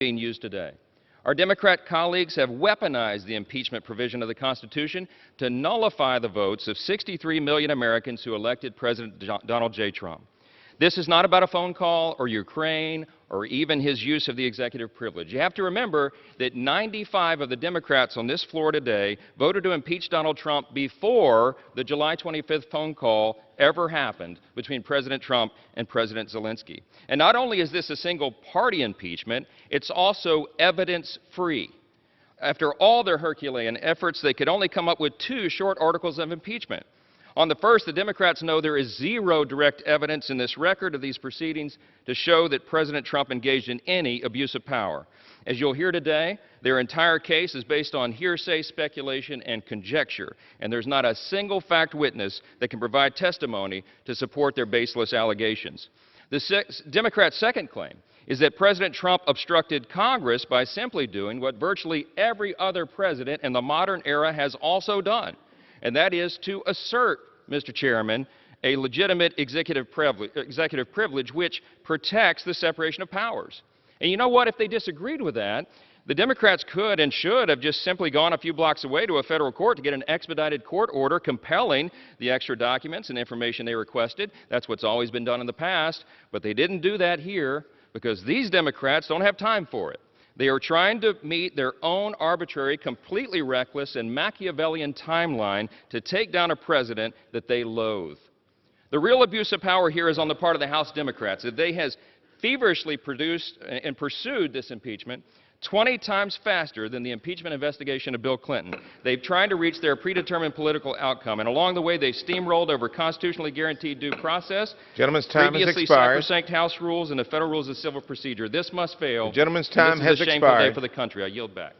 being used today. Our Democrat colleagues have weaponized the impeachment provision of the Constitution to nullify the votes of 63 million Americans who elected President Donald J. Trump. This is not about a phone call or Ukraine or even his use of the executive privilege. You have to remember that 95 of the Democrats on this floor today voted to impeach Donald Trump before the July 25th phone call ever happened between President Trump and President Zelensky. And not only is this a single-party impeachment, it's also evidence-free. After all their Herculean efforts, they could only come up with 2 short articles of impeachment. On the first, the Democrats know there is zero direct evidence in this record of these proceedings to show that President Trump engaged in any abuse of power. As you'll hear today, their entire case is based on hearsay, speculation, and conjecture, and there's not a single fact witness that can provide testimony to support their baseless allegations. The Democrats' second claim is that President Trump obstructed Congress by simply doing what virtually every other president in the modern era has also done, and that is to assert, Mr. Chairman, a legitimate executive privilege which protects the separation of powers. And you know what? If they disagreed with that, the Democrats could and should have just simply gone a few blocks away to a federal court to get an expedited court order compelling the extra documents and information they requested. That's what's always been done in the past. But they didn't do that here because these Democrats don't have time for it. They are trying to meet their own arbitrary, completely reckless, and Machiavellian timeline to take down a president that they loathe. The real abuse of power here is on the part of the House Democrats. They have feverishly produced and pursued this impeachment 20 times faster than the impeachment investigation of Bill Clinton. They've tried to reach their predetermined political outcome, and along the way they've steamrolled over constitutionally guaranteed due process, Gentleman's time has previously expired. sacrosanct House rules, and the federal rules of civil procedure. This must fail. The gentleman's time has expired. This is a shameful day for the country. I yield back.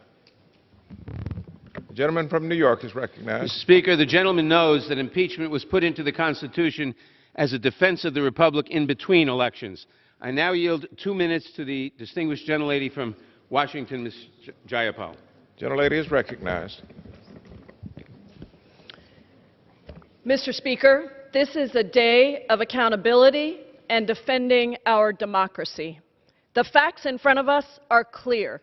The gentleman from New York is recognized. Mr. Speaker, the gentleman knows that impeachment was put into the Constitution as a defense of the Republic in between elections. I now yield 2 minutes to the distinguished gentlelady from Washington, Ms. Jayapal. Gentlelady is recognized. Mr. Speaker, this is a day of accountability and defending our democracy. The facts in front of us are clear.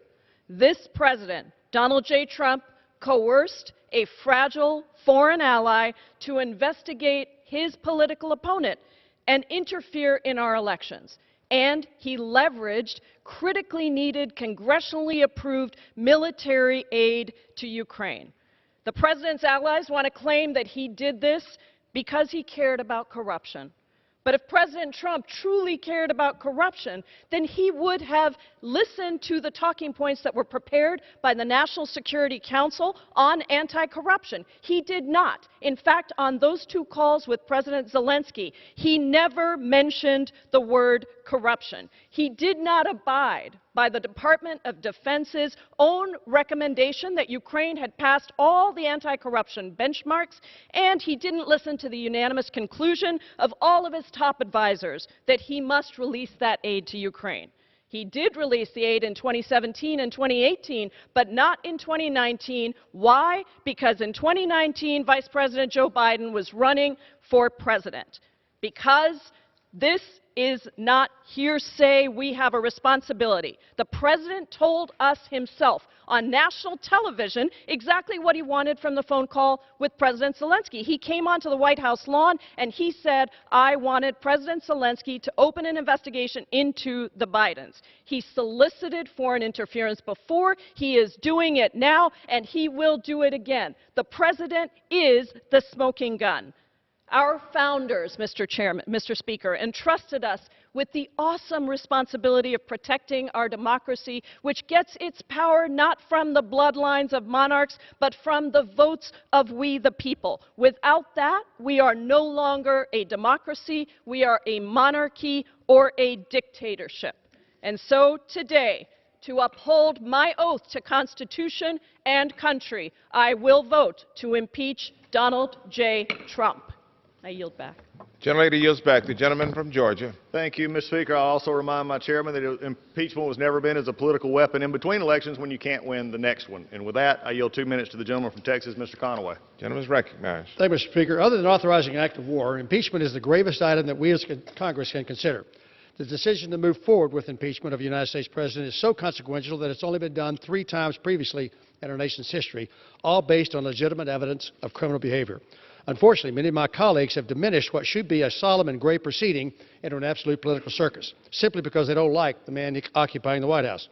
This president, Donald J. Trump, coerced a fragile foreign ally to investigate his political opponent and interfere in our elections. And he leveraged critically needed, congressionally approved military aid to Ukraine. The president's allies want to claim that he did this because he cared about corruption. But if President Trump truly cared about corruption, then he would have listened to the talking points that were prepared by the National Security Council on anti-corruption. He did not. In fact, on those 2 calls with President Zelensky, he never mentioned the word corruption. He did not abide by the Department of Defense's own recommendation that Ukraine had passed all the anti-corruption benchmarks, and he didn't listen to the unanimous conclusion of all of his top advisors that he must release that aid to Ukraine. He did release the aid in 2017 and 2018, but not in 2019. Why? Because in 2019, Vice President Joe Biden was running for president. Because this is not hearsay. We have a responsibility. The president told us himself on national television exactly what he wanted from the phone call with President Zelensky. He came onto the White House lawn and he said, I wanted President Zelensky to open an investigation into the Bidens. He solicited foreign interference before, he is doing it now, and he will do it again. The president is the smoking gun. Our founders, Mr. Speaker, entrusted us with the awesome responsibility of protecting our democracy, which gets its power not from the bloodlines of monarchs, but from the votes of we the people. Without that, we are no longer a democracy, we are a monarchy or a dictatorship. And so today, to uphold my oath to Constitution and country, I will vote to impeach Donald J. Trump. I yield back. Gentlelady yields back. The gentleman from Georgia. Thank you, Mr. Speaker. I also remind my chairman that impeachment was never been as a political weapon in between elections when you can't win the next one. And with that, I yield 2 minutes to the gentleman from Texas, Mr. Conaway. Gentleman is recognized. Thank you, Mr. Speaker. Other than authorizing an act of war, impeachment is the gravest item that we as Congress can consider. The decision to move forward with impeachment of a United States president is so consequential that it's only been done 3 times previously in our nation's history, all based on legitimate evidence of criminal behavior. Unfortunately, many of my colleagues have diminished what should be a solemn and grave proceeding into an absolute political circus, simply because they don't like the man occupying the White House.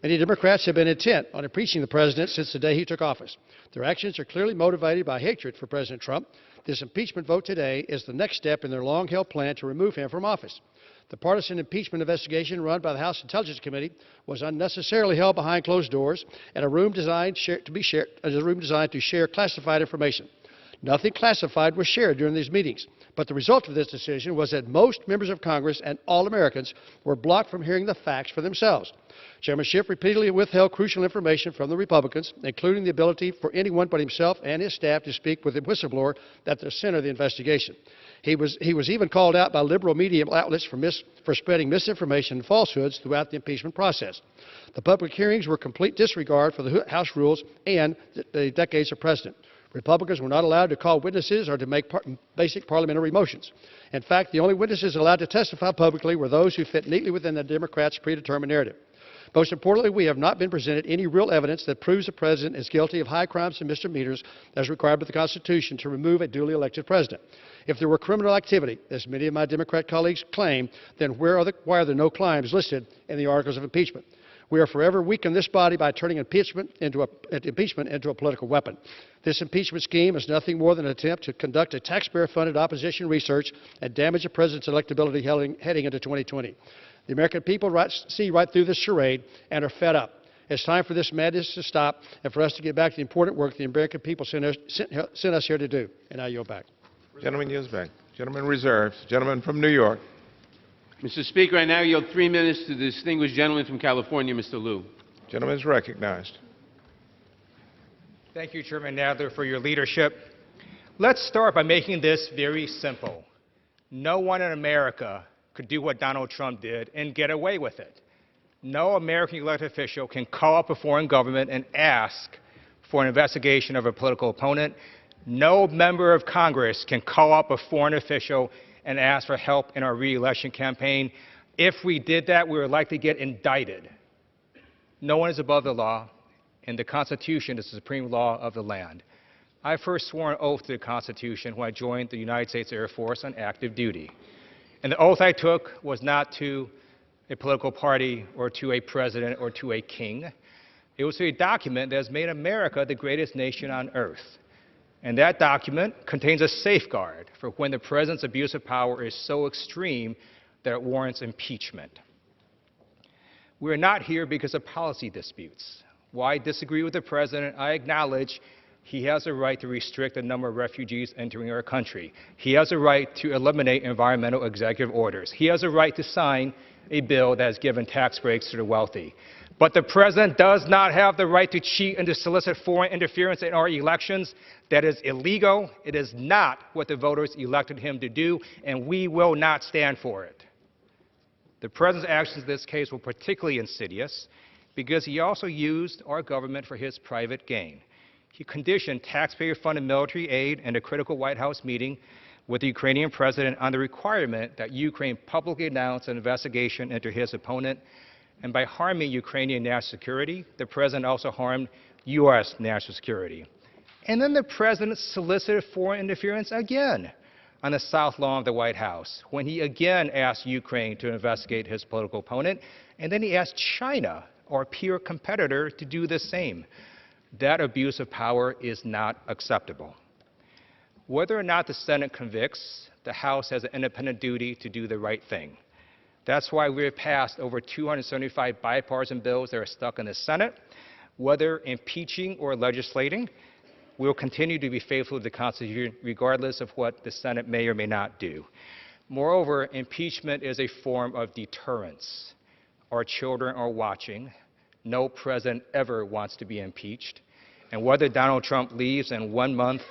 Many Democrats have been intent on impeaching the president since the day he took office. Their actions are clearly motivated by hatred for President Trump. This impeachment vote today is the next step in their long-held plan to remove him from office. The partisan impeachment investigation run by the House Intelligence Committee was unnecessarily held behind closed doors in a room designed to share classified information. Nothing classified was shared during these meetings, but the result of this decision was that most members of Congress and all Americans were blocked from hearing the facts for themselves. Chairman Schiff repeatedly withheld crucial information from the Republicans, including the ability for anyone but himself and his staff to speak with the whistleblower at the center of the investigation. He was even called out by liberal media outlets for spreading misinformation and falsehoods throughout the impeachment process. The public hearings were complete disregard for the House rules and the decades of precedent. Republicans were not allowed to call witnesses or to make basic parliamentary motions. In fact, the only witnesses allowed to testify publicly were those who fit neatly within the Democrats' predetermined narrative. Most importantly, we have not been presented any real evidence that proves the president is guilty of high crimes and misdemeanors as required by the Constitution to remove a duly elected president. If there were criminal activity, as many of my Democrat colleagues claim, then why are there no crimes listed in the articles of impeachment? We are forever weakening this body by turning impeachment into a political weapon. This impeachment scheme is nothing more than an attempt to conduct a taxpayer-funded opposition research and damage the president's electability heading into 2020. The American people see right through this charade and are fed up. It's time for this madness to stop and for us to get back to the important work the American people sent us here to do. And I yield back. Gentleman yields back. Gentleman reserves. Gentleman from New York. Mr. Speaker, I now yield 3 minutes to the distinguished gentleman from California, Mr. Liu. Gentleman is recognized. Thank you, Chairman Nadler, for your leadership. Let's start by making this very simple. No one in America could do what Donald Trump did and get away with it. No American elected official can call up a foreign government and ask for an investigation of a political opponent. No member of Congress can call up a foreign official and ask for help in our re-election campaign. If we did that, we would likely get indicted. No one is above the law, and the Constitution is the supreme law of the land. I first swore an oath to the Constitution when I joined the United States Air Force on active duty. And the oath I took was not to a political party or to a president or to a king. It was to a document that has made America the greatest nation on earth. And that document contains a safeguard for when the president's abuse of power is so extreme that it warrants impeachment. We're not here because of policy disputes. While I disagree with the president, I acknowledge he has a right to restrict the number of refugees entering our country. He has a right to eliminate environmental executive orders. He has a right to sign a bill that has given tax breaks to the wealthy. But the president does not have the right to cheat and to solicit foreign interference in our elections. That is illegal. It is not what the voters elected him to do, and we will not stand for it. The president's actions in this case were particularly insidious because he also used our government for his private gain. He conditioned taxpayer-funded military aid and a critical White House meeting with the Ukrainian president on the requirement that Ukraine publicly announce an investigation into his opponent. And by harming Ukrainian national security, the president also harmed U.S. national security. And then the president solicited foreign interference again on the South Lawn of the White House, when he again asked Ukraine to investigate his political opponent, and then he asked China, our peer competitor, to do the same. That abuse of power is not acceptable. Whether or not the Senate convicts, the House has an independent duty to do the right thing. That's why we have passed over 275 bipartisan bills that are stuck in the Senate. Whether impeaching or legislating, we will continue to be faithful to the Constitution regardless of what the Senate may or may not do. Moreover, impeachment is a form of deterrence. Our children are watching. No president ever wants to be impeached. And whether Donald Trump leaves in 1 month,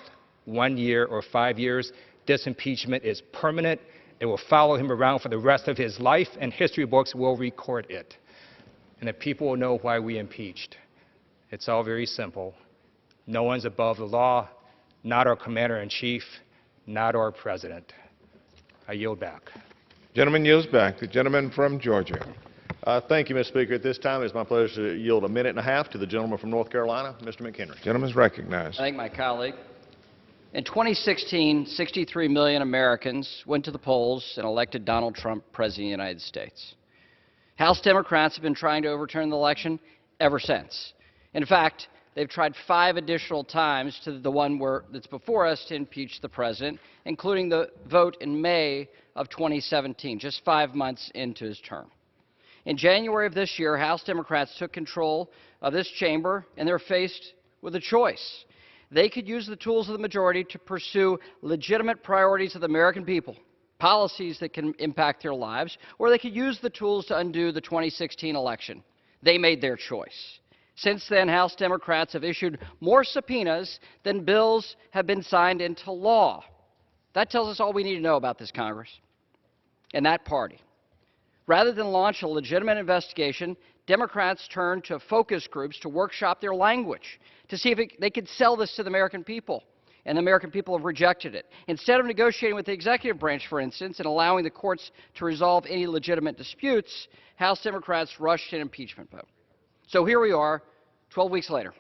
1 year, or 5 years, this impeachment is permanent. It will follow him around for the rest of his life, and history books will record it. And the people will know why we impeached. It's all very simple. No one's above the law, not our commander-in-chief, not our president. I yield back. Gentleman yields back. The gentleman from Georgia. Thank you, Mr. Speaker. At this time, it is my pleasure to yield a minute and a half to the gentleman from North Carolina, Mr. McHenry. Gentleman is recognized. I thank my colleague. In 2016, 63 million Americans went to the polls and elected Donald Trump President of the United States. House Democrats have been trying to overturn the election ever since. In fact, they've tried 5 additional times to the one that's before us to impeach the president, including the vote in May of 2017, just 5 months into his term. In January of this year, House Democrats took control of this chamber, and they're faced with a choice. They could use the tools of the majority to pursue legitimate priorities of the American people, policies that can impact their lives, or they could use the tools to undo the 2016 election. They made their choice. Since then, House Democrats have issued more subpoenas than bills have been signed into law. That tells us all we need to know about this Congress and that party. Rather than launch a legitimate investigation, Democrats turned to focus groups to workshop their language, to see if they could sell this to the American people. And the American people have rejected it. Instead of negotiating with the executive branch, for instance, and allowing the courts to resolve any legitimate disputes, House Democrats rushed an impeachment vote. So here we are, 12 weeks later,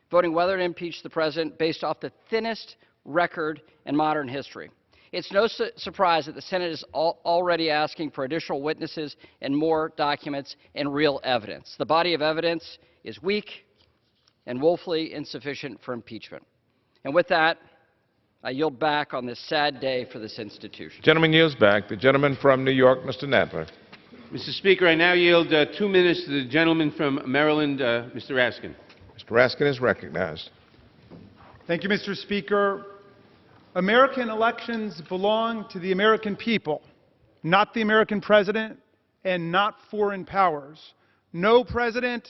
voting whether to impeach the president based off the thinnest record in modern history. It's no surprise that the Senate is already asking for additional witnesses and more documents and real evidence. The body of evidence is weak and woefully insufficient for impeachment. And with that, I yield back on this sad day for this institution. Gentleman yields back. The gentleman from New York, Mr. Nadler. Mr. Speaker, I now yield 2 minutes to the gentleman from Maryland, Mr. Raskin. Mr. Raskin is recognized. Thank you, Mr. Speaker. American elections belong to the American people, not the American president and not foreign powers. No president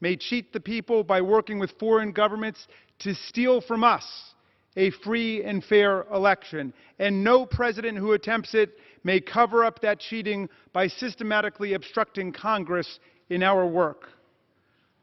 may cheat the people by working with foreign governments to steal from us a free and fair election. And no president who attempts it may cover up that cheating by systematically obstructing Congress in our work.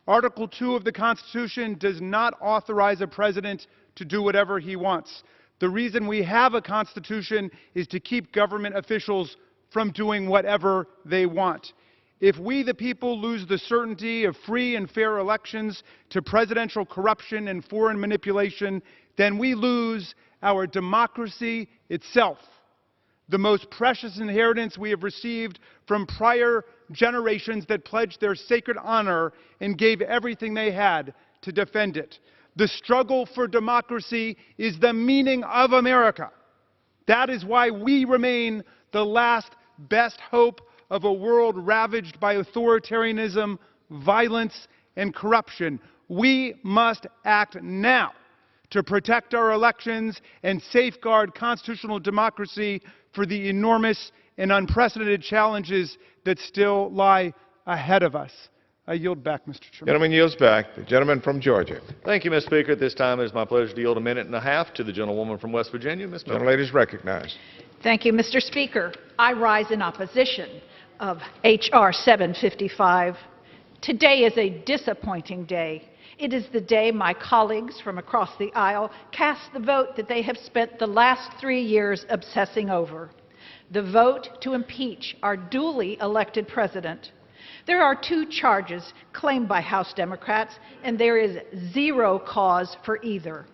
Article 2 of the Constitution does not authorize a president to do whatever he wants. The reason we have a Constitution is to keep government officials from doing whatever they want. If we, the people, lose the certainty of free and fair elections to presidential corruption and foreign manipulation, then we lose our democracy itself, the most precious inheritance we have received from prior generations that pledged their sacred honor and gave everything they had to defend it. The struggle for democracy is the meaning of America. That is why we remain the last best hope of a world ravaged by authoritarianism, violence, and corruption. We must act now to protect our elections and safeguard constitutional democracy for the enormous and unprecedented challenges that still lie ahead of us. I yield back, Mr. Chairman. Gentleman yields back. The gentleman from Georgia. Thank you, Mr. Speaker. At this time, it is my pleasure to yield a minute and a half to the gentlewoman from West Virginia, Ms. Miller. Gentlelady is recognized. Thank you, Mr. Speaker. I rise in opposition of H.R. 755. Today is a disappointing day. It is the day my colleagues from across the aisle cast the vote that they have spent the last 3 years obsessing over. The vote to impeach our duly elected president. There are 2 charges claimed by House Democrats, and there is 0 cause for either.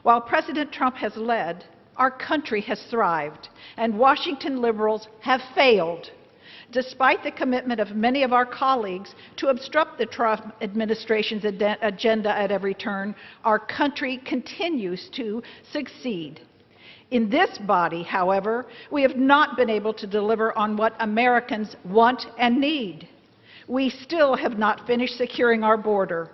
While President Trump has led, our country has thrived, and Washington liberals have failed. Despite the commitment of many of our colleagues to obstruct the Trump administration's agenda at every turn, our country continues to succeed. In this body, however, we have not been able to deliver on what Americans want and need. We still have not finished securing our border.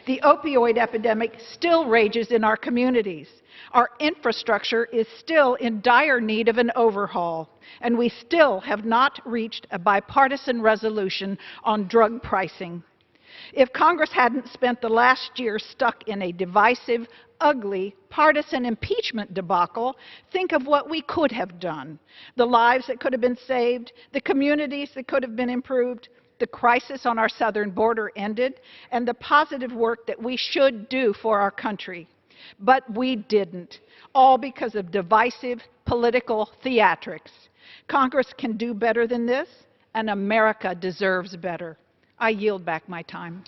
The opioid epidemic still rages in our communities. Our infrastructure is still in dire need of an overhaul, and we still have not reached a bipartisan resolution on drug pricing. If Congress hadn't spent the last year stuck in a divisive, ugly, partisan impeachment debacle, think of what we could have done. The lives that could have been saved, the communities that could have been improved, the crisis on our southern border ended, and the positive work that we should do for our country. But we didn't, all because of divisive political theatrics. Congress can do better than this, and America deserves better. I yield back my time.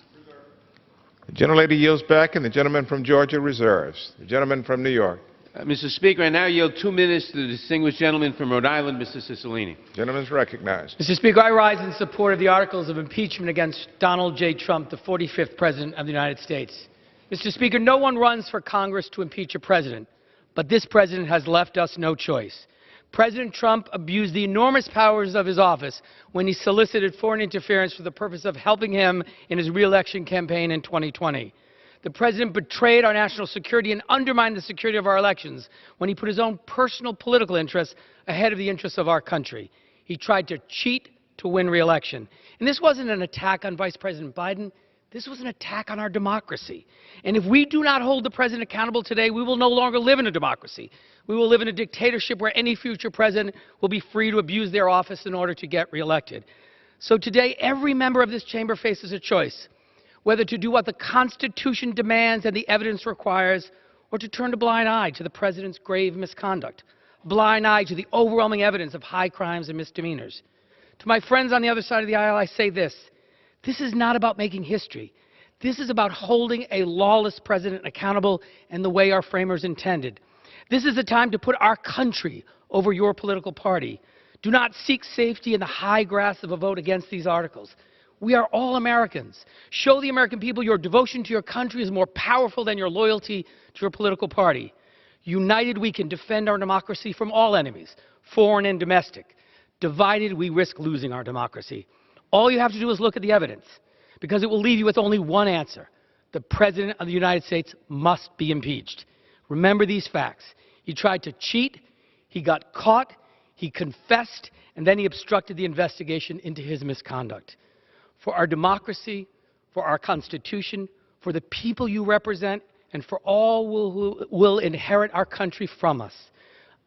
The gentlelady yields back, and the gentleman from Georgia reserves. The gentleman from New York. Mr. Speaker, I now yield 2 minutes to the distinguished gentleman from Rhode Island, Mr. Cicilline. Gentleman is recognized. Mr. Speaker, I rise in support of the articles of impeachment against Donald J. Trump, the 45th President of the United States. Mr. Speaker, no one runs for Congress to impeach a president, but this president has left us no choice. President Trump abused the enormous powers of his office when he solicited foreign interference for the purpose of helping him in his re-election campaign in 2020. The president betrayed our national security and undermined the security of our elections when he put his own personal political interests ahead of the interests of our country. He tried to cheat to win re-election. And this wasn't an attack on Vice President Biden. This was an attack on our democracy. And if we do not hold the president accountable today, we will no longer live in a democracy. We will live in a dictatorship where any future president will be free to abuse their office in order to get reelected. So today, every member of this chamber faces a choice, whether to do what the Constitution demands and the evidence requires, or to turn a blind eye to the president's grave misconduct, a blind eye to the overwhelming evidence of high crimes and misdemeanors. To my friends on the other side of the aisle, I say this. This is not about making history. This is about holding a lawless president accountable in the way our framers intended. This is a time to put our country over your political party. Do not seek safety in the high grass of a vote against these articles. We are all Americans. Show the American people your devotion to your country is more powerful than your loyalty to your political party. United, we can defend our democracy from all enemies, foreign and domestic. Divided, we risk losing our democracy. All you have to do is look at the evidence, because it will leave you with only one answer. The President of the United States must be impeached. Remember these facts. He tried to cheat, he got caught, he confessed, and then he obstructed the investigation into his misconduct. For our democracy, for our Constitution, for the people you represent, and for all who will inherit our country from us,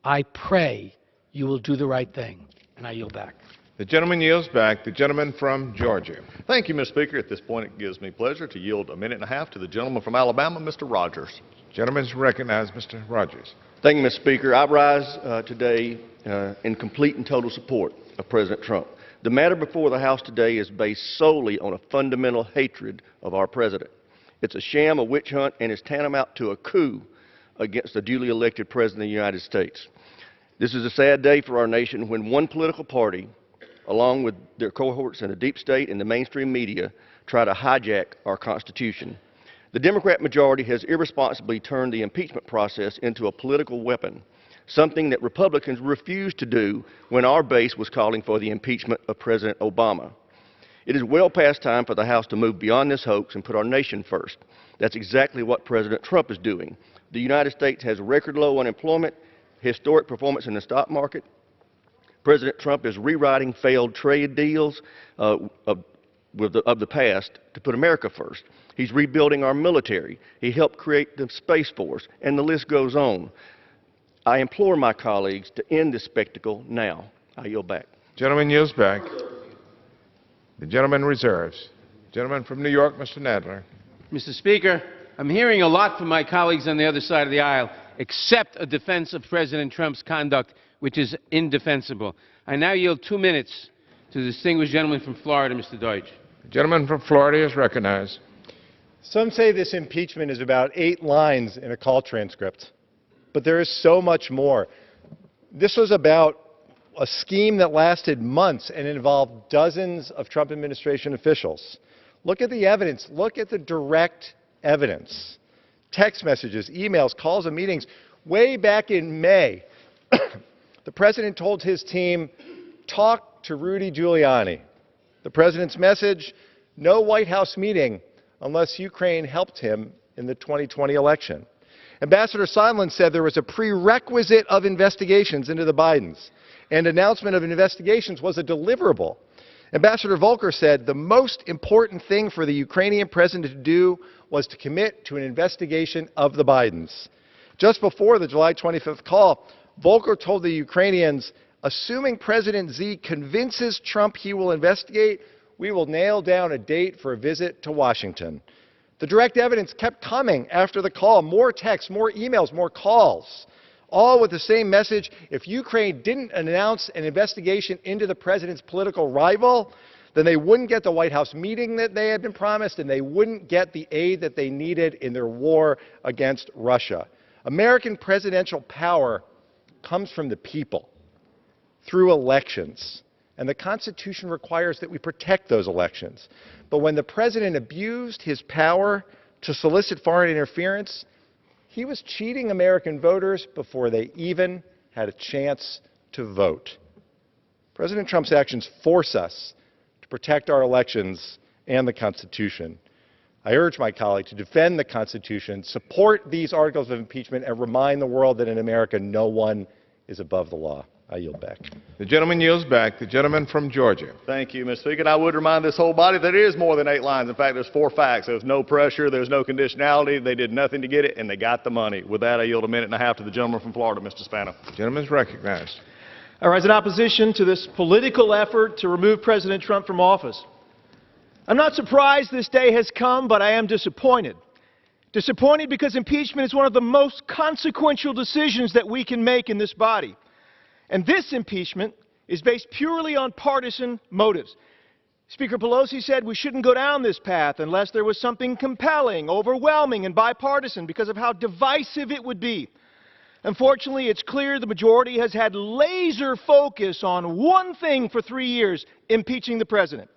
I pray you will do the right thing. And I yield back. The gentleman yields back. The gentleman from Georgia. Thank you, Mr. Speaker. At this point, it gives me pleasure to yield a minute and a half to the gentleman from Alabama, Mr. Rogers. Gentleman is recognized, Mr. Rogers. Thank you, Mr. Speaker. I rise today in complete and total support of President Trump. The matter before the House today is based solely on a fundamental hatred of our president. It's a sham, a witch hunt, and is tantamount to a coup against the duly elected President of the United States. This is a sad day for our nation when one political party, along with their cohorts in the deep state and the mainstream media, try to hijack our Constitution. The Democrat majority has irresponsibly turned the impeachment process into a political weapon, something that Republicans refused to do when our base was calling for the impeachment of President Obama. It is well past time for the House to move beyond this hoax and put our nation first. That's exactly what President Trump is doing. The United States has record low unemployment, historic performance in the stock market. President Trump is rewriting failed trade deals of the past to put America first. He's rebuilding our military. He helped create the Space Force, and the list goes on. I implore my colleagues to end this spectacle now. I yield back. Gentleman yields back. The gentleman reserves. Gentleman from New York, Mr. Nadler. Mr. Speaker, I'm hearing a lot from my colleagues on the other side of the aisle, except a defense of President Trump's conduct, which is indefensible. I now yield 2 minutes to the distinguished gentleman from Florida, Mr. Deutsch. The gentleman from Florida is recognized. Some say this impeachment is about 8 lines in a call transcript, but there is so much more. This was about a scheme that lasted months and involved dozens of Trump administration officials. Look at the evidence. Look at the direct evidence. Text messages, emails, calls, and meetings. Way back in May, the president told his team, talk to Rudy Giuliani. The president's message, no White House meeting unless Ukraine helped him in the 2020 election. Ambassador Sondland said there was a prerequisite of investigations into the Bidens, and announcement of investigations was a deliverable. Ambassador Volker said the most important thing for the Ukrainian president to do was to commit to an investigation of the Bidens. Just before the July 25th call, Volker told the Ukrainians, assuming President Z convinces Trump he will investigate, we will nail down a date for a visit to Washington. The direct evidence kept coming after the call. More texts, more emails, more calls. all with the same message. If Ukraine didn't announce an investigation into the president's political rival, then they wouldn't get the White House meeting that they had been promised, and they wouldn't get the aid that they needed in their war against Russia. American presidential power comes from the people through elections, and the Constitution requires that we protect those elections. But when the president abused his power to solicit foreign interference, he was cheating American voters before they even had a chance to vote. President Trump's actions force us to protect our elections and the Constitution. I urge my colleague to defend the Constitution, support these articles of impeachment, and remind the world that in America no one is above the law. I yield back. The gentleman yields back. The gentleman from Georgia. Thank you, Mr. Speaker. And I would remind this whole body that it is more than 8 lines. In fact, there's 4 facts. There's no pressure. There's no conditionality. They did nothing to get it, and they got the money. With that, I yield a minute and a half to the gentleman from Florida, Mr. Spano. The gentleman is recognized. I rise in opposition to this political effort to remove President Trump from office. I'm not surprised this day has come, but I am disappointed. Disappointed because impeachment is one of the most consequential decisions that we can make in this body. And this impeachment is based purely on partisan motives. Speaker Pelosi said we shouldn't go down this path unless there was something compelling, overwhelming, and bipartisan because of how divisive it would be. Unfortunately, it's clear the majority has had laser focus on one thing for 3 years: impeaching the president.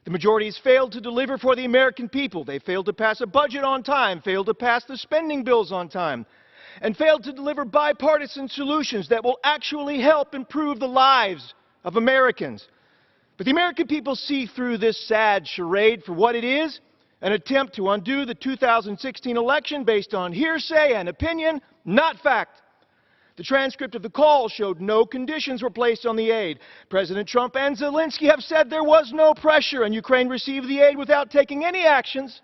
The majority has failed to deliver for the American people. They failed to pass a budget on time, failed to pass the spending bills on time, and failed to deliver bipartisan solutions that will actually help improve the lives of Americans. But the American people see through this sad charade for what it is: an attempt to undo the 2016 election based on hearsay and opinion, not fact. The transcript of the call showed no conditions were placed on the aid. President Trump and Zelensky have said there was no pressure, and Ukraine received the aid without taking any actions.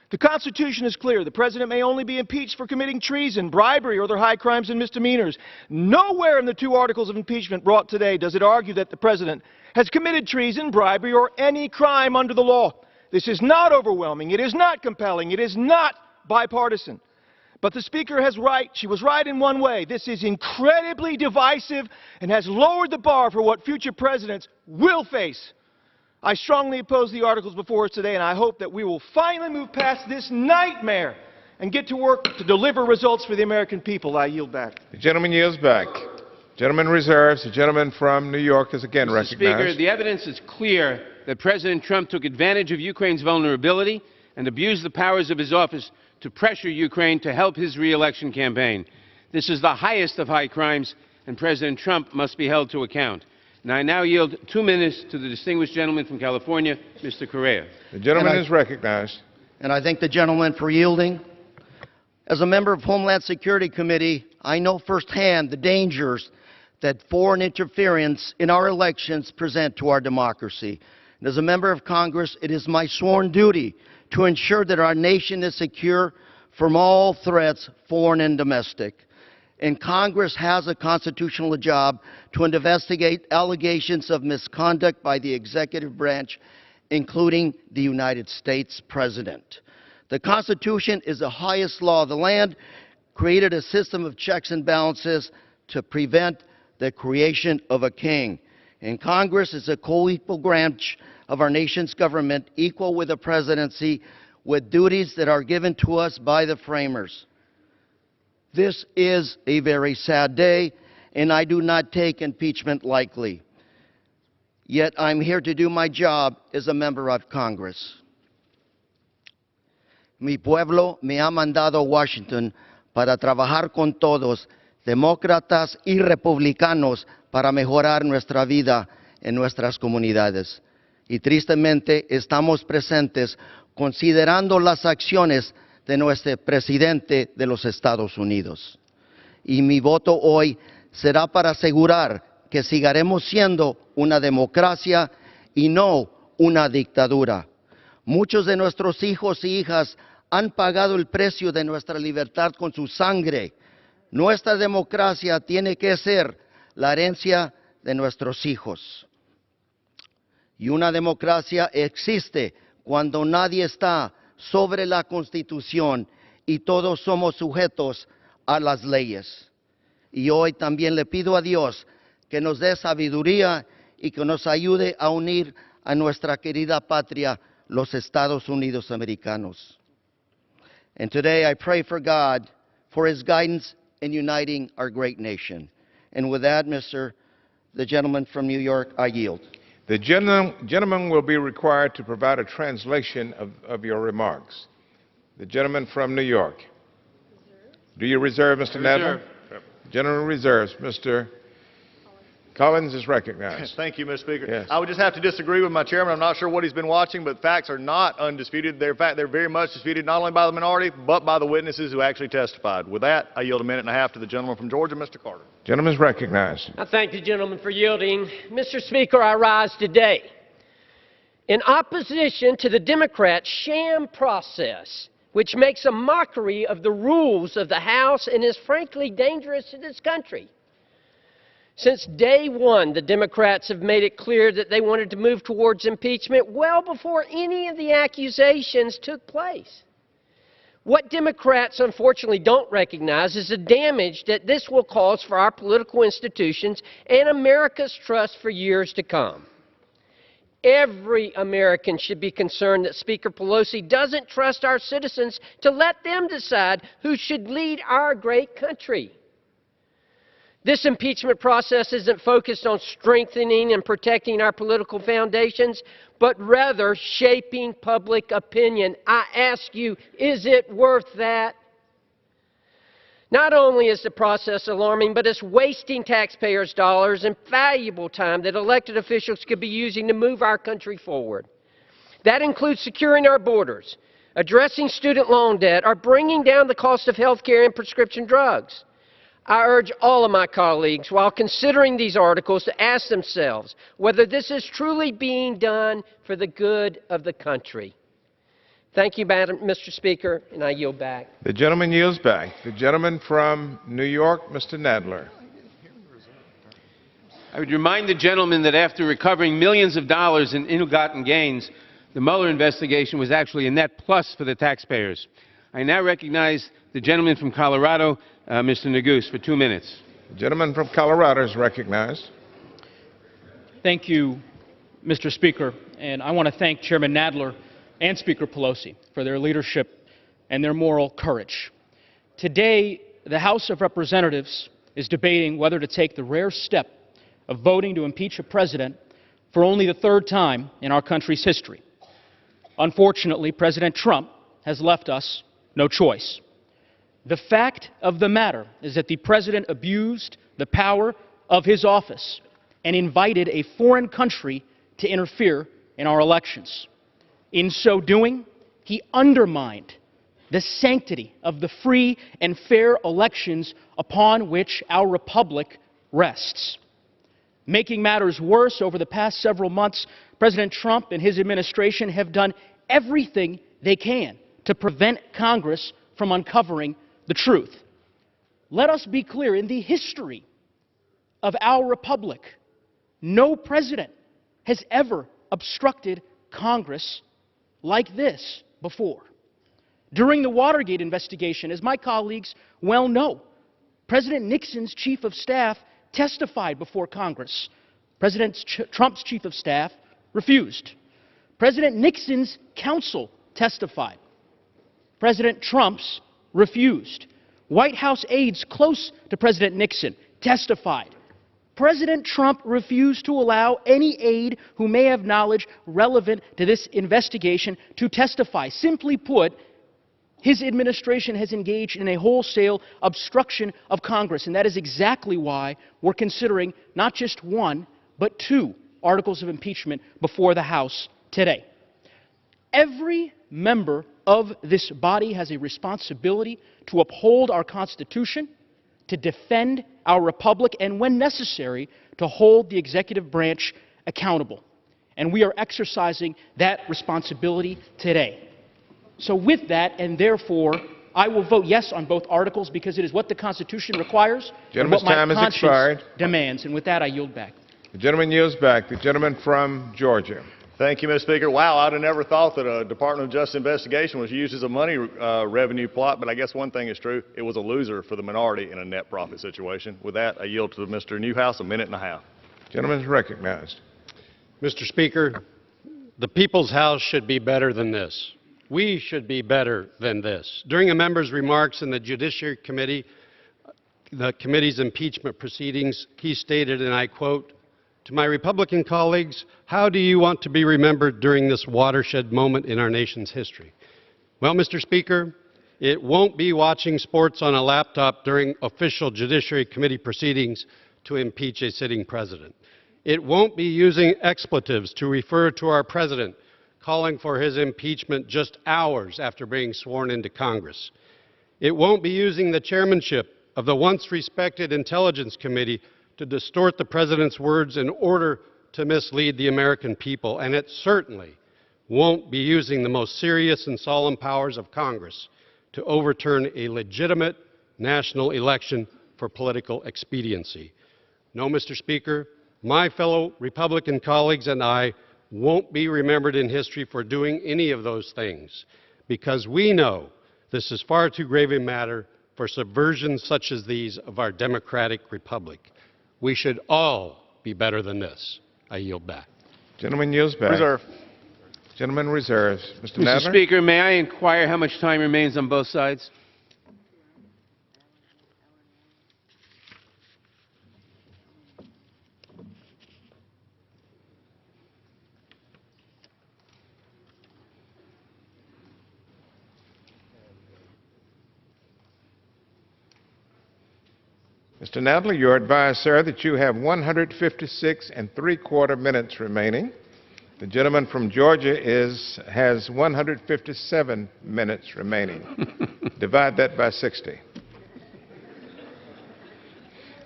The Constitution is clear. The president may only be impeached for committing treason, bribery, or other high crimes and misdemeanors. Nowhere in the 2 articles of impeachment brought today does it argue that the president has committed treason, bribery, or any crime under the law. This is not overwhelming. It is not compelling. It is not bipartisan. But the Speaker has right. She was right in one way. This is incredibly divisive and has lowered the bar for what future presidents will face. I strongly oppose the articles before us today, and I hope that we will finally move past this nightmare and get to work to deliver results for the American people. I yield back. The gentleman yields back. Gentleman reserves. The gentleman from New York is again recognized. Speaker, the evidence is clear that President Trump took advantage of Ukraine's vulnerability and abused the powers of his office to pressure Ukraine to help his re-election campaign. This is the highest of high crimes, and President Trump must be held to account. And I now yield 2 minutes to the distinguished gentleman from California, Mr. Correa. The gentleman is recognized. And I thank the gentleman for yielding. As a member of Homeland Security Committee, I know firsthand the dangers that foreign interference in our elections present to our democracy. And as a member of Congress, it is my sworn duty to ensure that our nation is secure from all threats, foreign and domestic. And Congress has a constitutional job to investigate allegations of misconduct by the executive branch, including the United States President. The Constitution is the highest law of the land, created a system of checks and balances to prevent the creation of a king. And Congress is a co-equal branch of our nation's government, equal with the presidency, with duties that are given to us by the framers. This is a very sad day, and I do not take impeachment lightly. Yet I'm here to do my job as a member of Congress. Mi pueblo me ha mandado a Washington para trabajar con todos, demócratas y republicanos, para mejorar nuestra vida en nuestras comunidades. Y tristemente estamos presentes considerando las acciones de nuestro presidente de los Estados Unidos. Y mi voto hoy será para asegurar que seguiremos siendo una democracia y no una dictadura. Muchos de nuestros hijos y hijas han pagado el precio de nuestra libertad con su sangre. Nuestra democracia tiene que ser la herencia de nuestros hijos. Y una democracia existe cuando nadie está sobre la Constitución y todos somos sujetos a las leyes. Y hoy también le pido a Dios que nos dé sabiduría y que nos ayude a unir a nuestra querida patria, los Estados Unidos americanos. And today I pray for God for His guidance in uniting our great nation. And with that, the gentleman from New York, I yield. The gentleman will be required to provide a translation of your remarks. The gentleman from New York. Do you reserve, Mr. Nadler? Gentleman reserves. Mr. Collins is recognized. Thank you, Mr. Speaker. Yes. I would just have to disagree with my chairman. I'm not sure what he's been watching, but facts are not undisputed. In fact, they're very much disputed not only by the minority, but by the witnesses who actually testified. With that, I yield a minute and a half to the gentleman from Georgia, Mr. Carter. Gentleman is recognized. I thank the gentleman for yielding. Mr. Speaker, I rise today in opposition to the Democrats' sham process, which makes a mockery of the rules of the House and is frankly dangerous to this country. Since day one, the Democrats have made it clear that they wanted to move towards impeachment well before any of the accusations took place. What Democrats unfortunately don't recognize is the damage that this will cause for our political institutions and America's trust for years to come. Every American should be concerned that Speaker Pelosi doesn't trust our citizens to let them decide who should lead our great country. This impeachment process isn't focused on strengthening and protecting our political foundations, but rather shaping public opinion. I ask you, is it worth that? Not only is the process alarming, but it's wasting taxpayers' dollars and valuable time that elected officials could be using to move our country forward. That includes securing our borders, addressing student loan debt, or bringing down the cost of health care and prescription drugs. I urge all of my colleagues, while considering these articles, to ask themselves whether this is truly being done for the good of the country. Thank you, Mr. Speaker, and I yield back. The gentleman yields back. The gentleman from New York, Mr. Nadler. I would remind the gentleman that after recovering millions of dollars in ill-gotten gains, the Mueller investigation was actually a net plus for the taxpayers. I now recognize the gentleman from Colorado, Mr. Neguse, for 2 minutes. The gentleman from Colorado is recognized. Thank you, Mr. Speaker, and I want to thank Chairman Nadler and Speaker Pelosi for their leadership and their moral courage. Today, the House of Representatives is debating whether to take the rare step of voting to impeach a president for only the third time in our country's history. Unfortunately, President Trump has left us no choice. The fact of the matter is that the president abused the power of his office and invited a foreign country to interfere in our elections. In so doing, he undermined the sanctity of the free and fair elections upon which our republic rests. Making matters worse, over the past several months, President Trump and his administration have done everything they can to prevent Congress from uncovering the truth. Let us be clear, in the history of our republic, no president has ever obstructed Congress like this before. During the Watergate investigation, as my colleagues well know, President Nixon's chief of staff testified before Congress. President Trump's chief of staff refused. President Nixon's counsel testified. President Trump's refused. White House aides close to President Nixon testified. President Trump refused to allow any aide who may have knowledge relevant to this investigation to testify. Simply put, his administration has engaged in a wholesale obstruction of Congress, and that is exactly why we're considering not just one, but two articles of impeachment before the House today. Every member of this body has a responsibility to uphold our Constitution, to defend our republic, and when necessary, to hold the executive branch accountable. And we are exercising that responsibility today. So with that, and therefore, I will vote yes on both articles because it is what the Constitution requires and what my conscience demands. And with that, I yield back. The gentleman yields back. The gentleman from Georgia. Thank you, Mr. Speaker. Wow, I'd have never thought that a Department of Justice investigation was used as a money revenue plot, but I guess one thing is true. It was a loser for the minority in a net profit situation. With that, I yield to Mr. Newhouse, a minute and a half. Gentleman is recognized. Mr. Speaker, the People's House should be better than this. We should be better than this. During a member's remarks in the Judiciary Committee, the committee's impeachment proceedings, he stated, and I quote, "To my Republican colleagues, how do you want to be remembered during this watershed moment in our nation's history?" Well, Mr. Speaker, it won't be watching sports on a laptop during official Judiciary Committee proceedings to impeach a sitting president. It won't be using expletives to refer to our president calling for his impeachment just hours after being sworn into Congress. It won't be using the chairmanship of the once respected Intelligence Committee to distort the president's words in order to mislead the American people, and it certainly won't be using the most serious and solemn powers of Congress to overturn a legitimate national election for political expediency. No, Mr. Speaker, my fellow Republican colleagues and I won't be remembered in history for doing any of those things, because we know this is far too grave a matter for subversions such as these of our democratic republic. We should all be better than this. I yield back. Gentleman yields back. Reserve. Gentleman reserves. Mr. Mr. Nadler? Speaker, may I inquire how much time remains on both sides? Mr. Nadler, you're advised, sir, that you have 156 3/4 minutes remaining. The gentleman from Georgia has 157 minutes remaining. Divide that by 60.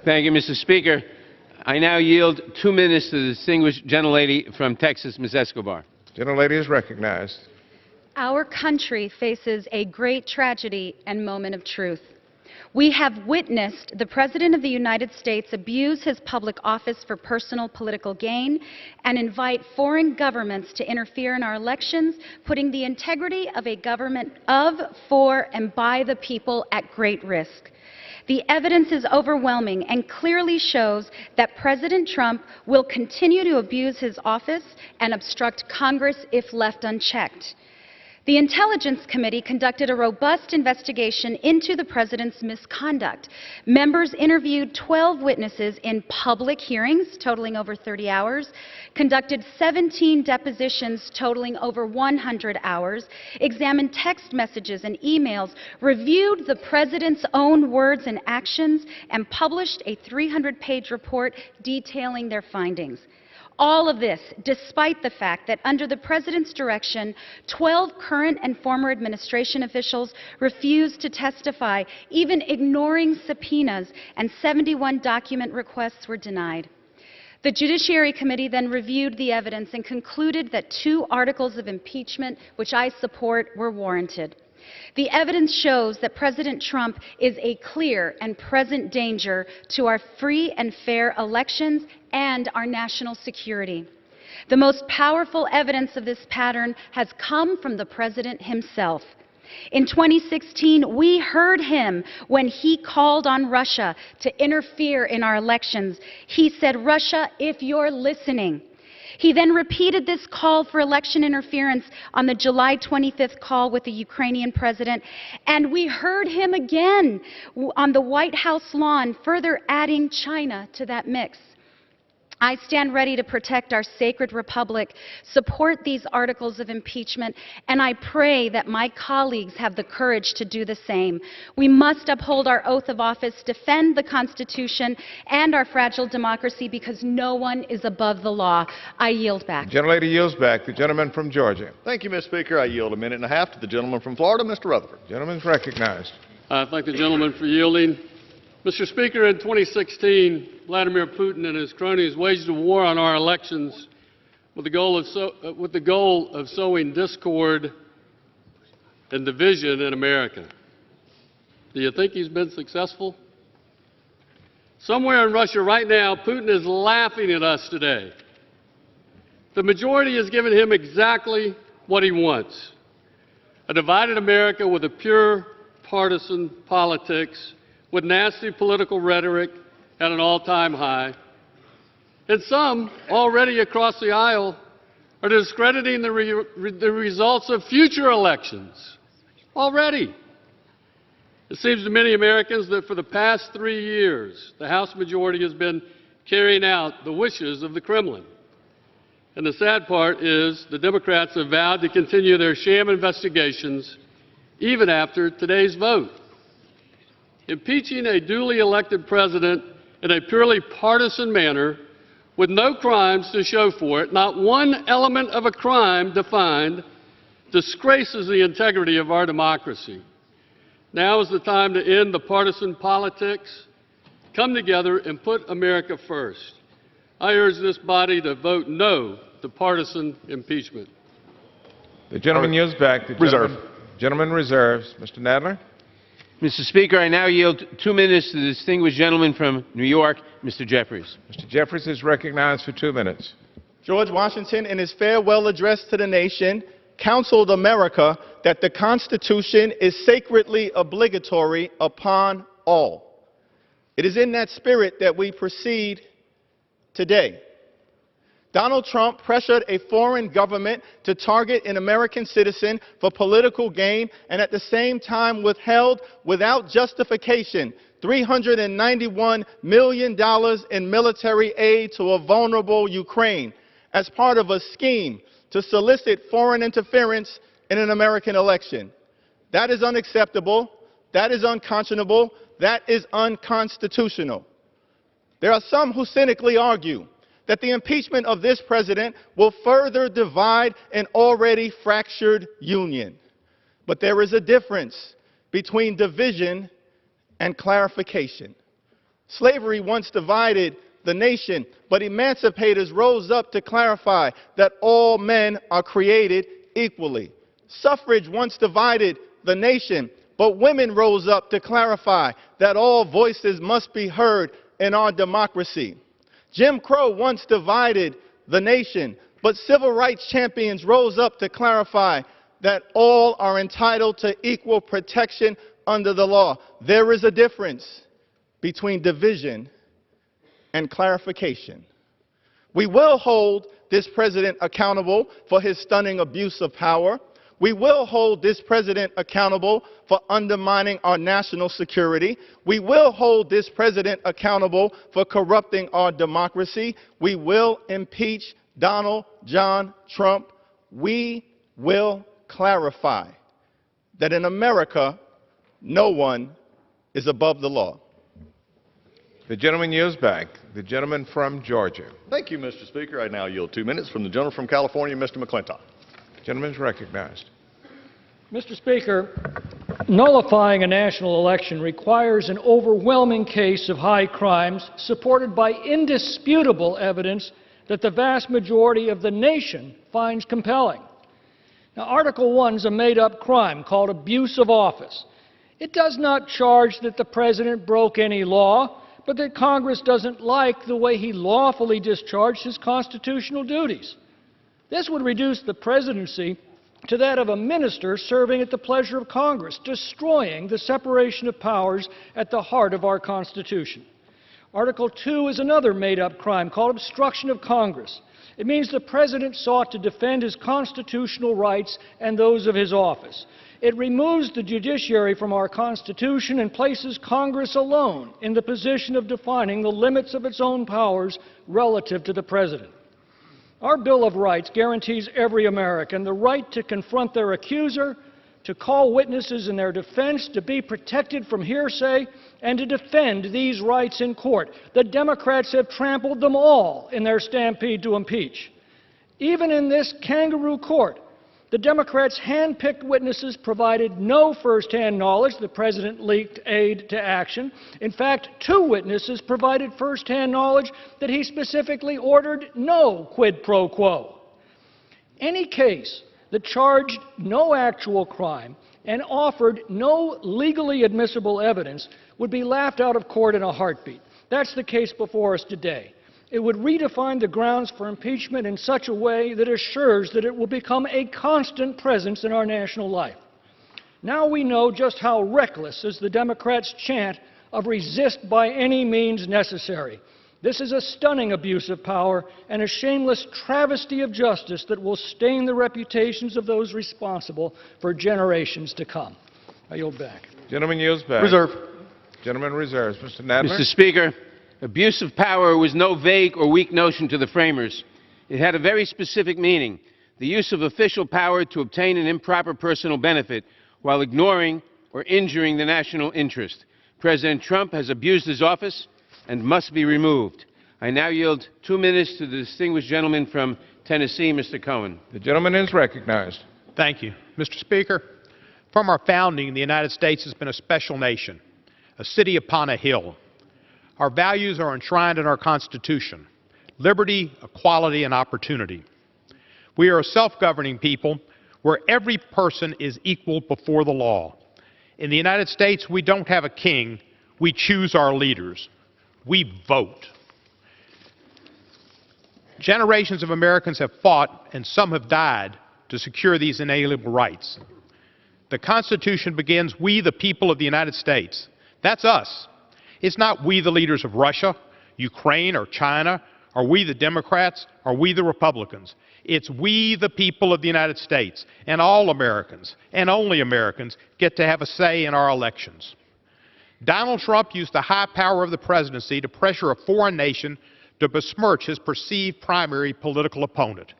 Thank you, Mr. Speaker. I now yield 2 minutes to the distinguished gentlelady from Texas, Ms. Escobar. Gentlelady is recognized. Our country faces a great tragedy and moment of truth. We have witnessed the President of the United States abuse his public office for personal political gain and invite foreign governments to interfere in our elections, putting the integrity of a government of, for, and by the people at great risk. The evidence is overwhelming and clearly shows that President Trump will continue to abuse his office and obstruct Congress if left unchecked. The Intelligence Committee conducted a robust investigation into the president's misconduct. Members interviewed 12 witnesses in public hearings totaling over 30 hours, conducted 17 depositions totaling over 100 hours, examined text messages and emails, reviewed the president's own words and actions, and published a 300-page report detailing their findings. All of this despite the fact that under the President's direction, 12 current and former administration officials refused to testify, even ignoring subpoenas, and 71 document requests were denied. The Judiciary Committee then reviewed the evidence and concluded that 2 articles of impeachment, which I support, were warranted. The evidence shows that President Trump is a clear and present danger to our free and fair elections and our national security. The most powerful evidence of this pattern has come from the President himself. In 2016, we heard him when he called on Russia to interfere in our elections. He said, "Russia, if you're listening." He then repeated this call for election interference on the July 25th call with the Ukrainian president, and we heard him again on the White House lawn, further adding China to that mix. I stand ready to protect our sacred republic, support these articles of impeachment, and I pray that my colleagues have the courage to do the same. We must uphold our oath of office, defend the Constitution and our fragile democracy, because no one is above the law. I yield back. The gentlelady yields back. The gentleman from Georgia. Thank you, Mr. Speaker. I yield a minute and a half to the gentleman from Florida, Mr. Rutherford. Gentleman is recognized. I thank the gentleman for yielding. Mr. Speaker, in 2016, Vladimir Putin and his cronies waged a war on our elections with the goal of sowing discord and division in America. Do you think he's been successful? Somewhere in Russia right now, Putin is laughing at us today. The majority has given him exactly what he wants: a divided America with a pure partisan politics, with nasty political rhetoric at an all-time high. And some, already across the aisle, are discrediting the results of future elections. Already. It seems to many Americans that for the past 3 years, the House majority has been carrying out the wishes of the Kremlin. And the sad part is the Democrats have vowed to continue their sham investigations even after today's vote. Impeaching a duly elected president in a purely partisan manner with no crimes to show for it, not one element of a crime defined, disgraces the integrity of our democracy. Now is the time to end the partisan politics, come together, and put America first. I urge this body to vote no to partisan impeachment. The gentleman yields back. The gentleman reserves. Mr. Nadler. Mr. Speaker, I now yield 2 minutes to the distinguished gentleman from New York, Mr. Jeffries. Mr. Jeffries is recognized for 2 minutes. George Washington, in his farewell address to the nation, counseled America that the Constitution is sacredly obligatory upon all. It is in that spirit that we proceed today. Donald Trump pressured a foreign government to target an American citizen for political gain and at the same time withheld without justification $391 million in military aid to a vulnerable Ukraine as part of a scheme to solicit foreign interference in an American election. That is unacceptable. That is unconscionable. That is unconstitutional. There are some who cynically argue that the impeachment of this president will further divide an already fractured union. But there is a difference between division and clarification. Slavery once divided the nation, but emancipators rose up to clarify that all men are created equally. Suffrage once divided the nation, but women rose up to clarify that all voices must be heard in our democracy. Jim Crow once divided the nation, but civil rights champions rose up to clarify that all are entitled to equal protection under the law. There is a difference between division and clarification. We will hold this president accountable for his stunning abuse of power. We will hold this president accountable for undermining our national security. We will hold this president accountable for corrupting our democracy. We will impeach Donald John Trump. We will clarify that in America, no one is above the law. The gentleman yields back. The gentleman from Georgia. Thank you, Mr. Speaker. I now yield 2 minutes from the gentleman from California, Mr. McClintock. Gentleman is recognized. Mr. Speaker, nullifying a national election requires an overwhelming case of high crimes supported by indisputable evidence that the vast majority of the nation finds compelling. Now, Article 1 is a made-up crime called abuse of office. It does not charge that the President broke any law, but that Congress doesn't like the way he lawfully discharged his constitutional duties. This would reduce the presidency to that of a minister serving at the pleasure of Congress, destroying the separation of powers at the heart of our Constitution. Article 2 is another made-up crime called obstruction of Congress. It means the President sought to defend his constitutional rights and those of his office. It removes the judiciary from our Constitution and places Congress alone in the position of defining the limits of its own powers relative to the President. Our Bill of Rights guarantees every American the right to confront their accuser, to call witnesses in their defense, to be protected from hearsay, and to defend these rights in court. The Democrats have trampled them all in their stampede to impeach. Even in this kangaroo court, the Democrats' hand-picked witnesses provided no first-hand knowledge the President leaked aid to action. In fact, 2 witnesses provided first-hand knowledge that he specifically ordered no quid pro quo. Any case that charged no actual crime and offered no legally admissible evidence would be laughed out of court in a heartbeat. That's the case before us today. It would redefine the grounds for impeachment in such a way that assures that it will become a constant presence in our national life. Now we know just how reckless is the Democrats' chant of resist by any means necessary. This is a stunning abuse of power and a shameless travesty of justice that will stain the reputations of those responsible for generations to come. I yield back. Gentleman yields back. Reserve. Gentleman reserves. Mr. Nadler. Mr. Speaker, abuse of power was no vague or weak notion to the framers. It had a very specific meaning: the use of official power to obtain an improper personal benefit while ignoring or injuring the national interest. President Trump has abused his office and must be removed. I now yield 2 minutes to the distinguished gentleman from Tennessee, Mr. Cohen. The gentleman is recognized. Thank you. Mr. Speaker, from our founding, the United States has been a special nation, a city upon a hill. Our values are enshrined in our Constitution: liberty, equality, and opportunity. We are a self-governing people where every person is equal before the law. In the United States, we don't have a king. We choose our leaders. We vote. Generations of Americans have fought, and some have died, to secure these inalienable rights. The Constitution begins, "We, the people of the United States." That's us. It's not we, the leaders of Russia, Ukraine, or China, or we, the Democrats, or we, the Republicans. It's we, the people of the United States, and all Americans, and only Americans, get to have a say in our elections. Donald Trump used the high power of the presidency to pressure a foreign nation to besmirch his perceived primary political opponent.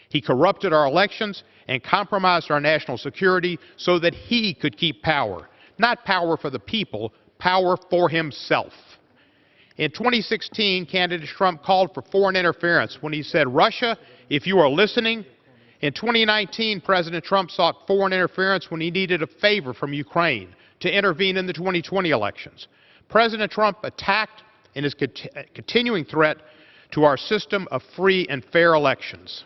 He corrupted our elections and compromised our national security so that he could keep power. Not power for the people, power for himself. In 2016, candidate Trump called for foreign interference when he said, "Russia, if you are listening." In 2019, President Trump sought foreign interference when he needed a favor from Ukraine to intervene in the 2020 elections. President Trump attacked and is continuing threat to our system of free and fair elections.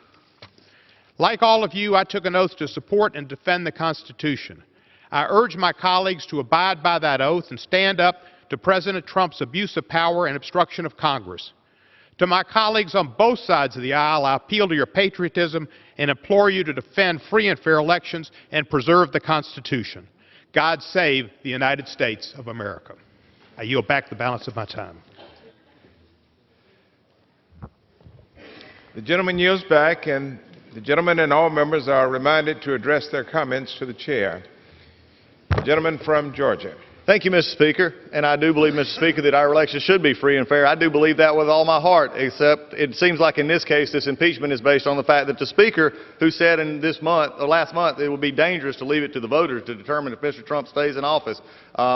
Like all of you, I took an oath to support and defend the Constitution. I urge my colleagues to abide by that oath and stand up to President Trump's abuse of power and obstruction of Congress. To my colleagues on both sides of the aisle, I appeal to your patriotism and implore you to defend free and fair elections and preserve the Constitution. God save the United States of America. I yield back the balance of my time. The gentleman yields back, and the gentleman and all members are reminded to address their comments to the chair. The gentleman from Georgia. Thank you, Mr. Speaker. And I do believe, Mr. Speaker, that our elections should be free and fair. I do believe that with all my heart, except it seems like in this case, this impeachment is based on the fact that the Speaker, who said in this month, or last month, it would be dangerous to leave it to the voters to determine if Mr. Trump stays in office.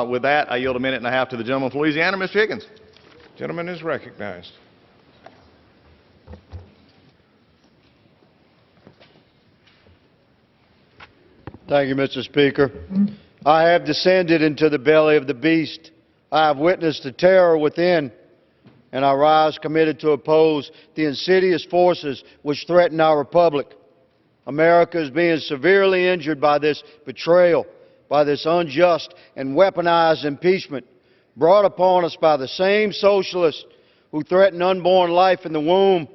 With that, I yield a minute and a half to the gentleman from Louisiana, Mr. Higgins. Gentleman is recognized. Thank you, Mr. Speaker. I have descended into the belly of the beast. I have witnessed the terror within, and I rise committed to oppose the insidious forces which threaten our republic. America is being severely injured by this betrayal, by this unjust and weaponized impeachment brought upon us by the same socialists who threaten unborn life in the womb,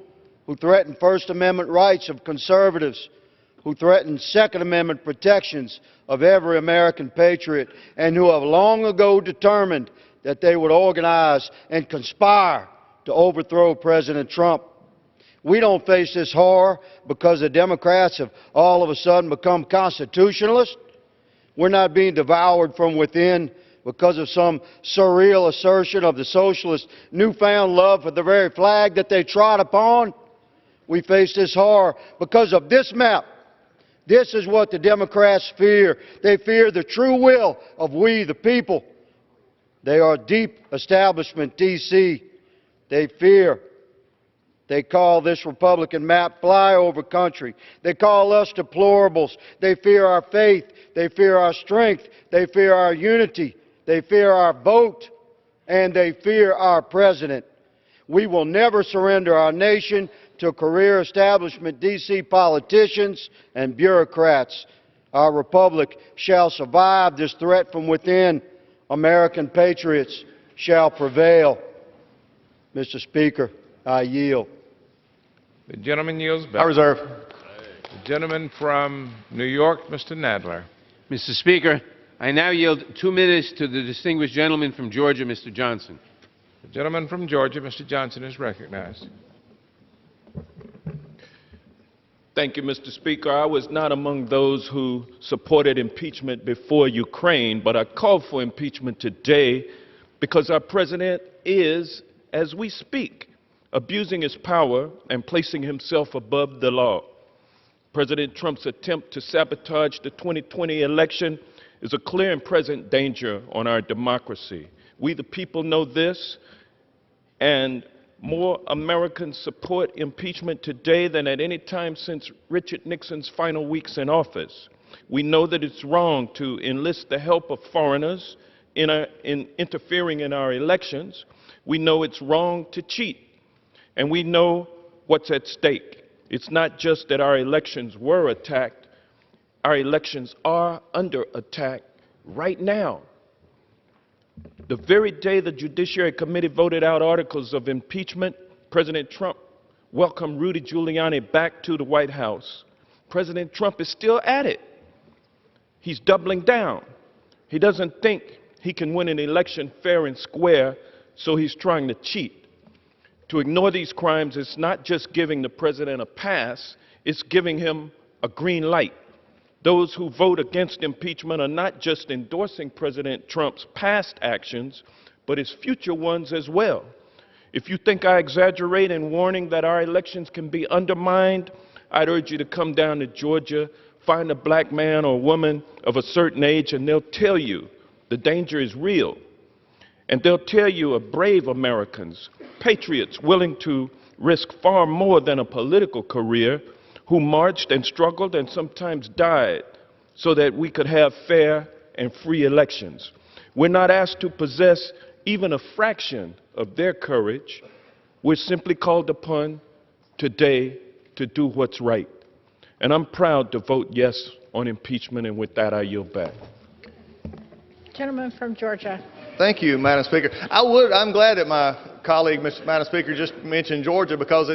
who threaten First Amendment rights of conservatives, who threaten Second Amendment protections of every American patriot, and who have long ago determined that they would organize and conspire to overthrow President Trump. We don't face this horror because the Democrats have all of a sudden become constitutionalists. We're not being devoured from within because of some surreal assertion of the socialists' newfound love for the very flag that they trod upon. We face this horror because of this map. This is what the Democrats fear. They fear the true will of we, the people. They are deep establishment, D.C. They fear. They call this Republican map flyover country. They call us deplorables. They fear our faith. They fear our strength. They fear our unity. They fear our vote. And they fear our president. We will never surrender our nation to career establishment D.C. politicians and bureaucrats. Our republic shall survive this threat from within. American patriots shall prevail. Mr. Speaker, I yield. The gentleman yields back. I reserve. The gentleman from New York, Mr. Nadler. Mr. Speaker, I now yield 2 minutes to the distinguished gentleman from Georgia, Mr. Johnson. The gentleman from Georgia, Mr. Johnson, is recognized. Thank you, Mr. Speaker. I was not among those who supported impeachment before Ukraine, but I called for impeachment today because our president is, as we speak, abusing his power and placing himself above the law. President Trump's attempt to sabotage the 2020 election is a clear and present danger on our democracy. We, the people, know this, and more Americans support impeachment today than at any time since Richard Nixon's final weeks in office. We know that it's wrong to enlist the help of foreigners in interfering in our elections. We know it's wrong to cheat, and we know what's at stake. It's not just that our elections were attacked, our elections are under attack right now. The very day the Judiciary Committee voted out articles of impeachment, President Trump welcomed Rudy Giuliani back to the White House. President Trump is still at it. He's doubling down. He doesn't think he can win an election fair and square, so he's trying to cheat. To ignore these crimes is not just giving the president a pass, it's giving him a green light. Those who vote against impeachment are not just endorsing President Trump's past actions, but his future ones as well. If you think I exaggerate in warning that our elections can be undermined, I'd urge you to come down to Georgia, find a black man or woman of a certain age, and they'll tell you the danger is real. And they'll tell you of brave Americans, patriots willing to risk far more than a political career, who marched and struggled and sometimes died so that we could have fair and free elections. We're not asked to possess even a fraction of their courage. We're simply called upon today to do what's right. And I'm proud to vote yes on impeachment, and with that, I yield back. Gentleman from Georgia. Thank you, Madam Speaker. I'm glad that my colleague, Madam Speaker, just mentioned Georgia, because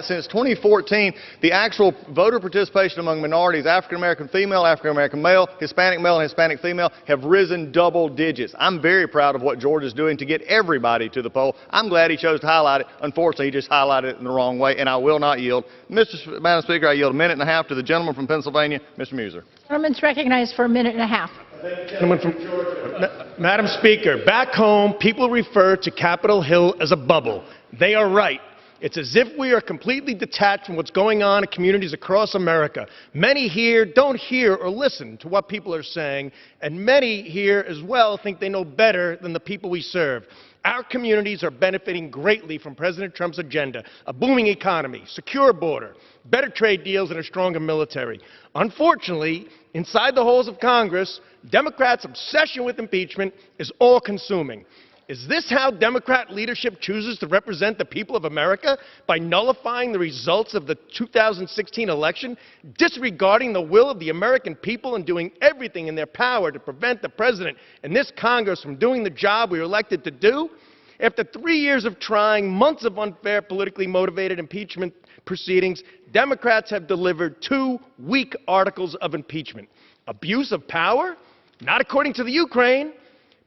since 2014, the actual voter participation among minorities, African American female, African American male, and Hispanic female, have risen double digits. I'm very proud of what Georgia's doing to get everybody to the poll. I'm glad he chose to highlight it. Unfortunately, he just highlighted it in the wrong way, and I will not yield. Madam Speaker, I yield a minute and a half to the gentleman from Pennsylvania, Mr. Muser. Gentleman's recognized for a minute and a half. Gentleman from Georgia. Madam Speaker, back home, people refer to Capitol Hill as a bubble. They are right. It's as if we are completely detached from what's going on in communities across America. Many here don't hear or listen to what people are saying, and many here as well think they know better than the people we serve. Our communities are benefiting greatly from President Trump's agenda: a booming economy, secure border, better trade deals, and a stronger military. Unfortunately, inside the halls of Congress, Democrats' obsession with impeachment is all-consuming. Is this how Democrat leadership chooses to represent the people of America? By nullifying the results of the 2016 election, disregarding the will of the American people, and doing everything in their power to prevent the President and this Congress from doing the job we were elected to do? After 3 years of trying, months of unfair, politically motivated impeachment proceedings, Democrats have delivered 2 weak articles of impeachment. Abuse of power? Not according to the Ukraine.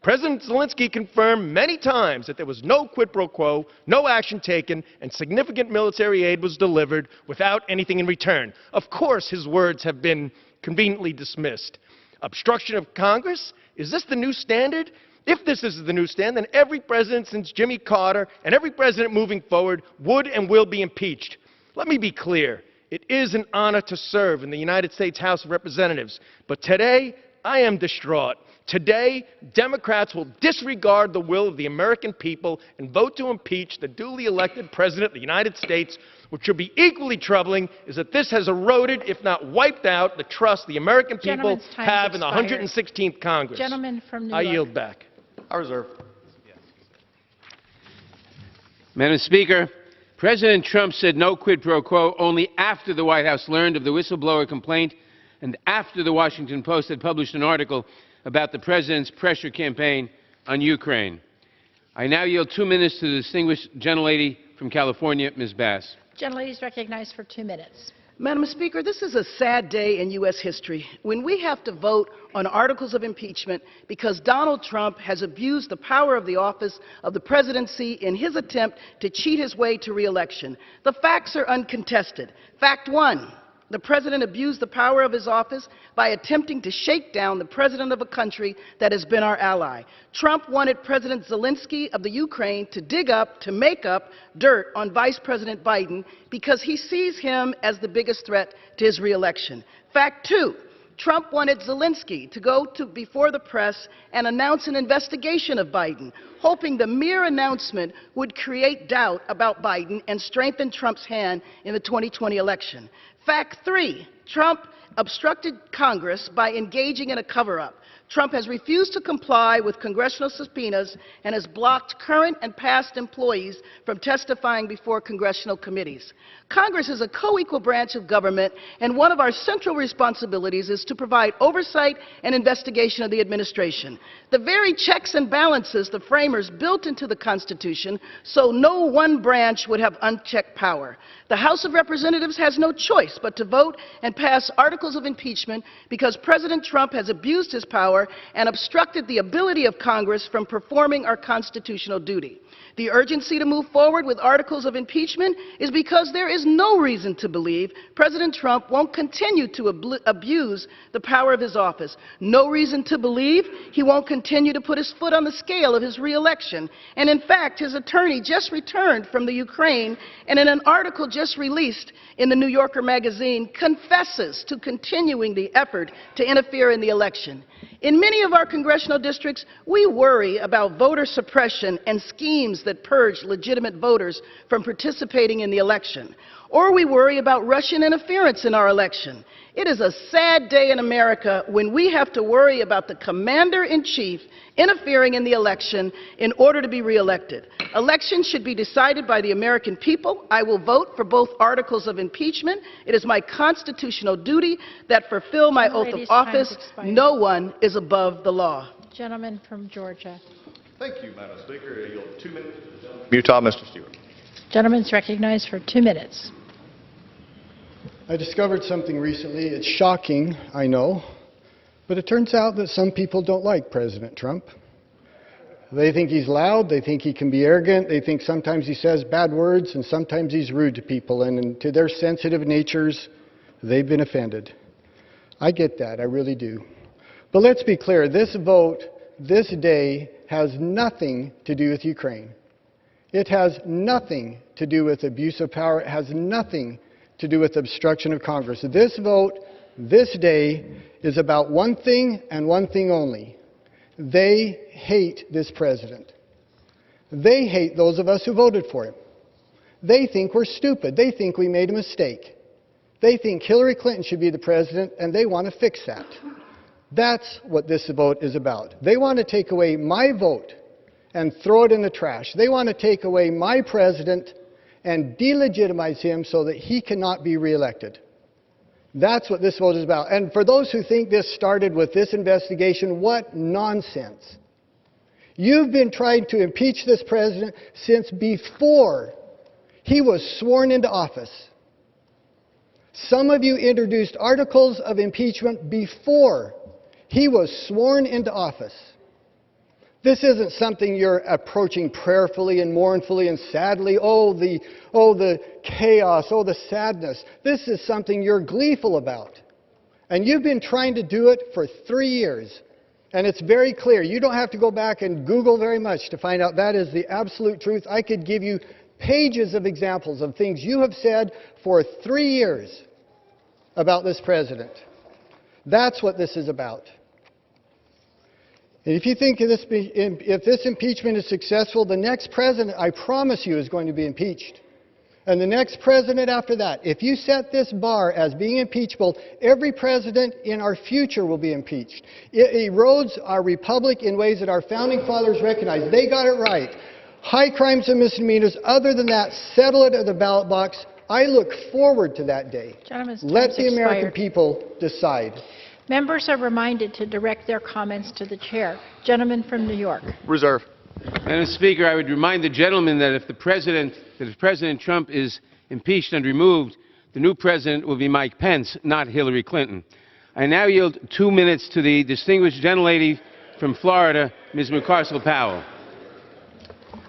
President Zelensky confirmed many times that there was no quid pro quo, no action taken, and significant military aid was delivered without anything in return. Of course, his words have been conveniently dismissed. Obstruction of Congress? Is this the new standard? If this is the new standard, then every president since Jimmy Carter and every president moving forward would and will be impeached. Let me be clear. It is an honor to serve in the United States House of Representatives, but today I am distraught. Today, Democrats will disregard the will of the American people and vote to impeach the duly elected President of the United States. What should be equally troubling is that this has eroded, if not wiped out, the trust the American people have in the 116th Congress. Gentleman from New I York. yield back. I reserve. Madam Speaker, President Trump said no quid pro quo only after the White House learned of the whistleblower complaint and after the Washington Post had published an article about the President's pressure campaign on Ukraine. I now yield 2 minutes to the distinguished gentlelady from California, Ms. Bass. Gentlelady is recognized for 2 minutes. Madam Speaker, this is a sad day in U.S. history when we have to vote on articles of impeachment because Donald Trump has abused the power of the office of the presidency in his attempt to cheat his way to re-election. The facts are uncontested. Fact one, the president abused the power of his office by attempting to shake down the president of a country that has been our ally. Trump wanted President Zelensky of the Ukraine to make up dirt on Vice President Biden because he sees him as the biggest threat to his re-election. Fact two, Trump wanted Zelensky to go before the press and announce an investigation of Biden, hoping the mere announcement would create doubt about Biden and strengthen Trump's hand in the 2020 election. Fact three, Trump obstructed Congress by engaging in a cover-up. Trump has refused to comply with congressional subpoenas and has blocked current and past employees from testifying before congressional committees. Congress is a co-equal branch of government, and one of our central responsibilities is to provide oversight and investigation of the administration. The very checks and balances the framers built into the Constitution so no one branch would have unchecked power. The House of Representatives has no choice but to vote and pass articles of impeachment because President Trump has abused his power and obstructed the ability of Congress from performing our constitutional duty. The urgency to move forward with articles of impeachment is because there is no reason to believe President Trump won't continue to abuse the power of his office. No reason to believe he won't continue to put his foot on the scale of his re-election. And in fact, his attorney just returned from the Ukraine and in an article just released in the New Yorker magazine confesses to continuing the effort to interfere in the election. In many of our congressional districts, we worry about voter suppression and schemes that purge legitimate voters from participating in the election. Or we worry about Russian interference in our election. It is a sad day in America when we have to worry about the commander-in-chief interfering in the election in order to be reelected. Elections should be decided by the American people. I will vote for both articles of impeachment. It is my constitutional duty that fulfill my oath of office. No one is above the law. Gentleman from Georgia. Thank you, Madam Speaker. I yield 2 minutes. Utah, Mr. Stewart. Gentleman's recognized for 2 minutes. I discovered something recently. It's shocking, I know, but it turns out that some people don't like President Trump. They think he's loud, they think he can be arrogant, they think sometimes he says bad words, and sometimes he's rude to people, and to their sensitive natures, they've been offended. I get that, I really do. But let's be clear, this vote, this day, has nothing to do with Ukraine. It has nothing to do with abuse of power. It has nothing to do with obstruction of Congress. This vote, this day, is about one thing and one thing only. They hate this president. They hate those of us who voted for him. They think we're stupid. They think we made a mistake. They think Hillary Clinton should be the president, and they want to fix that. That's what this vote is about. They want to take away my vote and throw it in the trash. They want to take away my president and delegitimize him so that he cannot be reelected. That's what this vote is about. And for those who think this started with this investigation, what nonsense. You've been trying to impeach this president since before he was sworn into office. Some of you introduced articles of impeachment before he was sworn into office. This isn't something you're approaching prayerfully and mournfully and sadly. Oh, the chaos, oh, the sadness. This is something you're gleeful about. And you've been trying to do it for 3 years. And it's very clear. You don't have to go back and Google very much to find out that is the absolute truth. I could give you pages of examples of things you have said for 3 years about this president. That's what this is about. And if you think if this impeachment is successful, the next president, I promise you, is going to be impeached. And the next president after that, if you set this bar as being impeachable, every president in our future will be impeached. It erodes our republic in ways that our founding fathers recognized. They got it right. High crimes and misdemeanors. Other than that, settle it at the ballot box. I look forward to that day. Let the American people decide. Members are reminded to direct their comments to the chair. Gentleman from New York. Reserve. Madam Speaker, I would remind the gentleman that if the President that if President Trump is impeached and removed, the new president will be Mike Pence, not Hillary Clinton. I now yield 2 minutes to the distinguished gentlelady from Florida, Ms. McCarcel-Powell.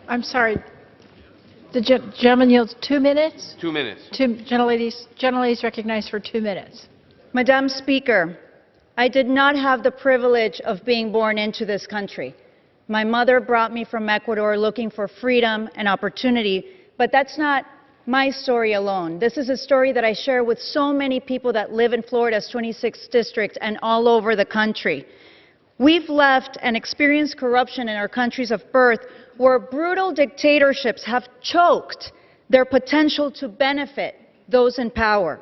I'm sorry. The gentleman yields 2 minutes? 2 minutes. Gentlelady's recognized for 2 minutes. Madam Speaker, I did not have the privilege of being born into this country. My mother brought me from Ecuador looking for freedom and opportunity, but that's not my story alone. This is a story that I share with so many people that live in Florida's 26th district and all over the country. We've left and experienced corruption in our countries of birth where brutal dictatorships have choked their potential to benefit those in power.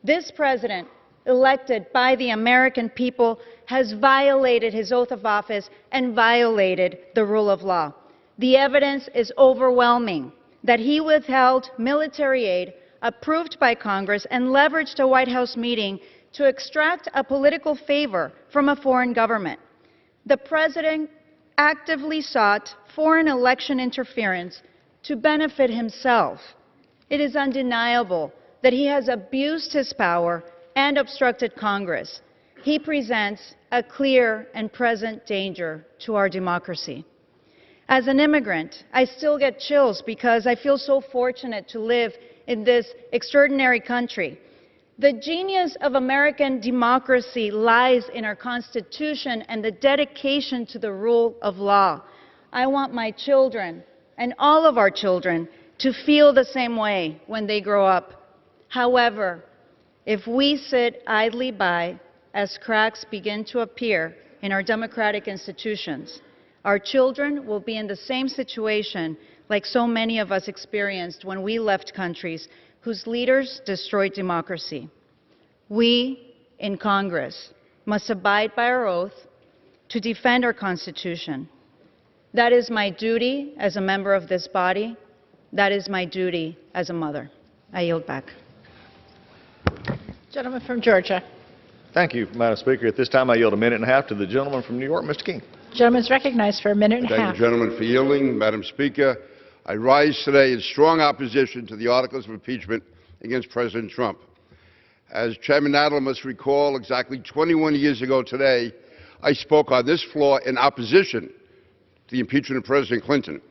This president, elected by the American people, has violated his oath of office and violated the rule of law. The evidence is overwhelming that he withheld military aid approved by Congress and leveraged a White House meeting to extract a political favor from a foreign government. The president actively sought foreign election interference to benefit himself. It is undeniable that he has abused his power and obstructed Congress. He presents a clear and present danger to our democracy. As an immigrant, I still get chills because I feel so fortunate to live in this extraordinary country. The genius of American democracy lies in our Constitution and the dedication to the rule of law. I want my children and all of our children to feel the same way when they grow up. However, if we sit idly by as cracks begin to appear in our democratic institutions, our children will be in the same situation like so many of us experienced when we left countries whose leaders destroyed democracy. We, in Congress, must abide by our oath to defend our Constitution. That is my duty as a member of this body. That is my duty as a mother. I yield back. Gentleman from Georgia. Thank you, Madam Speaker. At this time, I yield 1.5 minutes to the gentleman from New York, Mr. King. Gentleman's recognized for 1.5 minutes. Thank you, gentlemen, for yielding. Madam Speaker, I rise today in strong opposition to the articles of impeachment against President Trump. As Chairman Nadler must recall, exactly 21 years ago today, I spoke on this floor in opposition to the impeachment of President Clinton.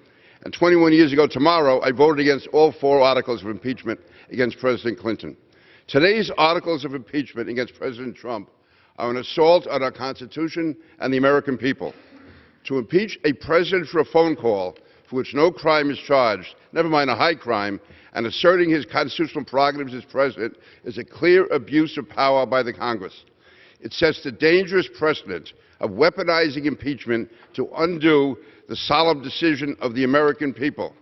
And 21 years ago tomorrow, I voted against all 4 articles of impeachment against President Clinton. Today's articles of impeachment against President Trump are an assault on our Constitution and the American people. To impeach a president for a phone call for which no crime is charged, never mind a high crime, and asserting his constitutional prerogatives as president is a clear abuse of power by the Congress. It sets the dangerous precedent of weaponizing impeachment to undo the solemn decision of the American people.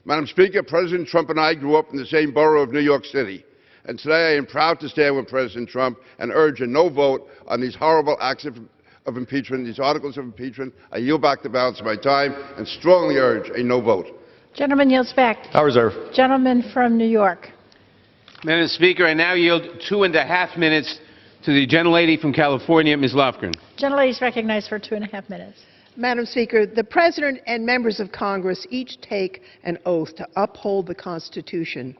Madam Speaker, President Trump and I grew up in the same borough of New York City. And today I am proud to stand with President Trump and urge a no vote on these horrible acts of impeachment, these articles of impeachment. I yield back the balance of my time and strongly urge a no vote. Gentleman yields back. I reserve. Gentleman from New York. Madam Speaker, I now yield 2.5 minutes to the gentlelady from California, Ms. Lofgren. Gentlelady is recognized for 2.5 minutes. Madam Speaker, the President and members of Congress each take an oath to uphold the Constitution.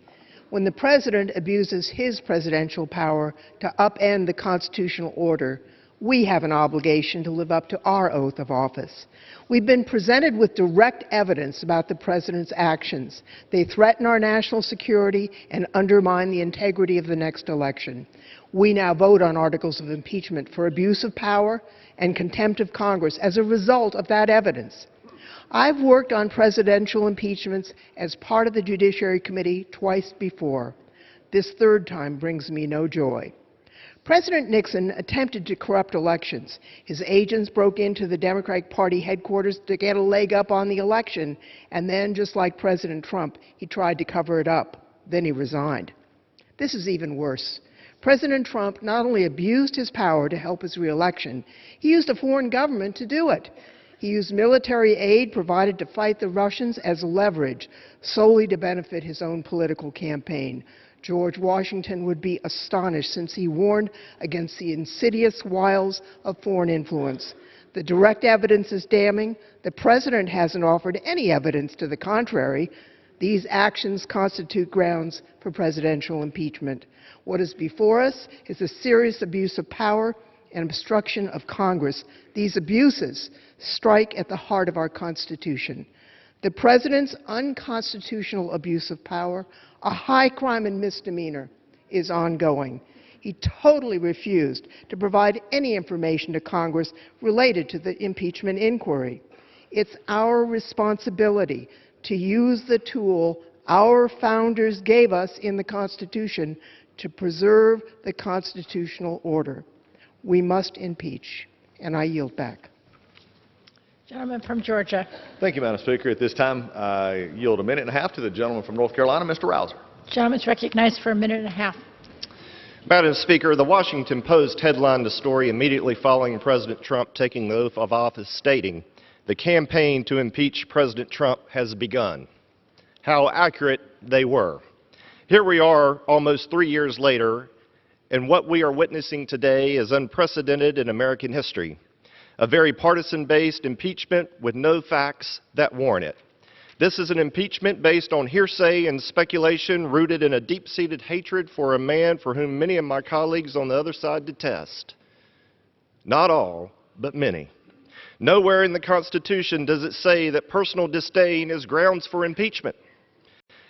When the President abuses his presidential power to upend the constitutional order, we have an obligation to live up to our oath of office. We've been presented with direct evidence about the President's actions. They threaten our national security and undermine the integrity of the next election. We now vote on articles of impeachment for abuse of power and contempt of Congress as a result of that evidence. I've worked on presidential impeachments as part of the Judiciary Committee twice before. This third time brings me no joy. President Nixon attempted to corrupt elections. His agents broke into the Democratic Party headquarters to get a leg up on the election, and then, just like President Trump, he tried to cover it up. Then he resigned. This is even worse. President Trump not only abused his power to help his reelection, he used a foreign government to do it. He used military aid provided to fight the Russians as leverage, solely to benefit his own political campaign. George Washington would be astonished, since he warned against the insidious wiles of foreign influence. The direct evidence is damning. The President hasn't offered any evidence to the contrary. These actions constitute grounds for presidential impeachment. What is before us is a serious abuse of power and obstruction of Congress. These abuses strike at the heart of our Constitution. The President's unconstitutional abuse of power, a high crime and misdemeanor, is ongoing. He totally refused to provide any information to Congress related to the impeachment inquiry. It's our responsibility to use the tool our founders gave us in the Constitution to preserve the constitutional order. We must impeach. And I yield back. Gentleman from Georgia. Thank you, Madam Speaker. At this time, I yield a minute and a half to the gentleman from North Carolina, Mr. Rouser. Gentleman's recognized for a minute and a half. Madam Speaker, the Washington Post headlined the story immediately following President Trump taking the oath of office, stating, "The campaign to impeach President Trump has begun." How accurate they were. Here we are almost 3 years later, and what we are witnessing today is unprecedented in American history. A very partisan-based impeachment with no facts that warrant it. This is an impeachment based on hearsay and speculation rooted in a deep-seated hatred for a man for whom many of my colleagues on the other side detest. Not all, but many. Nowhere in the Constitution does it say that personal disdain is grounds for impeachment.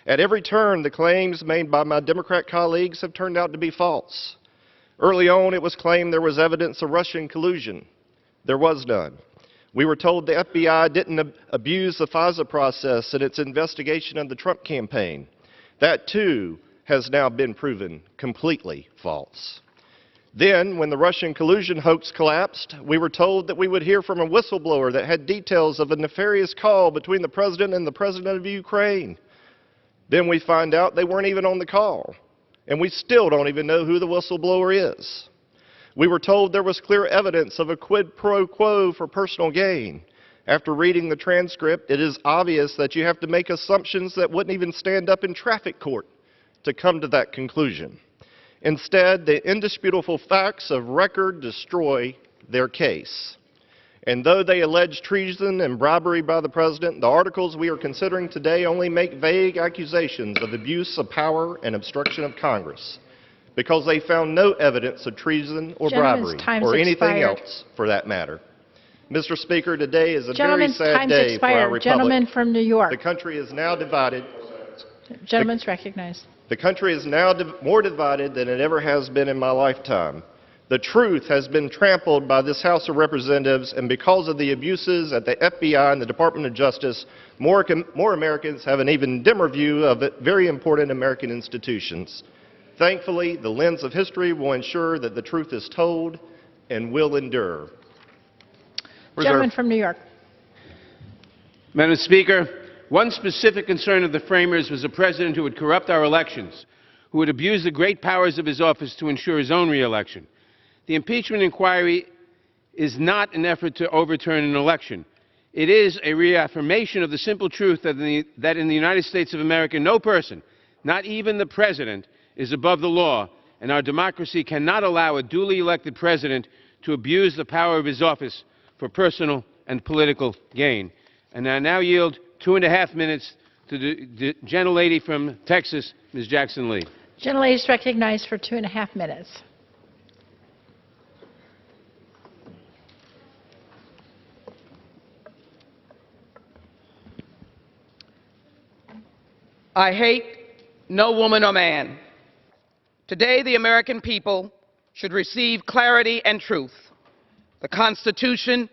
At every turn, the claims made by my Democrat colleagues have turned out to be false. Early on, it was claimed there was evidence of Russian collusion. There was none. We were told the FBI didn't abuse the FISA process in its investigation of the Trump campaign. That, too, has now been proven completely false. Then, when the Russian collusion hoax collapsed, we were told that we would hear from a whistleblower that had details of a nefarious call between the President and the President of Ukraine. Then we find out they weren't even on the call, and we still don't even know who the whistleblower is. We were told there was clear evidence of a quid pro quo for personal gain. After reading the transcript, it is obvious that you have to make assumptions that wouldn't even stand up in traffic court to come to that conclusion. Instead, the indisputable facts of record destroy their case. And though they allege treason and bribery by the President, the articles we are considering today only make vague accusations of abuse of power and obstruction of Congress, because they found no evidence of treason or bribery or anything else for that matter. Mr. Speaker, today is a very sad day for our republic. Gentleman from New York. The country is now divided. Gentleman's recognized. The country is now more divided than it ever has been in my lifetime. The truth has been trampled by this House of Representatives, and because of the abuses at the FBI and the Department of Justice, more Americans have an even dimmer view of very important American institutions. Thankfully, the lens of history will ensure that the truth is told and will endure. Gentleman from New York. Madam Speaker, one specific concern of the framers was a president who would corrupt our elections, who would abuse the great powers of his office to ensure his own re-election. The impeachment inquiry is not an effort to overturn an election. It is a reaffirmation of the simple truth that in the United States of America, no person, not even the president, is above the law, and our democracy cannot allow a duly elected president to abuse the power of his office for personal and political gain. And I now yield 2.5 minutes to the gentlelady from Texas, Ms. Jackson Lee. Gentlelady is recognized for 2.5 minutes. I hate no woman or man. Today, the American people should receive clarity and truth. The Constitution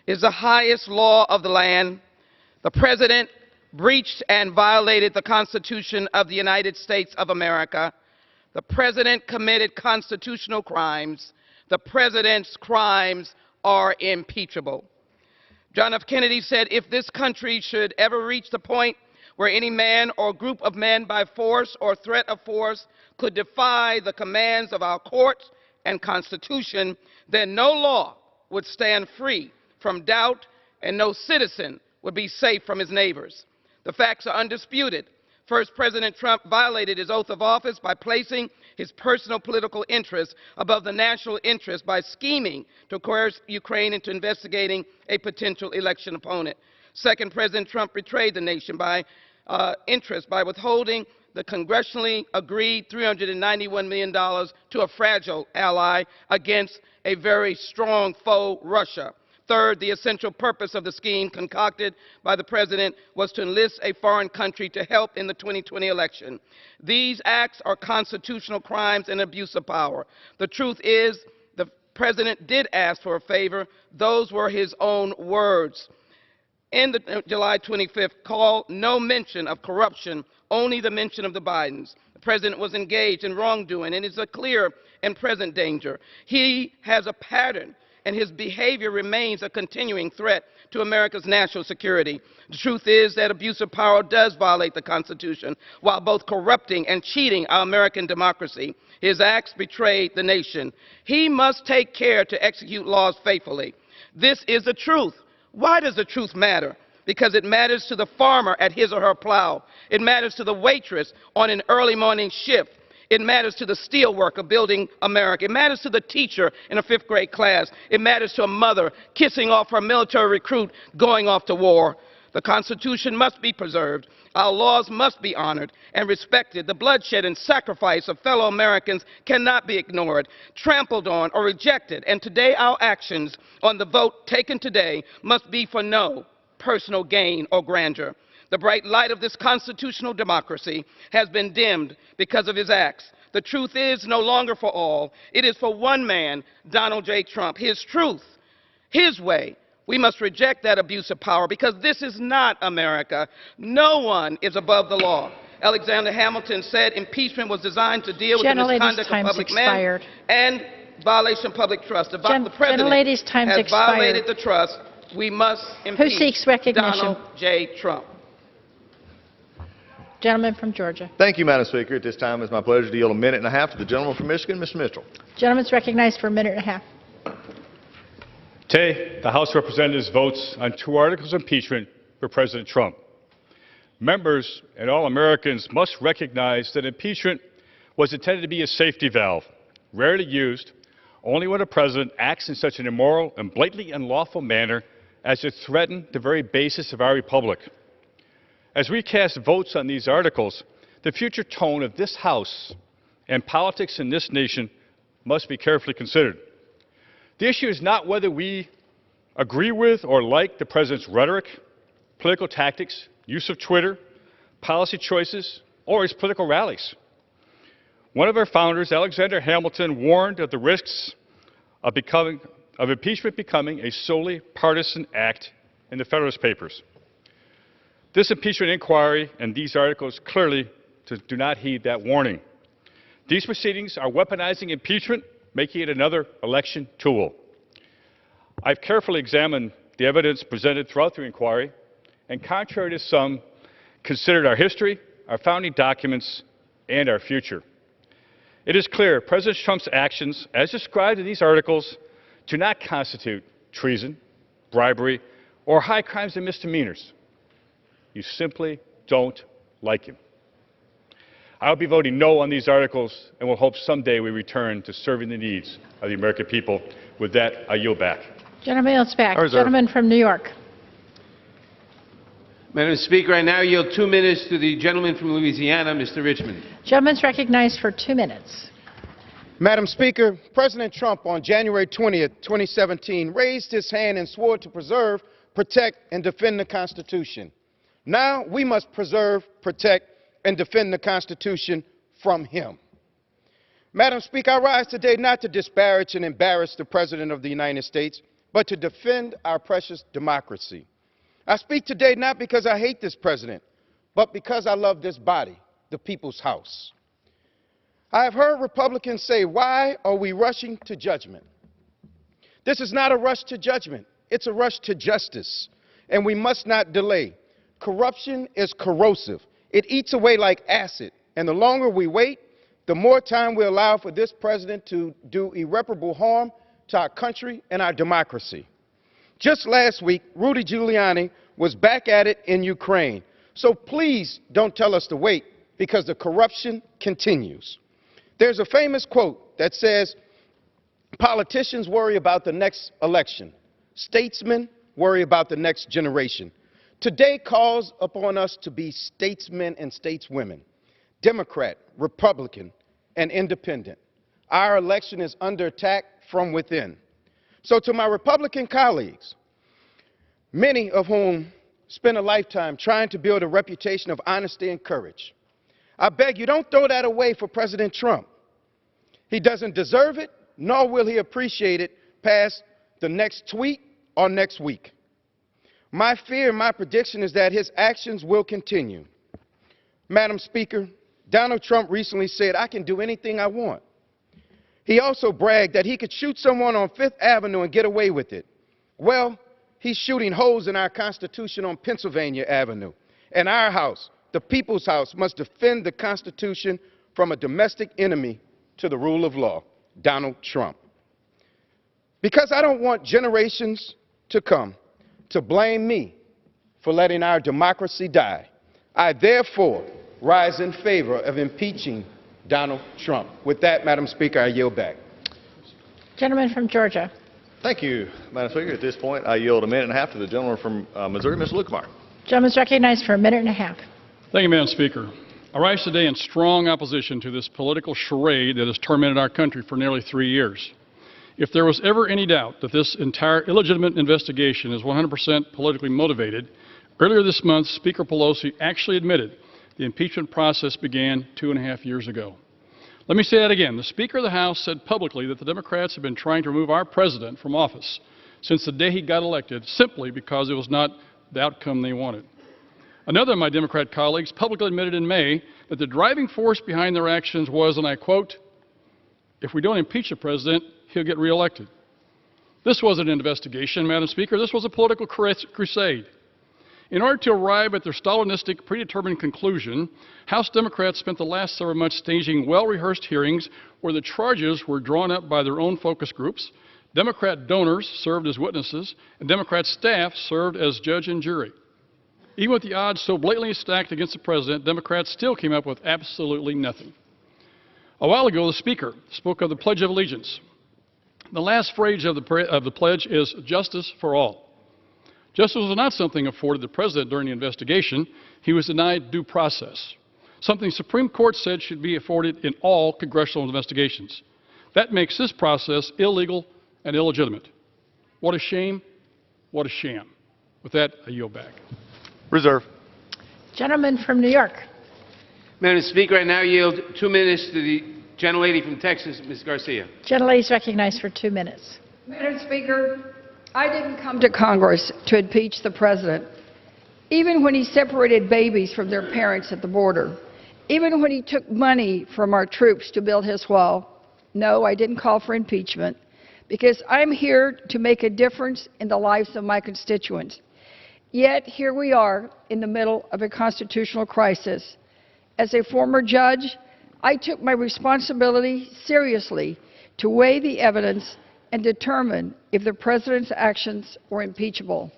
is the highest law of the land. The President breached and violated the Constitution of the United States of America. The President committed constitutional crimes. The President's crimes are impeachable. John F. Kennedy said, if this country should ever reach the point where any man or group of men by force or threat of force could defy the commands of our courts and Constitution, then no law would stand free from doubt and no citizen would be safe from his neighbors. The facts are undisputed. First, President Trump violated his oath of office by placing his personal political interests above the national interest by scheming to coerce Ukraine into investigating a potential election opponent. Second, President Trump betrayed the nation by interest by withholding the congressionally agreed $391 million to a fragile ally against a very strong foe, Russia. Third, the essential purpose of the scheme concocted by the President was to enlist a foreign country to help in the 2020 election. These acts are constitutional crimes and abuse of power. The truth is, the President did ask for a favor. Those were his own words. In the July 25th call, no mention of corruption, only the mention of the Bidens. The President was engaged in wrongdoing and is a clear and present danger. He has a pattern, and his behavior remains a continuing threat to America's national security. The truth is that abuse of power does violate the Constitution, while both corrupting and cheating our American democracy. His acts betrayed the nation. He must take care to execute laws faithfully. This is the truth. Why does the truth matter? Because it matters to the farmer at his or her plow. It matters to the waitress on an early morning shift. It matters to the steel worker building America. It matters to the teacher in a 5th grade class. It matters to a mother kissing off her military recruit going off to war. The Constitution must be preserved. Our laws must be honored and respected. The bloodshed and sacrifice of fellow Americans cannot be ignored, trampled on, or rejected. And today, our actions on the vote taken today must be for no personal gain or grandeur. The bright light of this constitutional democracy has been dimmed because of his acts. The truth is no longer for all. It is for one man, Donald J. Trump. His truth, his way. We must reject that abuse of power because this is not America. No one is above the law. Alexander Hamilton said impeachment was designed to deal with the misconduct of public men and violation of public trust. The President has violated the trust. We must impeach Donald J. Trump. Gentleman from Georgia. Thank you, Madam Speaker. At this time, it's my pleasure to yield 1.5 minutes to the gentleman from Michigan, Mr. Mitchell. Gentleman's recognized for 1.5 minutes. Today, the House of Representatives votes on 2 articles of impeachment for President Trump. Members and all Americans must recognize that impeachment was intended to be a safety valve, rarely used, only when a president acts in such an immoral and blatantly unlawful manner as to threaten the very basis of our republic. As we cast votes on these articles, the future tone of this House and politics in this nation must be carefully considered. The issue is not whether we agree with or like the President's rhetoric, political tactics, use of Twitter, policy choices, or his political rallies. One of our founders, Alexander Hamilton, warned of the risks of impeachment becoming a solely partisan act in the Federalist Papers. This impeachment inquiry and these articles clearly do not heed that warning. These proceedings are weaponizing impeachment, making it another election tool. I've carefully examined the evidence presented throughout the inquiry, and contrary to some, considered our history, our founding documents, and our future. It is clear President Trump's actions, as described in these articles, do not constitute treason, bribery, or high crimes and misdemeanors. You simply don't like him. I'll be voting no on these articles and will hope someday we return to serving the needs of the American people. With that, I yield back. Gentleman yields back. Gentleman from New York. Madam Speaker, I now yield 2 minutes to the gentleman from Louisiana, Mr. Richmond. Gentleman's recognized for 2 minutes. Madam Speaker, President Trump on January 20th, 2017 raised his hand and swore to preserve, protect, and defend the Constitution. Now we must preserve, protect, and defend the Constitution from him. Madam Speaker, I rise today not to disparage and embarrass the President of the United States, but to defend our precious democracy. I speak today not because I hate this President, but because I love this body, the People's House. I have heard Republicans say, why are we rushing to judgment? This is not a rush to judgment. It's a rush to justice, and we must not delay. Corruption is corrosive. It eats away like acid, and the longer we wait, the more time we allow for this president to do irreparable harm to our country and our democracy. Just last week, Rudy Giuliani was back at it in Ukraine. So please don't tell us to wait, because the corruption continues. There's a famous quote that says, politicians worry about the next election. Statesmen worry about the next generation. Today calls upon us to be statesmen and stateswomen, Democrat, Republican, and Independent. Our election is under attack from within. So to my Republican colleagues, many of whom spend a lifetime trying to build a reputation of honesty and courage, I beg you, don't throw that away for President Trump. He doesn't deserve it, nor will he appreciate it past the next tweet or next week. My fear and my prediction is that his actions will continue. Madam Speaker, Donald Trump recently said, "I can do anything I want." He also bragged that he could shoot someone on Fifth Avenue and get away with it. Well, he's shooting holes in our Constitution on Pennsylvania Avenue. And our House, the People's House, must defend the Constitution from a domestic enemy to the rule of law, Donald Trump. Because I don't want generations to come to blame me for letting our democracy die, I therefore rise in favor of impeaching Donald Trump. With that, Madam Speaker, I yield back. Gentleman from Georgia. Thank you, Madam Speaker. At this point, I yield a minute and a half to the gentleman from Missouri, Mr. Lukemeyer. Gentleman's recognized for a minute and a half. Thank you, Madam Speaker. I rise today in strong opposition to this political charade that has tormented our country for nearly 3 years. If there was ever any doubt that this entire illegitimate investigation is 100% politically motivated, earlier this month, Speaker Pelosi actually admitted the impeachment process began 2.5 years ago. Let me say that again. The Speaker of the House said publicly that the Democrats have been trying to remove our president from office since the day he got elected, simply because it was not the outcome they wanted. Another of my Democrat colleagues publicly admitted in May that the driving force behind their actions was, and I quote, "If we don't impeach the president, he'll get reelected." This wasn't an investigation, Madam Speaker. This was a political crusade. In order to arrive at their Stalinistic, predetermined conclusion, House Democrats spent the last several months staging well-rehearsed hearings where the charges were drawn up by their own focus groups, Democrat donors served as witnesses, and Democrat staff served as judge and jury. Even with the odds so blatantly stacked against the president, Democrats still came up with absolutely nothing. A while ago, the Speaker spoke of the Pledge of Allegiance. The last phrase of the pledge is justice for all. Justice was not something afforded the president during the investigation. He was denied due process, something the Supreme Court said should be afforded in all congressional investigations. That makes this process illegal and illegitimate. What a shame. What a sham. With that, I yield back. Reserve. Gentleman from New York. Madam Speaker, I now yield 2 minutes to the gentlelady from Texas, Ms. Garcia. Gentlelady is recognized for 2 minutes. Madam Speaker, I didn't come to Congress to impeach the president. Even when he separated babies from their parents at the border, even when he took money from our troops to build his wall, no, I didn't call for impeachment, because I'm here to make a difference in the lives of my constituents. Yet here we are in the middle of a constitutional crisis. As a former judge, I took my responsibility seriously to weigh the evidence and determine if the president's actions were impeachable.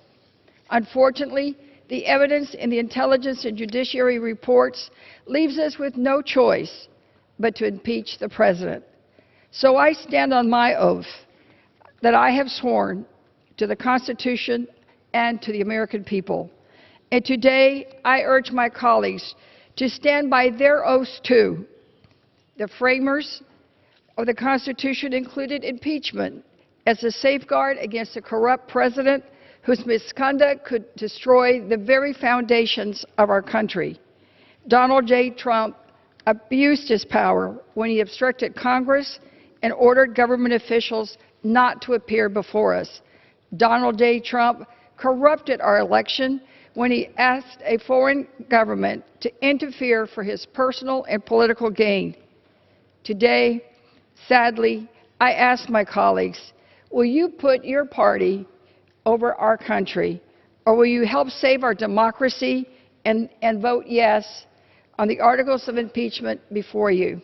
Unfortunately, the evidence in the intelligence and judiciary reports leaves us with no choice but to impeach the president. So I stand on my oath that I have sworn to the Constitution and to the American people. And today, I urge my colleagues to stand by their oaths too. The framers of the Constitution included impeachment as a safeguard against a corrupt president whose misconduct could destroy the very foundations of our country. Donald J. Trump abused his power when he obstructed Congress and ordered government officials not to appear before us. Donald J. Trump corrupted our election when he asked a foreign government to interfere for his personal and political gain. Today, sadly, I ask my colleagues, will you put your party over our country, or will you help save our democracy and vote yes on the articles of impeachment before you?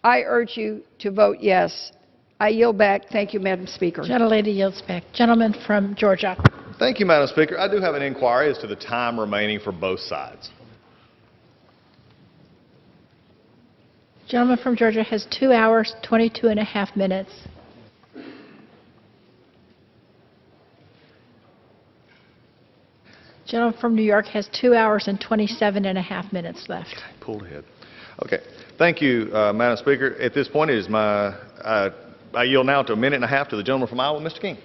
I urge you to vote yes. I yield back. Thank you, Madam Speaker. Gentlelady yields back. Gentleman from Georgia. Thank you, Madam Speaker. I do have an inquiry as to the time remaining for both sides. Gentleman from Georgia has 2 hours, 22 and a half minutes. Gentleman from New York has 2 hours and 27 and a half minutes left. Pulled ahead. Okay. Thank you, Madam Speaker. At this point, it is my, I yield now to a minute and a half to the gentleman from Iowa, Mr. King.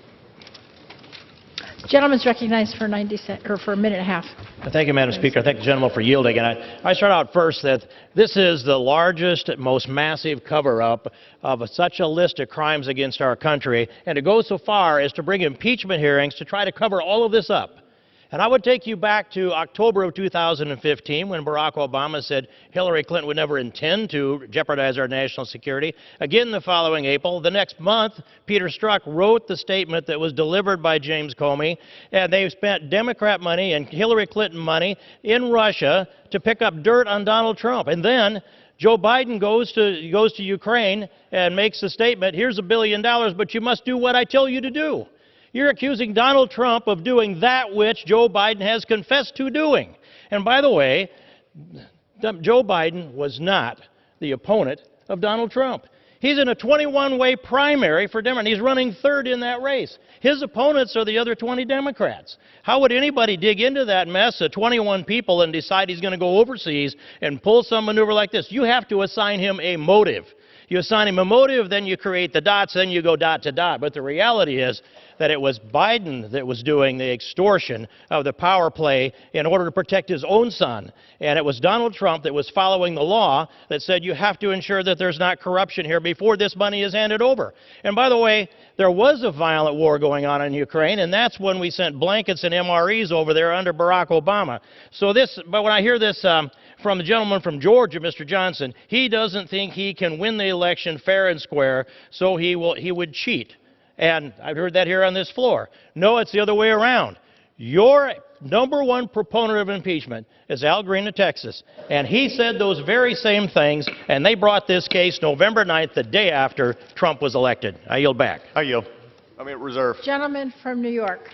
Gentleman's recognized for 90 or for a minute and a half. Thank you, Madam Speaker. I thank the gentleman for yielding. And I start out first that this is the largest, most massive cover-up of such a list of crimes against our country, and it goes so far as to bring impeachment hearings to try to cover all of this up. And I would take you back to October of 2015 when Barack Obama said Hillary Clinton would never intend to jeopardize our national security. Again the following April. The next month, Peter Strzok wrote the statement that was delivered by James Comey, and they spent Democrat money and Hillary Clinton money in Russia to pick up dirt on Donald Trump. And then Joe Biden goes to Ukraine and makes the statement, here's $1 billion, but you must do what I tell you to do. You're accusing Donald Trump of doing that which Joe Biden has confessed to doing. And by the way, Joe Biden was not the opponent of Donald Trump. He's in a 21-way primary for Democrats. He's running third in that race. His opponents are the other 20 Democrats. How would anybody dig into that mess of 21 people and decide he's going to go overseas and pull some maneuver like this? You have to assign him a motive. You assign him a motive, then you create the dots, then you go dot to dot. But the reality is that it was Biden that was doing the extortion of the power play in order to protect his own son. And it was Donald Trump that was following the law that said you have to ensure that there's not corruption here before this money is handed over. And by the way, there was a violent war going on in Ukraine, and that's when we sent blankets and MREs over there under Barack Obama. But when I hear this from the gentleman from Georgia, Mr. Johnson, he doesn't think he can win the election fair and square, so he would cheat. And I've heard that here on this floor. No, it's the other way around. Your number one proponent of impeachment is Al Green of Texas, and he said those very same things, and they brought this case November 9th, the day after Trump was elected. I yield back. I yield. Reserve. Gentleman from New York.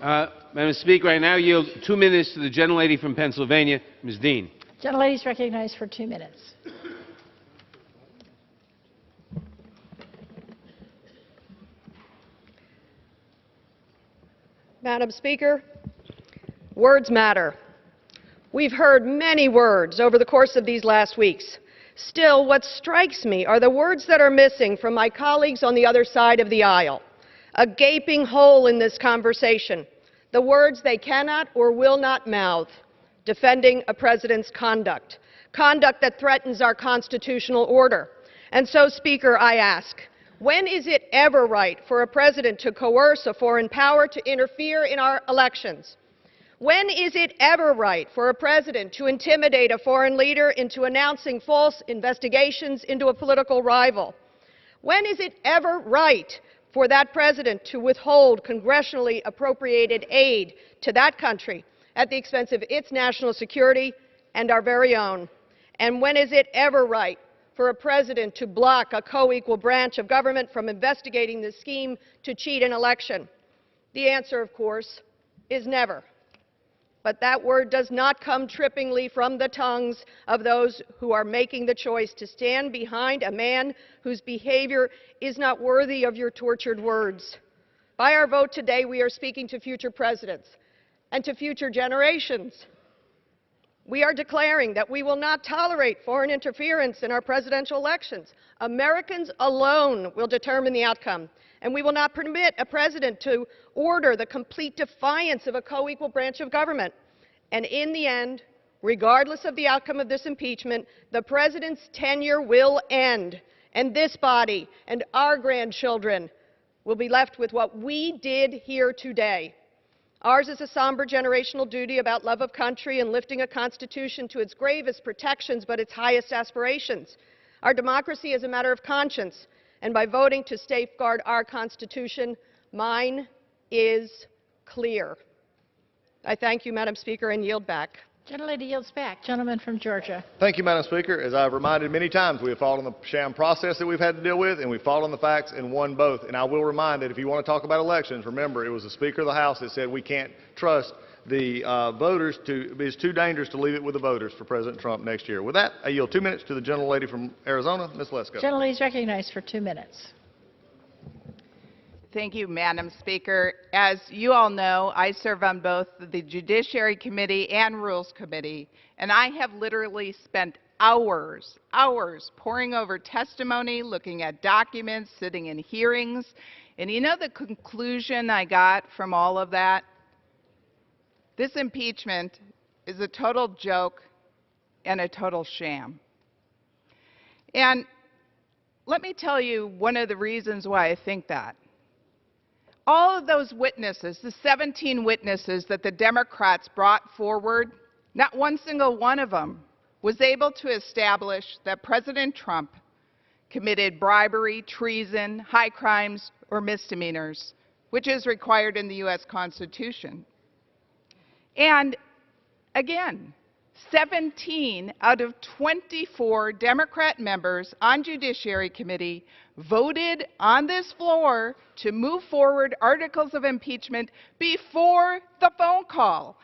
Madam Speaker, I now yield 2 minutes to the gentlelady from Pennsylvania, Ms. Dean. Gentlelady is recognized for 2 minutes. Madam Speaker, words matter. We've heard many words over the course of these last weeks. Still, what strikes me are the words that are missing from my colleagues on the other side of the aisle. A gaping hole in this conversation. The words they cannot or will not mouth. Defending a president's conduct. Conduct that threatens our constitutional order. And so, Speaker, I ask, when is it ever right for a president to coerce a foreign power to interfere in our elections? When is it ever right for a president to intimidate a foreign leader into announcing false investigations into a political rival? When is it ever right for that president to withhold congressionally appropriated aid to that country at the expense of its national security and our very own? And when is it ever right for a president to block a co-equal branch of government from investigating the scheme to cheat an election? The answer, of course, is never. But that word does not come trippingly from the tongues of those who are making the choice to stand behind a man whose behavior is not worthy of your tortured words. By our vote today, we are speaking to future presidents and to future generations. We are declaring that we will not tolerate foreign interference in our presidential elections. Americans alone will determine the outcome, and we will not permit a president to order the complete defiance of a co-equal branch of government. And in the end, regardless of the outcome of this impeachment, the president's tenure will end, and this body and our grandchildren will be left with what we did here today. Ours is a somber generational duty about love of country and lifting a Constitution to its gravest protections but its highest aspirations. Our democracy is a matter of conscience, and by voting to safeguard our Constitution, mine is clear. I thank you, Madam Speaker, and yield back. Gentlelady yields back. Gentleman from Georgia. Thank you, Madam Speaker. As I've reminded many times, we have followed the sham process that we've had to deal with, and we've followed on the facts and won both. And I will remind that if you want to talk about elections, remember, it was the Speaker of the House that said we can't trust the voters it's too dangerous to leave it with the voters for President Trump next year. With that, I yield 2 minutes to the gentlelady from Arizona, Ms. Lesko. Gentlelady is recognized for 2 minutes. Thank you, Madam Speaker. As you all know, I serve on both the Judiciary Committee and Rules Committee, and I have literally spent hours poring over testimony, looking at documents, sitting in hearings. And you know the conclusion I got from all of that? This impeachment is a total joke and a total sham. And let me tell you one of the reasons why I think that. All of those witnesses, the 17 witnesses that the Democrats brought forward, not one single one of them was able to establish that President Trump committed bribery, treason, high crimes, or misdemeanors, which is required in the U.S. Constitution. And again, 17 out of 24 Democrat members on Judiciary Committee voted on this floor to move forward articles of impeachment before the phone call.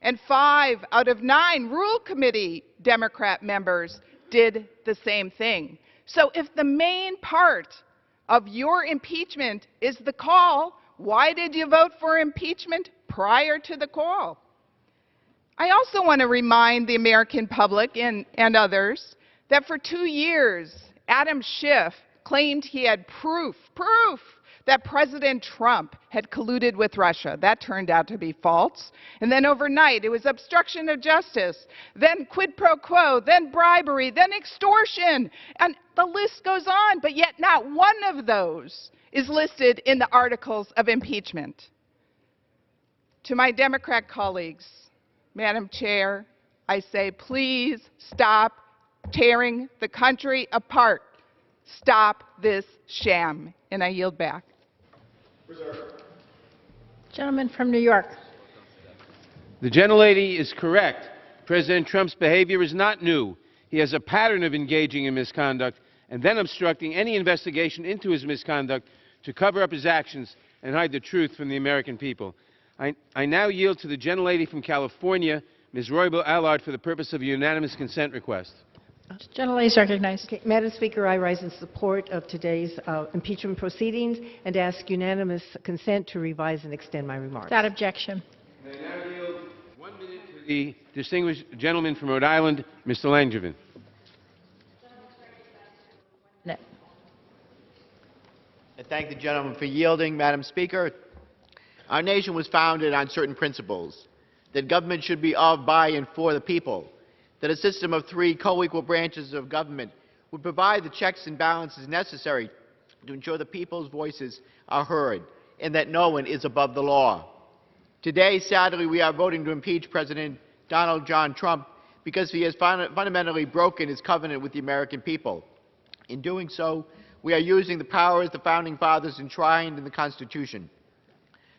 And 5 out of 9 Rule Committee Democrat members did the same thing. So if the main part of your impeachment is the call, why did you vote for impeachment prior to the call? I also want to remind the American public and others that for 2 years, Adam Schiff claimed he had proof that President Trump had colluded with Russia. That turned out to be false. And then overnight, it was obstruction of justice, then quid pro quo, then bribery, then extortion. And the list goes on, but yet not one of those is listed in the articles of impeachment. To my Democrat colleagues, Madam Chair, I say, please stop tearing the country apart. Stop this sham. And I yield back. Gentleman from New York. The gentlelady is correct. President Trump's behavior is not new. He has a pattern of engaging in misconduct and then obstructing any investigation into his misconduct to cover up his actions and hide the truth from the American people. I now yield to the gentlelady from California, Ms. Roybal Allard, for the purpose of a unanimous consent request. Gentlelady is recognized. Okay, Madam Speaker, I rise in support of today's impeachment proceedings and ask unanimous consent to revise and extend my remarks. Without objection. I now yield 1 minute to the distinguished gentleman from Rhode Island, Mr. Langevin. I thank the gentleman for yielding, Madam Speaker. Our nation was founded on certain principles: that government should be of, by, and for the people; that a system of 3 co-equal branches of government would provide the checks and balances necessary to ensure the people's voices are heard, and that no one is above the law. Today, sadly, we are voting to impeach President Donald John Trump because he has fundamentally broken his covenant with the American people. In doing so, we are using the powers the Founding Fathers enshrined in the Constitution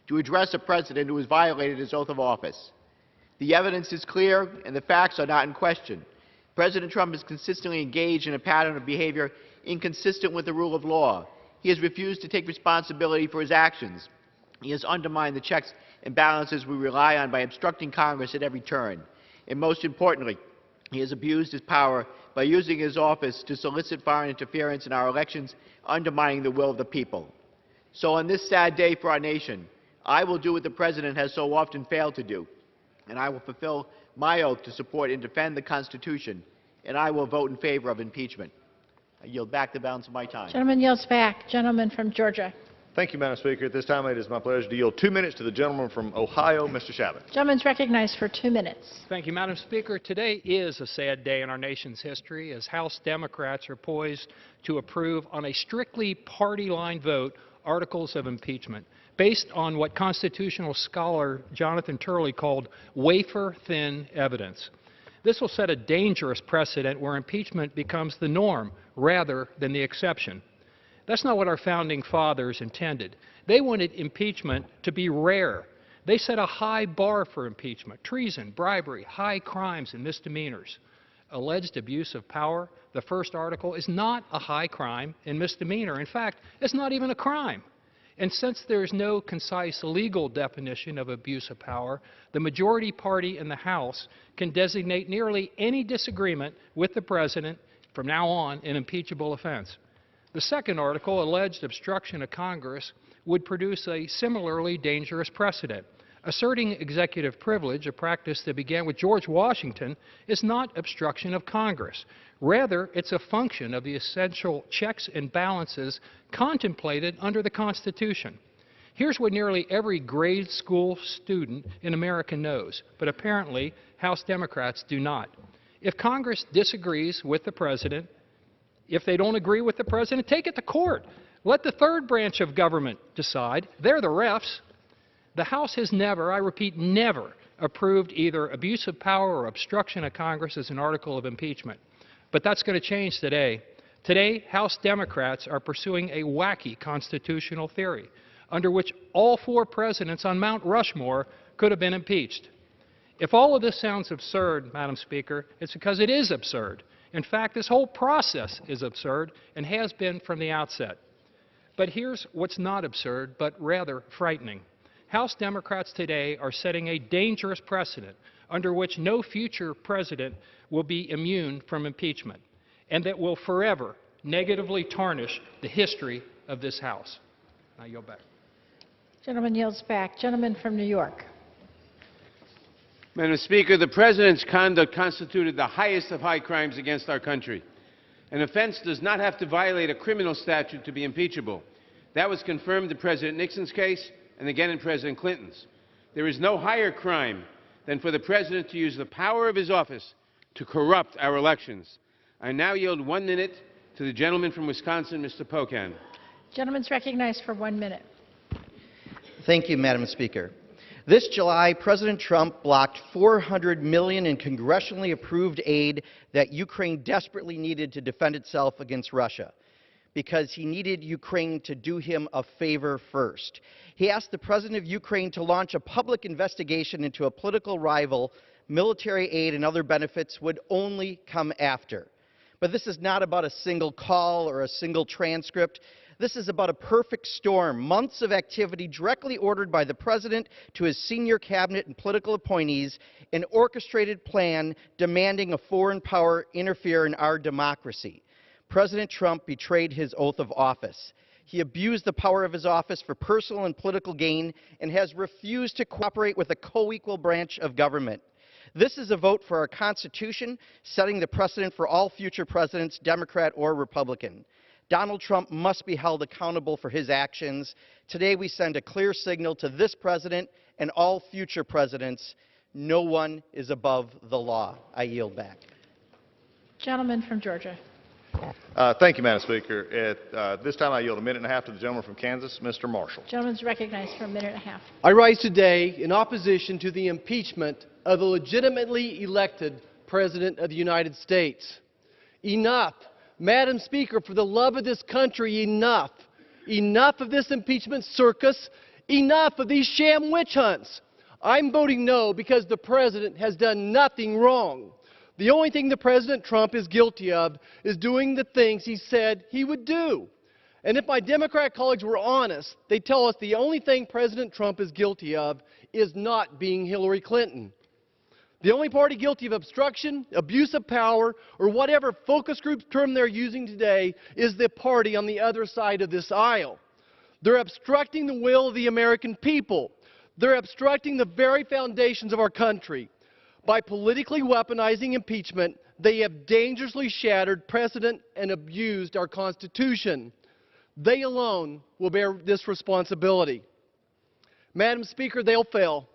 to address a president who has violated his oath of office. The evidence is clear and the facts are not in question. President Trump has consistently engaged in a pattern of behavior inconsistent with the rule of law. He has refused to take responsibility for his actions. He has undermined the checks and balances we rely on by obstructing Congress at every turn. And most importantly, he has abused his power by using his office to solicit foreign interference in our elections, undermining the will of the people. So on this sad day for our nation, I will do what the President has so often failed to do, and I will fulfill my oath to support and defend the Constitution, and I will vote in favor of impeachment. I yield back the balance of my time. Gentleman yields back. Gentleman from Georgia. Thank you, Madam Speaker. At this time, it is my pleasure to yield 2 minutes to the gentleman from Ohio, Mr. Shabbat. Gentleman's recognized for 2 minutes. Thank you, Madam Speaker. Today is a sad day in our nation's history as House Democrats are poised to approve on a strictly party-line vote articles of impeachment based on what constitutional scholar Jonathan Turley called wafer-thin evidence. This will set a dangerous precedent where impeachment becomes the norm rather than the exception. That's not what our founding fathers intended. They wanted impeachment to be rare. They set a high bar for impeachment: treason, bribery, high crimes, and misdemeanors. Alleged abuse of power, the first article, is not a high crime and misdemeanor. In fact, it's not even a crime. And since there is no concise legal definition of abuse of power, the majority party in the House can designate nearly any disagreement with the President from now on an impeachable offense. The second article, alleged obstruction of Congress, would produce a similarly dangerous precedent. Asserting executive privilege, a practice that began with George Washington, is not obstruction of Congress. Rather, it's a function of the essential checks and balances contemplated under the Constitution. Here's what nearly every grade school student in America knows, but apparently House Democrats do not. If Congress disagrees with the President, if they don't agree with the President, take it to court. Let the third branch of government decide. They're the refs. The House has never, I repeat, never approved either abuse of power or obstruction of Congress as an article of impeachment. But that's going to change today. Today, House Democrats are pursuing a wacky constitutional theory under which all 4 presidents on Mount Rushmore could have been impeached. If all of this sounds absurd, Madam Speaker, it's because it is absurd. In fact, this whole process is absurd and has been from the outset. But here's what's not absurd, but rather frightening. House Democrats today are setting a dangerous precedent under which no future president will be immune from impeachment, and that will forever negatively tarnish the history of this House. I yield back. Gentleman yields back. Gentleman from New York. Madam Speaker, the President's conduct constituted the highest of high crimes against our country. An offense does not have to violate a criminal statute to be impeachable. That was confirmed in President Nixon's case and again in President Clinton's. There is no higher crime than for the President to use the power of his office to corrupt our elections. I now yield 1 minute to the gentleman from Wisconsin, Mr. Pocan. Gentleman's recognized for 1 minute. Thank you, Madam Speaker. This July, President Trump blocked $400 million in congressionally approved aid that Ukraine desperately needed to defend itself against Russia, because he needed Ukraine to do him a favor first. He asked the President of Ukraine to launch a public investigation into a political rival. Military aid and other benefits would only come after. But this is not about a single call or a single transcript. This is about a perfect storm, months of activity directly ordered by the President to his senior cabinet and political appointees, an orchestrated plan demanding a foreign power interfere in our democracy. President Trump betrayed his oath of office. He abused the power of his office for personal and political gain and has refused to cooperate with a co-equal branch of government. This is a vote for our Constitution, setting the precedent for all future presidents, Democrat or Republican. Donald Trump must be held accountable for his actions. Today we send a clear signal to this president and all future presidents: no one is above the law. I yield back. Gentleman from Georgia. Thank you, Madam Speaker. At this time, I yield 1.5 minutes to the gentleman from Kansas, Mr. Marshall. Gentleman's recognized for 1.5 minutes. I rise today in opposition to the impeachment of the legitimately elected President of the United States. Enough. Madam Speaker, for the love of this country, enough. Enough of this impeachment circus. Enough of these sham witch hunts. I'm voting no because the President has done nothing wrong. The only thing the President Trump is guilty of is doing the things he said he would do. And if my Democrat colleagues were honest, they'd tell us the only thing President Trump is guilty of is not being Hillary Clinton. The only party guilty of obstruction, abuse of power, or whatever focus group term they're using today is the party on the other side of this aisle. They're obstructing the will of the American people. They're obstructing the very foundations of our country. By politically weaponizing impeachment, they have dangerously shattered precedent and abused our Constitution. They alone will bear this responsibility. Madam Speaker, they'll fail.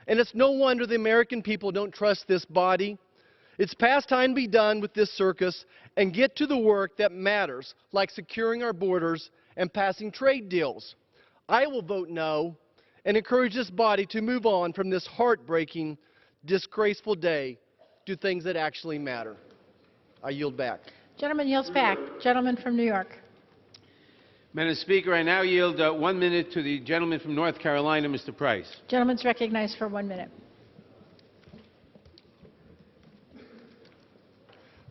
And it's no wonder the American people don't trust this body. It's past time to be done with this circus and get to the work that matters, like securing our borders and passing trade deals. I will vote no and encourage this body to move on from this heartbreaking, disgraceful day to things that actually matter. I yield back. Gentleman yields back. Gentleman from New York. Madam Speaker, I now yield 1 minute to the gentleman from North Carolina, Mr. Price. Gentleman's recognized for 1 minute.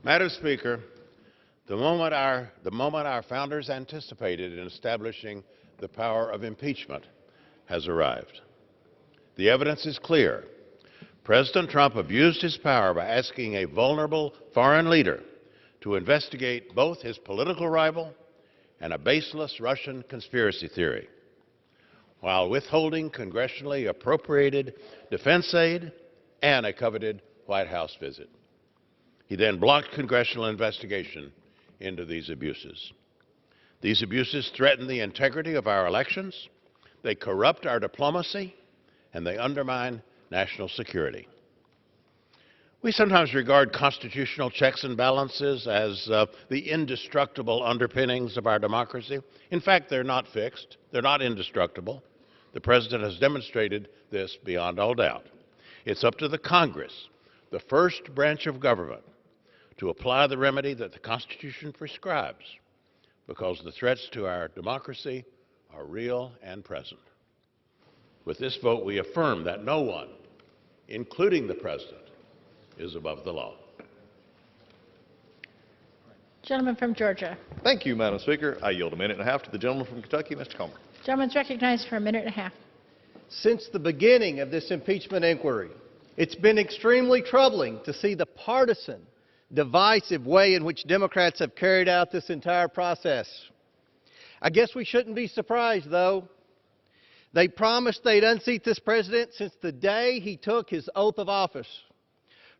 Madam Speaker, the moment our founders anticipated in establishing the power of impeachment has arrived. The evidence is clear. President Trump abused his power by asking a vulnerable foreign leader to investigate both his political rival and a baseless Russian conspiracy theory. while withholding congressionally appropriated defense aid and a coveted White House visit. He then blocked congressional investigation into these abuses. These abuses threaten the integrity of our elections, they corrupt our diplomacy, and they undermine national security. We sometimes regard constitutional checks and balances as the indestructible underpinnings of our democracy. In fact, they're not fixed. They're not indestructible. The President has demonstrated this beyond all doubt. It's up to the Congress, the first branch of government, to apply the remedy that the Constitution prescribes, because the threats to our democracy are real and present. With this vote, we affirm that no one, including the President, is above the law. Gentleman from Georgia. Thank you, Madam Speaker. I yield a minute and a half to the gentleman from Kentucky, Mr. Comer. Gentleman's recognized for a minute and a half. Since the beginning of this impeachment inquiry, it's been extremely troubling to see the partisan, divisive way in which Democrats have carried out this entire process. I guess we shouldn't be surprised, though. They promised they'd unseat this president since the day he took his oath of office.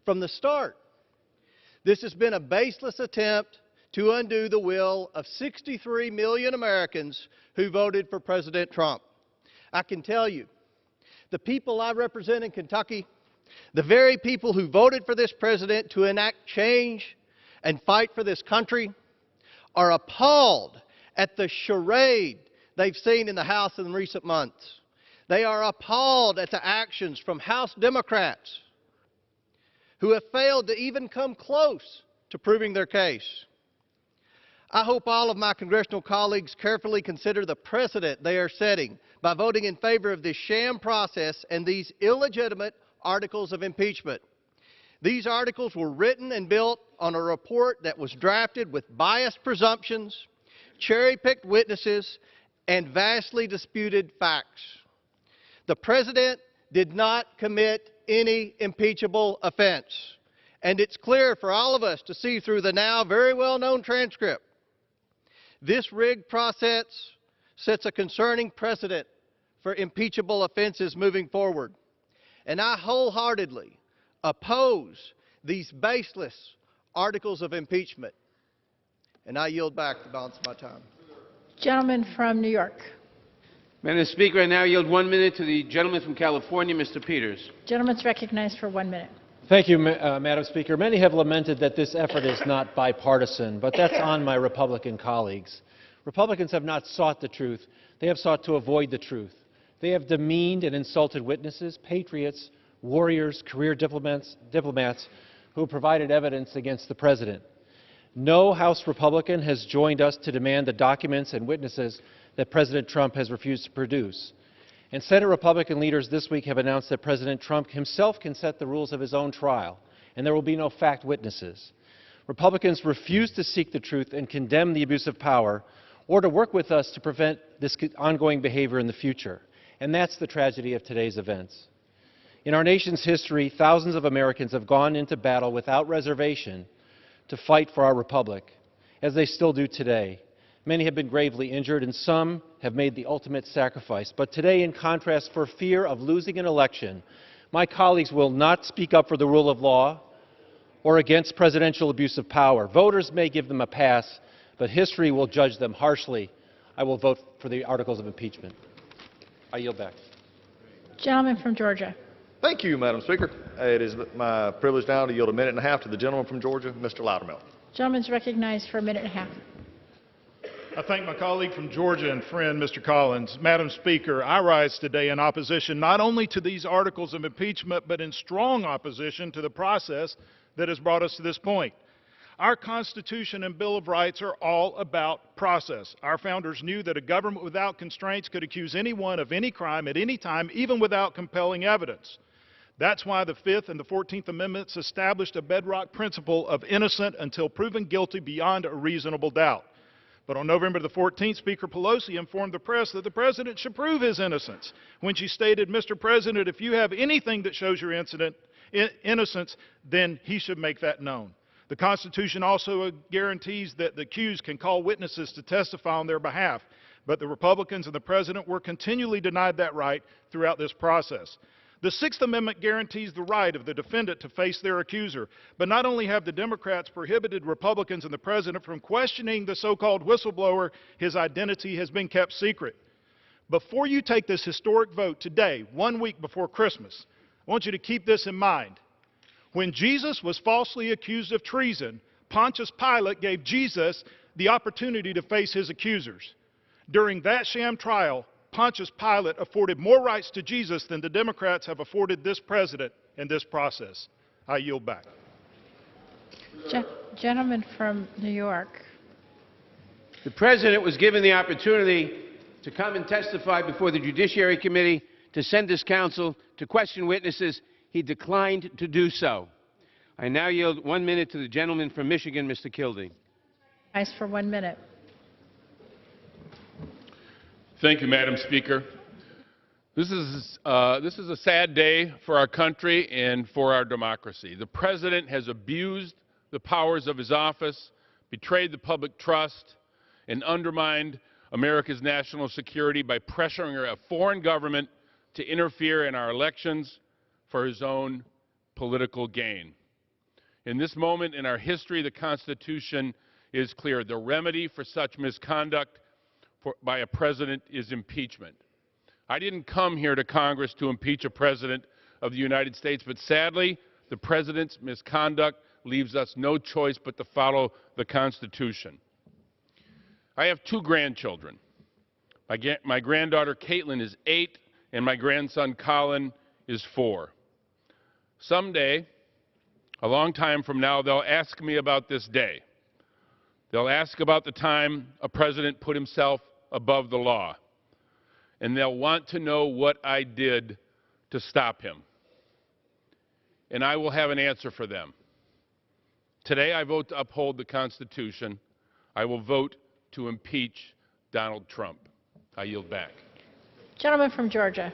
From the start, this has been a baseless attempt to undo the will of 63 million Americans who voted for President Trump. I can tell you, the people I represent in Kentucky, the very people who voted for this president to enact change and fight for this country, are appalled at the charade they've seen in the House in recent months. They are appalled at the actions from House Democrats who have failed to even come close to proving their case. I hope all of my congressional colleagues carefully consider the precedent they are setting by voting in favor of this sham process and these illegitimate articles of impeachment. These articles were written and built on a report that was drafted with biased presumptions, cherry-picked witnesses, and vastly disputed facts. The President did not commit any impeachable offense, and it's clear for all of us to see through the now very well-known transcript. This rigged process sets a concerning precedent for impeachable offenses moving forward, and I wholeheartedly oppose these baseless articles of impeachment. And I yield back the balance of my time. Gentleman from New York. Madam Speaker, I now yield 1 minute to the gentleman from California, Mr. Peters. Gentleman's recognized for 1 minute. Thank you, Madam Speaker. Many have lamented that this effort is not bipartisan, but that's on my Republican colleagues. Republicans have not sought the truth. They have sought to avoid the truth. They have demeaned and insulted witnesses, patriots, warriors, career diplomats who provided evidence against the President. No House Republican has joined us to demand the documents and witnesses that President Trump has refused to produce. And Senate Republican leaders this week have announced that President Trump himself can set the rules of his own trial, and there will be no fact witnesses. Republicans refuse to seek the truth and condemn the abuse of power, or to work with us to prevent this ongoing behavior in the future. And that's the tragedy of today's events. In our nation's history, thousands of Americans have gone into battle without reservation to fight for our republic, as they still do today. Many have been gravely injured, and some have made the ultimate sacrifice. But today, in contrast, for fear of losing an election, my colleagues will not speak up for the rule of law or against presidential abuse of power. Voters may give them a pass, but history will judge them harshly. I will vote for the articles of impeachment. I yield back. Gentleman from Georgia. Thank you, Madam Speaker. It is my privilege now to yield a minute and a half to the gentleman from Georgia, Mr. Loudermilk. Gentleman's recognized for a minute and a half. I thank my colleague from Georgia and friend, Mr. Collins. Madam Speaker, I rise today in opposition not only to these articles of impeachment, but in strong opposition to the process that has brought us to this point. Our Constitution and Bill of Rights are all about process. Our founders knew that a government without constraints could accuse anyone of any crime at any time, even without compelling evidence. That's why the Fifth and the 14th Amendments established a bedrock principle of innocent until proven guilty beyond a reasonable doubt. But on November the 14th, Speaker Pelosi informed the press that the President should prove his innocence when she stated, "Mr. President, if you have anything that shows your innocence, then he should make that known." The Constitution also guarantees that the accused can call witnesses to testify on their behalf. But the Republicans and the president were continually denied that right throughout this process. The Sixth Amendment guarantees the right of the defendant to face their accuser, but not only have the Democrats prohibited Republicans and the president from questioning the so-called whistleblower, his identity has been kept secret. Before you take this historic vote today, 1 week before Christmas, I want you to keep this in mind. When Jesus was falsely accused of treason, Pontius Pilate gave Jesus the opportunity to face his accusers. During that sham trial, Pontius Pilate afforded more rights to Jesus than the Democrats have afforded this president in this process. I yield back. Gentleman from New York. The president was given the opportunity to come and testify before the Judiciary Committee, to send his counsel, to question witnesses. He declined to do so. I now yield 1 minute to the gentleman from Michigan, Mr. Kildee. Nice for 1 minute. Thank you, Madam Speaker. This is a sad day for our country and for our democracy. The President has abused the powers of his office, betrayed the public trust, and undermined America's national security by pressuring a foreign government to interfere in our elections for his own political gain. In this moment in our history, the Constitution is clear. The remedy for such misconduct by a president is impeachment. I didn't come here to Congress to impeach a president of the United States, but sadly, the president's misconduct leaves us no choice but to follow the Constitution. I have 2 grandchildren. My granddaughter Caitlin is 8, and my grandson Colin is 4. Someday, a long time from now, they'll ask me about this day. They'll ask about the time a president put himself above the law, and they'll want to know what I did to stop him. And I will have an answer for them. Today, I vote to uphold the Constitution. I will vote to impeach Donald Trump. I yield back. Gentleman from Georgia.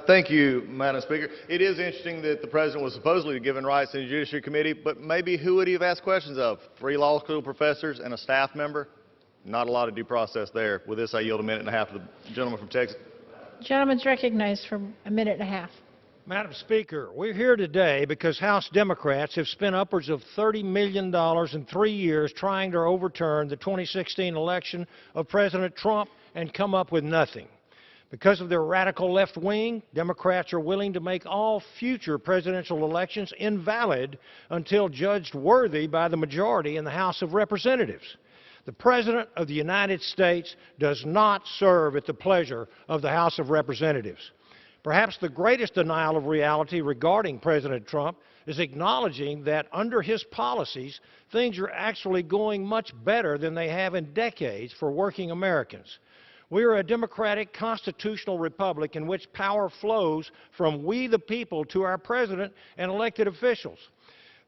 Thank you, Madam Speaker. It is interesting that the president was supposedly given rights in the Judiciary Committee, but maybe who would he have asked questions of? 3 law school professors and a staff member? Not a lot of due process there. With this, I yield 1.5 minutes to the gentleman from Texas. Gentleman's recognized for 1.5 minutes. Madam Speaker, we're here today because House Democrats have spent upwards of $30 million in 3 years trying to overturn the 2016 election of President Trump and come up with nothing. Because of their radical left wing, Democrats are willing to make all future presidential elections invalid until judged worthy by the majority in the House of Representatives. The President of the United States does not serve at the pleasure of the House of Representatives. Perhaps the greatest denial of reality regarding President Trump is acknowledging that under his policies, things are actually going much better than they have in decades for working Americans. We are a democratic constitutional republic in which power flows from we the people to our president and elected officials.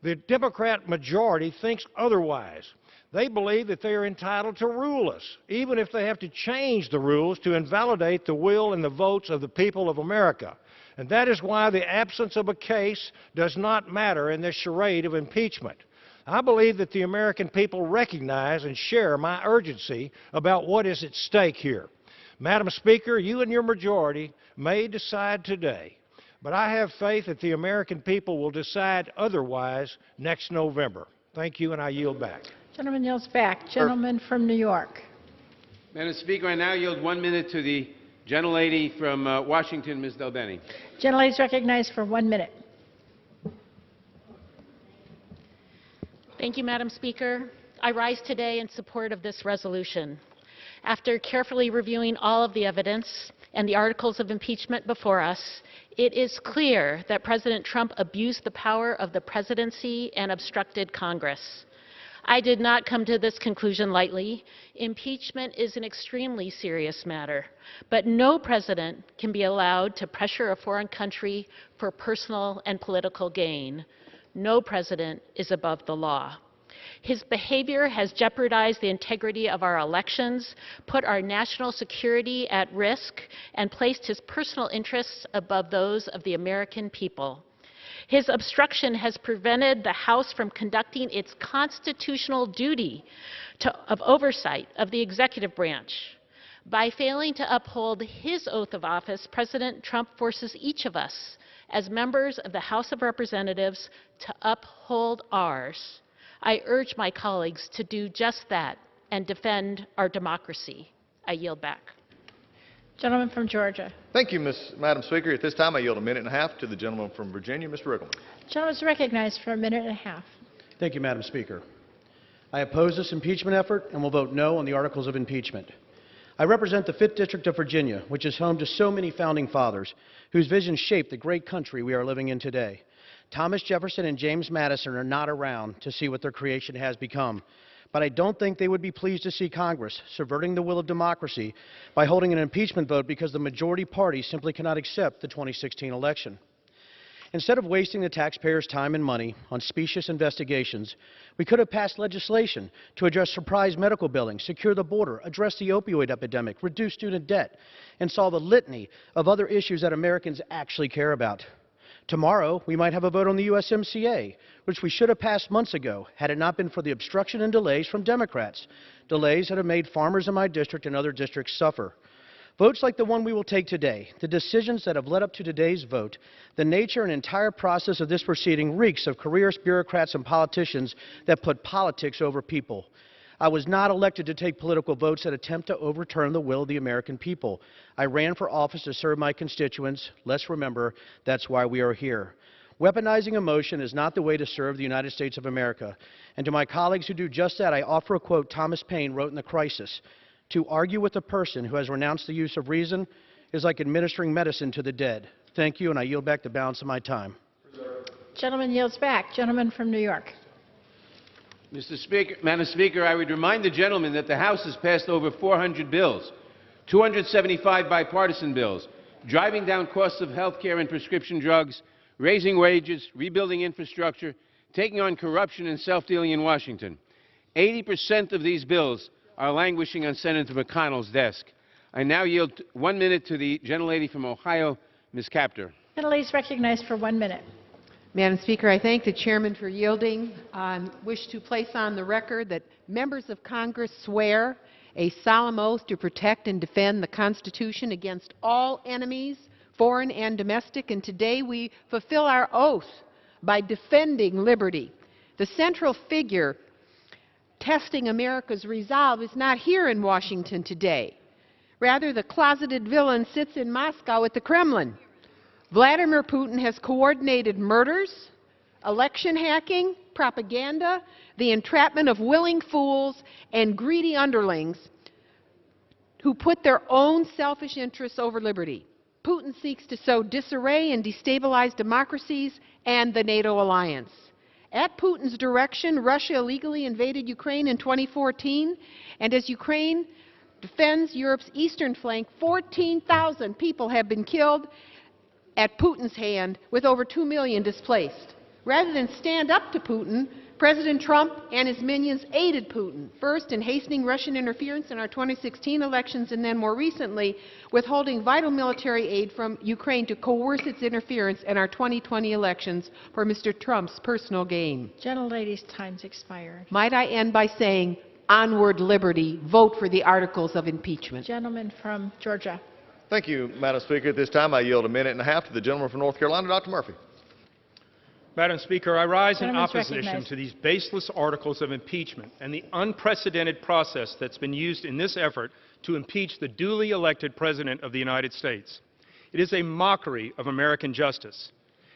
The Democrat majority thinks otherwise. They believe that they are entitled to rule us, even if they have to change the rules to invalidate the will and the votes of the people of America. And that is why the absence of a case does not matter in this charade of impeachment. I believe that the American people recognize and share my urgency about what is at stake here. Madam Speaker, you and your majority may decide today, but I have faith that the American people will decide otherwise next November. Thank you, and I yield back. Gentleman yields back. Gentleman from New York. Madam Speaker, I now yield 1 minute to the gentlelady from Washington, Ms. Del Bene. Gentlelady is recognized for 1 minute. Thank you, Madam Speaker. I rise today in support of this resolution. After carefully reviewing all of the evidence and the articles of impeachment before us, it is clear that President Trump abused the power of the presidency and obstructed Congress. I did not come to this conclusion lightly. Impeachment is an extremely serious matter, but no president can be allowed to pressure a foreign country for personal and political gain. No president is above the law. His behavior has jeopardized the integrity of our elections, put our national security at risk, and placed his personal interests above those of the American people. His obstruction has prevented the House from conducting its constitutional duty of oversight of the executive branch. By failing to uphold his oath of office, President Trump forces each of us, as members of the House of Representatives, to uphold ours. I urge my colleagues to do just that and defend our democracy. I yield back. Gentleman from Georgia. Thank you, Madam Speaker. At this time, I yield a minute and a half to the gentleman from Virginia, Mr. Rickleman. Gentleman is recognized for a minute and a half. Thank you, Madam Speaker. I oppose this impeachment effort and will vote no on the articles of impeachment. I represent the 5th District of Virginia, which is home to so many founding fathers whose visions shaped the great country we are living in today. Thomas Jefferson and James Madison are not around to see what their creation has become, but I don't think they would be pleased to see Congress subverting the will of democracy by holding an impeachment vote because the majority party simply cannot accept the 2016 election. Instead of wasting the taxpayers' time and money on specious investigations, we could have passed legislation to address surprise medical billing, secure the border, address the opioid epidemic, reduce student debt, and solve a litany of other issues that Americans actually care about. Tomorrow, we might have a vote on the USMCA, which we should have passed months ago had it not been for the obstruction and delays from Democrats, delays that have made farmers in my district and other districts suffer. Votes like the one we will take today, the decisions that have led up to today's vote, the nature and entire process of this proceeding reeks of careerist bureaucrats and politicians that put politics over people. I was not elected to take political votes that attempt to overturn the will of the American people. I ran for office to serve my constituents. Let's remember, that's why we are here. Weaponizing emotion is not the way to serve the United States of America. And to my colleagues who do just that, I offer a quote Thomas Paine wrote in The Crisis. To argue with a person who has renounced the use of reason is like administering medicine to the dead. Thank you, and I yield back the balance of my time. Gentleman yields back. Gentleman from New York. Madam Speaker, I would remind the gentleman that the House has passed over 400 bills, 275 bipartisan bills, driving down costs of health care and prescription drugs, raising wages, rebuilding infrastructure, taking on corruption and self-dealing in Washington. 80% of these bills are languishing on Senator McConnell's desk. I now yield 1 minute to the gentlelady from Ohio, Ms. Kaptur. Gentlelady is recognized for 1 minute. Madam Speaker, I thank the chairman for yielding. I wish to place on the record that members of Congress swear a solemn oath to protect and defend the Constitution against all enemies, foreign and domestic, and today we fulfill our oath by defending liberty. The central figure testing America's resolve is not here in Washington today. Rather, the closeted villain sits in Moscow at the Kremlin. Vladimir Putin has coordinated murders, election hacking, propaganda, the entrapment of willing fools and greedy underlings who put their own selfish interests over liberty. Putin seeks to sow disarray and destabilize democracies and the NATO alliance. At Putin's direction, Russia illegally invaded Ukraine in 2014, and as Ukraine defends Europe's eastern flank, 14,000 people have been killed at Putin's hand, with over 2 million displaced. Rather than stand up to Putin, President Trump and his minions aided Putin, first in hastening Russian interference in our 2016 elections, and then more recently withholding vital military aid from Ukraine to coerce its interference in our 2020 elections for Mr. Trump's personal gain. Gentlelady's time's expired. Might I end by saying, onward liberty, vote for the articles of impeachment. Gentleman from Georgia. Thank you, Madam Speaker. At this time, I yield a minute and a half to the gentleman from North Carolina, Dr. Murphy. Madam Speaker, I rise in Gentleman's opposition recognized. to these baseless articles of impeachment and the unprecedented process that's been used in this effort to impeach the duly elected President of the United States. It is a mockery of American justice.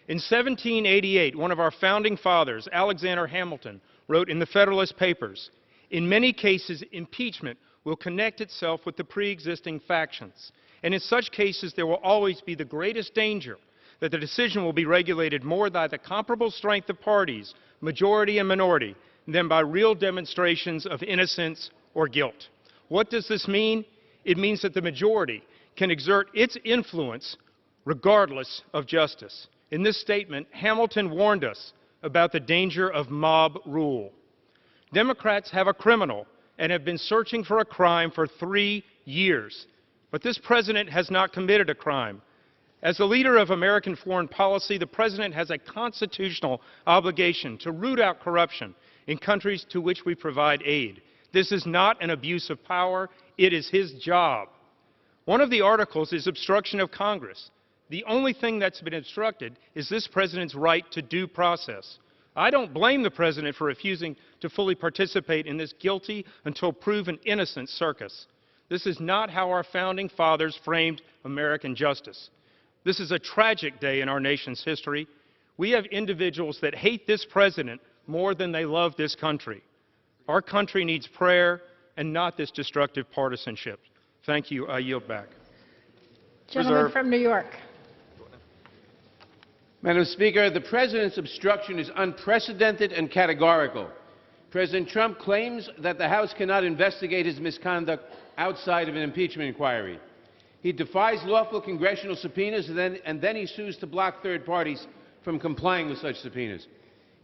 In 1788, one of our founding fathers, Alexander Hamilton, wrote in the Federalist Papers, "In many cases, impeachment will connect itself with the pre-existing factions, and in such cases there will always be the greatest danger that the decision will be regulated more by the comparable strength of parties, majority and minority, than by real demonstrations of innocence or guilt." What does this mean? It means that the majority can exert its influence regardless of justice. In this statement, Hamilton warned us about the danger of mob rule. Democrats have a criminal and have been searching for a crime for 3 years. But this president has not committed a crime. As the leader of American foreign policy, the president has a constitutional obligation to root out corruption in countries to which we provide aid. This is not an abuse of power. It is his job. One of the articles is obstruction of Congress. The only thing that's been obstructed is this president's right to due process. I don't blame the president for refusing to fully participate in this guilty until proven innocent circus. This is not how our founding fathers framed American justice. This is a tragic day in our nation's history. We have individuals that hate this president more than they love this country. Our country needs prayer and not this destructive partisanship. Thank you. I yield back. Gentleman from New York. Madam Speaker, the President's obstruction is unprecedented and categorical. President Trump claims that the House cannot investigate his misconduct outside of an impeachment inquiry. He defies lawful congressional subpoenas and then he sues to block third parties from complying with such subpoenas.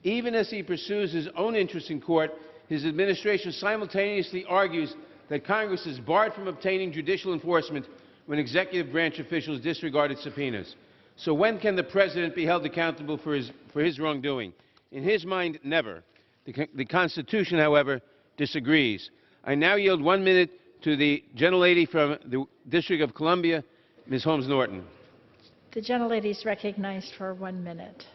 Even as he pursues his own interests in court, his administration simultaneously argues that Congress is barred from obtaining judicial enforcement when executive branch officials disregarded subpoenas. So when can the President be held accountable for his wrongdoing? In his mind, never. The Constitution, however, disagrees. I now yield 1 minute to the gentlelady from the District of Columbia, Ms. Holmes Norton. The gentlelady is recognized for 1 minute.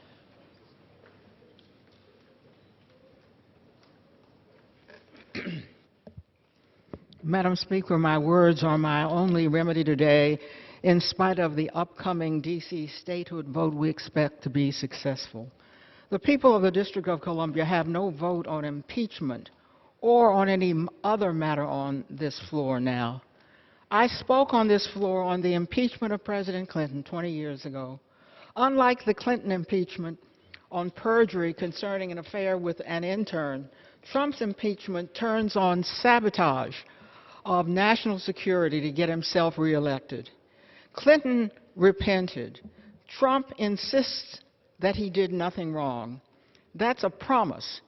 Madam Speaker, my words are my only remedy today. In spite of the upcoming D.C. statehood vote, we expect to be successful. The people of the District of Columbia have no vote on impeachment or on any other matter on this floor now. I spoke on this floor on the impeachment of President Clinton 20 years ago. Unlike the Clinton impeachment on perjury concerning an affair with an intern, Trump's impeachment turns on sabotage of national security to get himself reelected. Clinton repented. Trump insists that he did nothing wrong. That's a promise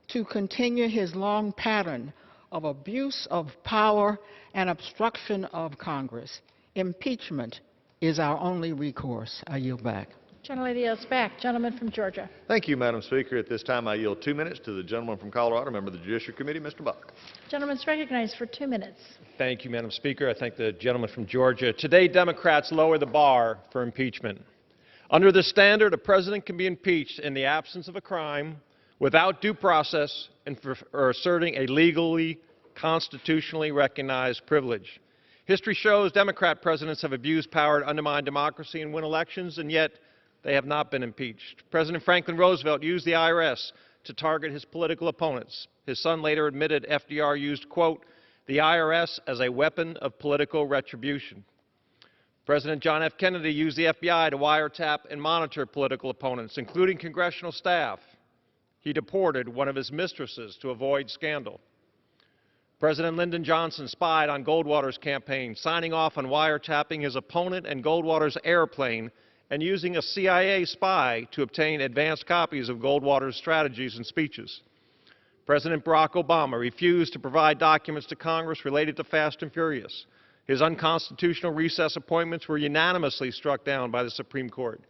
to continue his long pattern of abuse of power and obstruction of Congress. Impeachment is our only recourse. I yield back. Gentlelady yields back. Gentleman from Georgia. Thank you, Madam Speaker. At this time, I yield 2 minutes to the gentleman from Colorado, member of the Judiciary Committee, Mr. Buck. Gentleman is recognized for 2 minutes. Thank you, Madam Speaker. I thank the gentleman from Georgia. Today, Democrats lower the bar for impeachment. Under this standard, a president can be impeached in the absence of a crime, without due process, and for asserting a legally, constitutionally recognized privilege. History shows Democrat presidents have abused power to undermine democracy and win elections, and yet they have not been impeached. President Franklin Roosevelt used the IRS to target his political opponents. His son later admitted FDR used, quote, the IRS as a weapon of political retribution. President John F. Kennedy used the FBI to wiretap and monitor political opponents, including congressional staff. He deported one of his mistresses to avoid scandal. President Lyndon Johnson spied on Goldwater's campaign, signing off on wiretapping his opponent and Goldwater's airplane and using a CIA spy to obtain advanced copies of Goldwater's strategies and speeches. President Barack Obama refused to provide documents to Congress related to Fast and Furious. His unconstitutional recess appointments were unanimously struck down by the Supreme Court.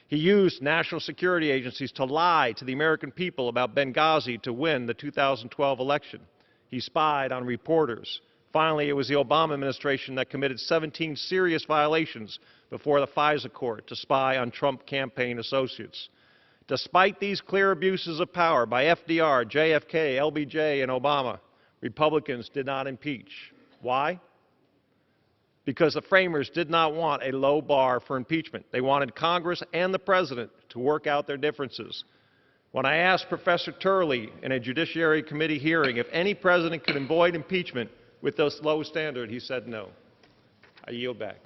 He used national security agencies to lie to the American people about Benghazi to win the 2012 election. He spied on reporters. Finally, it was the Obama administration that committed 17 serious violations before the FISA court to spy on Trump campaign associates. Despite these clear abuses of power by FDR, JFK, LBJ, and Obama, Republicans did not impeach. Why? Because the framers did not want a low bar for impeachment. They wanted Congress and the President to work out their differences. When I asked Professor Turley in a Judiciary Committee hearing if any president could avoid impeachment with this low standard, he said no. I yield back.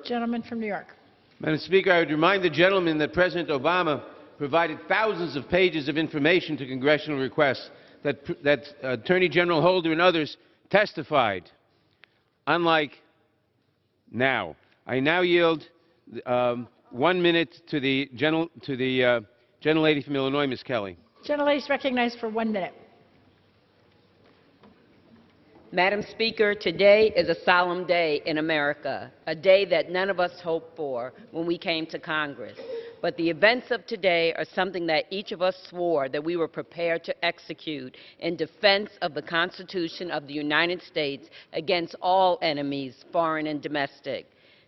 Gentleman from New York. Madam Speaker, I would remind the gentleman that President Obama provided thousands of pages of information to congressional requests that Attorney General Holder and others testified, unlike now. I now yield 1 minute to the gentlelady from Illinois, Ms. Kelly. Gentlelady is recognized for 1 minute. Madam Speaker, today is a solemn day in America, a day that none of us hoped for when we came to Congress. But the events of today are something that each of us swore that we were prepared to execute in defense of the Constitution of the United States against all enemies, foreign and domestic.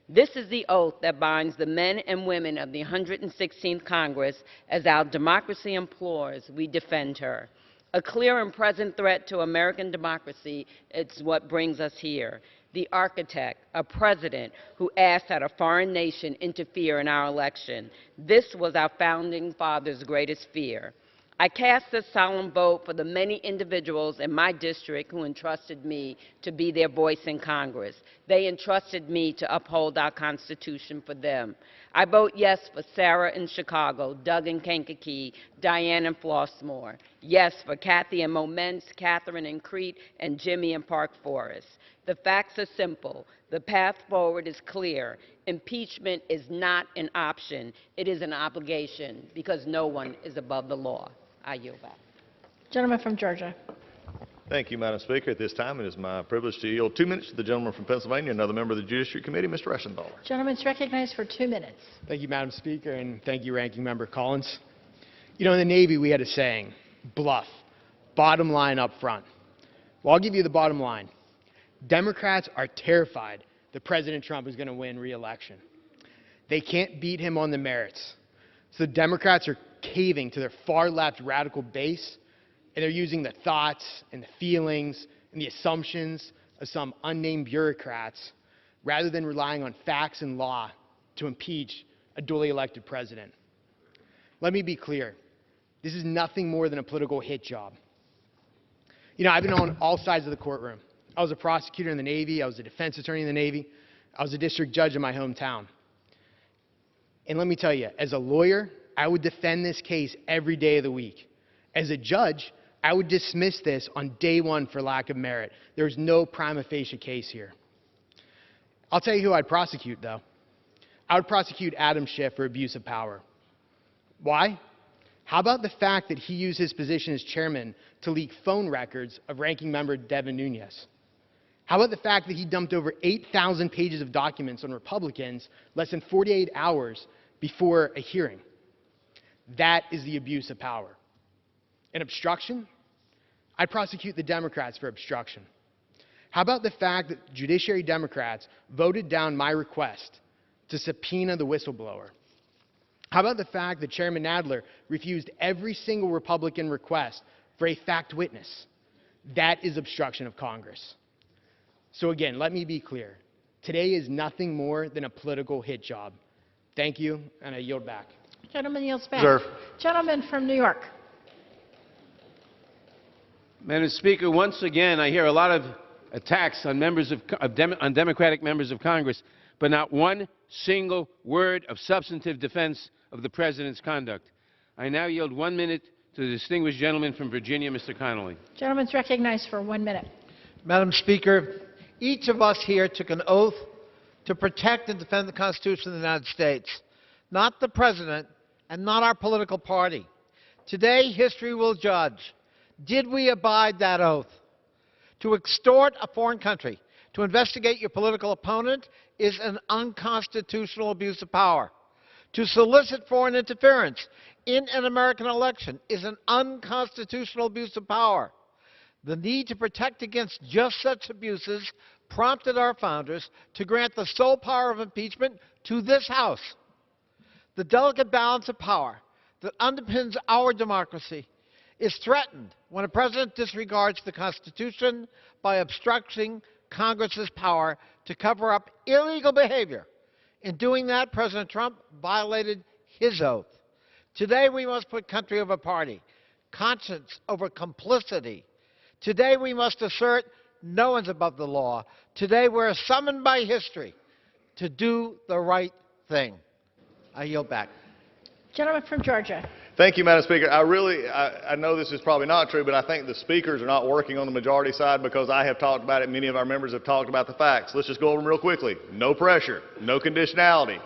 This is the oath that binds the men and women of the 116th Congress. As our democracy implores, we defend her. A clear and present threat to American democracy is what brings us here. The architect, a president who asked that a foreign nation interfere in our election. This was our founding fathers' greatest fear. I cast this solemn vote for the many individuals in my district who entrusted me to be their voice in Congress. They entrusted me to uphold our Constitution for them. I vote yes for Sarah in Chicago, Doug in Kankakee, Diane in Flossmoor. Yes for Kathy in Momence, Catherine in Crete, and Jimmy in Park Forest. The facts are simple. The path forward is clear. Impeachment is not an option. It is an obligation because no one is above the law. I yield back. Gentleman from Georgia. Thank you, Madam Speaker. At this time, it is my privilege to yield 2 minutes to the gentleman from Pennsylvania, another member of the Judiciary Committee, Mr. Reschenthaler. Gentleman's recognized for 2 minutes. Thank you, Madam Speaker, and thank you, Ranking Member Collins. You know, in the Navy, we had a saying, bluff, bottom line up front. Well, I'll give you the bottom line. Democrats are terrified that President Trump is going to win re-election. They can't beat him on the merits. So the Democrats are caving to their far-left radical base, and they're using the thoughts and the feelings and the assumptions of some unnamed bureaucrats rather than relying on facts and law to impeach a duly elected president. Let me be clear. This is nothing more than a political hit job. You know, I've been on all sides of the courtroom. I was a prosecutor in the Navy. I was a defense attorney in the Navy. I was a district judge in my hometown. And let me tell you, as a lawyer, I would defend this case every day of the week. As a judge, I would dismiss this on day one for lack of merit. There's no prima facie case here. I'll tell you who I'd prosecute, though. I would prosecute Adam Schiff for abuse of power. Why? How about the fact that he used his position as chairman to leak phone records of Ranking Member Devin Nunes? How about the fact that he dumped over 8,000 pages of documents on Republicans less than 48 hours before a hearing? That is the abuse of power. And obstruction? I'd prosecute the Democrats for obstruction. How about the fact that Judiciary Democrats voted down my request to subpoena the whistleblower? How about the fact that Chairman Nadler refused every single Republican request for a fact witness? That is obstruction of Congress. So again, let me be clear. Today is nothing more than a political hit job. Thank you, and I yield back. Gentleman yields back. Reserve. Gentleman from New York. Madam Speaker, once again, I hear a lot of attacks on on Democratic members of Congress, but not one single word of substantive defense of the President's conduct. I now yield 1 minute to the distinguished gentleman from Virginia, Mr. Connolly. Gentleman's recognized for 1 minute. Madam Speaker, each of us here took an oath to protect and defend the Constitution of the United States, not the President and not our political party. Today, history will judge. Did we abide that oath? To extort a foreign country, to investigate your political opponent, is an unconstitutional abuse of power. To solicit foreign interference in an American election is an unconstitutional abuse of power. The need to protect against just such abuses prompted our founders to grant the sole power of impeachment to this House. The delicate balance of power that underpins our democracy is threatened when a president disregards the Constitution by obstructing Congress's power to cover up illegal behavior. In doing that, President Trump violated his oath. Today, we must put country over party, conscience over complicity. Today, we must assert no one's above the law. Today, we're summoned by history to do the right thing. I yield back. Gentleman from Georgia. Thank you, Madam Speaker. I know this is probably not true, but I think the speakers are not working on the majority side because I have talked about it. Many of our members have talked about the facts. Let's just go over them real quickly. No pressure, no conditionality,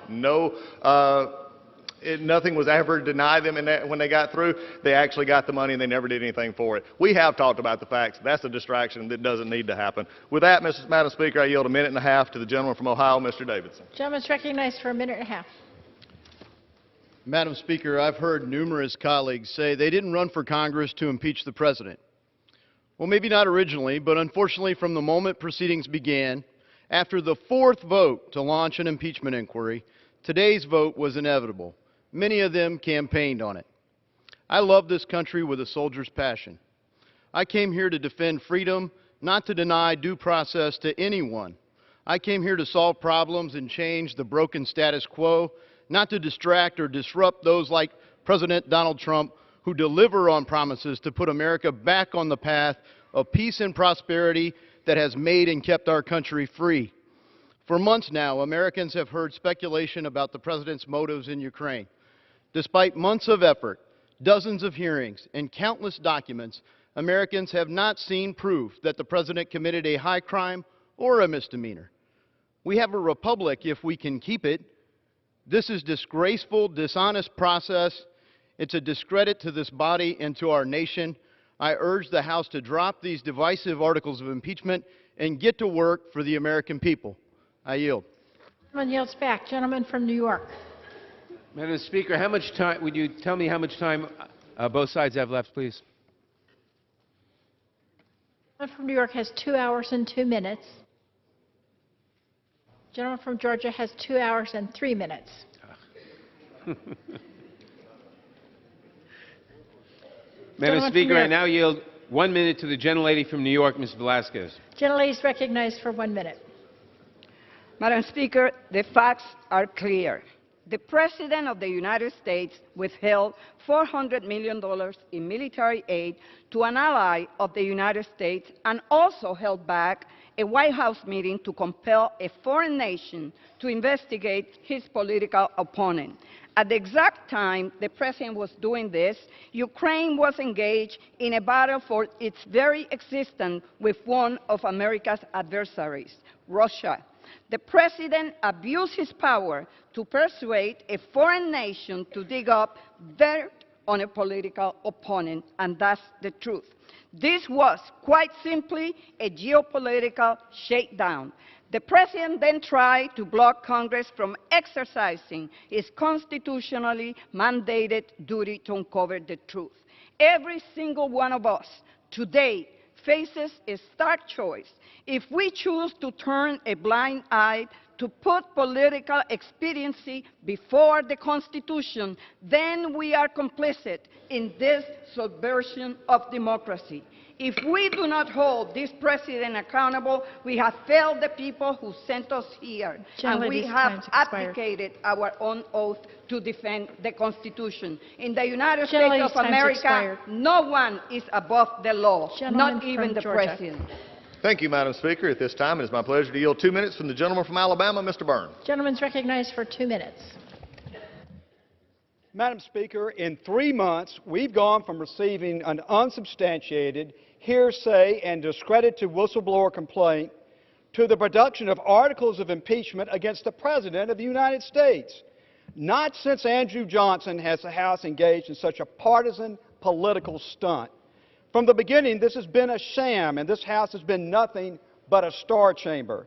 nothing was ever denied them when they got through. They actually got the money and they never did anything for it. We have talked about the facts. That's a distraction that doesn't need to happen. With that, Madam Speaker, I yield 1.5 minutes to the gentleman from Ohio, Mr. Davidson. Gentleman's recognized for 1.5 minutes. Madam Speaker, I've heard numerous colleagues say they didn't run for Congress to impeach the president. Well, maybe not originally, but unfortunately from the moment proceedings began, after the fourth vote to launch an impeachment inquiry, today's vote was inevitable. Many of them campaigned on it. I love this country with a soldier's passion. I came here to defend freedom, not to deny due process to anyone. I came here to solve problems and change the broken status quo, not to distract or disrupt those like President Donald Trump who deliver on promises to put America back on the path of peace and prosperity that has made and kept our country free. For months now, Americans have heard speculation about the president's motives in Ukraine. Despite months of effort, dozens of hearings, and countless documents, Americans have not seen proof that the president committed a high crime or a misdemeanor. We have a republic if we can keep it. This is disgraceful, dishonest process. It's a discredit to this body and to our nation. I urge the House to drop these divisive articles of impeachment and get to work for the American people. I yield. Gentleman yields back. Gentleman from New York. Madam Speaker, how much time, would you tell me how much time both sides have left, please? Gentleman from New York has 2 hours and 2 minutes. Gentleman from Georgia has 2 hours and 3 minutes. Madam Speaker, I now yield 1 minute to the gentlelady from New York, Ms. Velasquez. Gentlelady is recognized for 1 minute. Madam Speaker, the facts are clear. The President of the United States withheld $400 million in military aid to an ally of the United States and also held back a White House meeting to compel a foreign nation to investigate his political opponent. At the exact time the President was doing this, Ukraine was engaged in a battle for its very existence with one of America's adversaries, Russia. The President abused his power to persuade a foreign nation to dig up dirt on a political opponent, and that's the truth. This was, quite simply, a geopolitical shakedown. The President then tried to block Congress from exercising its constitutionally mandated duty to uncover the truth. Every single one of us today faces a stark choice. If we choose to turn a blind eye to put political expediency before the Constitution, then we are complicit in this subversion of democracy. If we do not hold this President accountable, we have failed the people who sent us here, and we have abdicated our own oath to defend the Constitution. In the United States of America, no one is above the law, not even the President. Thank you, Madam Speaker. At this time, it is my pleasure to yield 2 minutes from the gentleman from Alabama, Mr. Burns. Gentleman's recognized for 2 minutes. Madam Speaker, in 3 months, we've gone from receiving an unsubstantiated, hearsay, and discredited whistleblower complaint to the production of articles of impeachment against the President of the United States. Not since Andrew Johnson has the House engaged in such a partisan political stunt. From the beginning, this has been a sham, and this House has been nothing but a star chamber.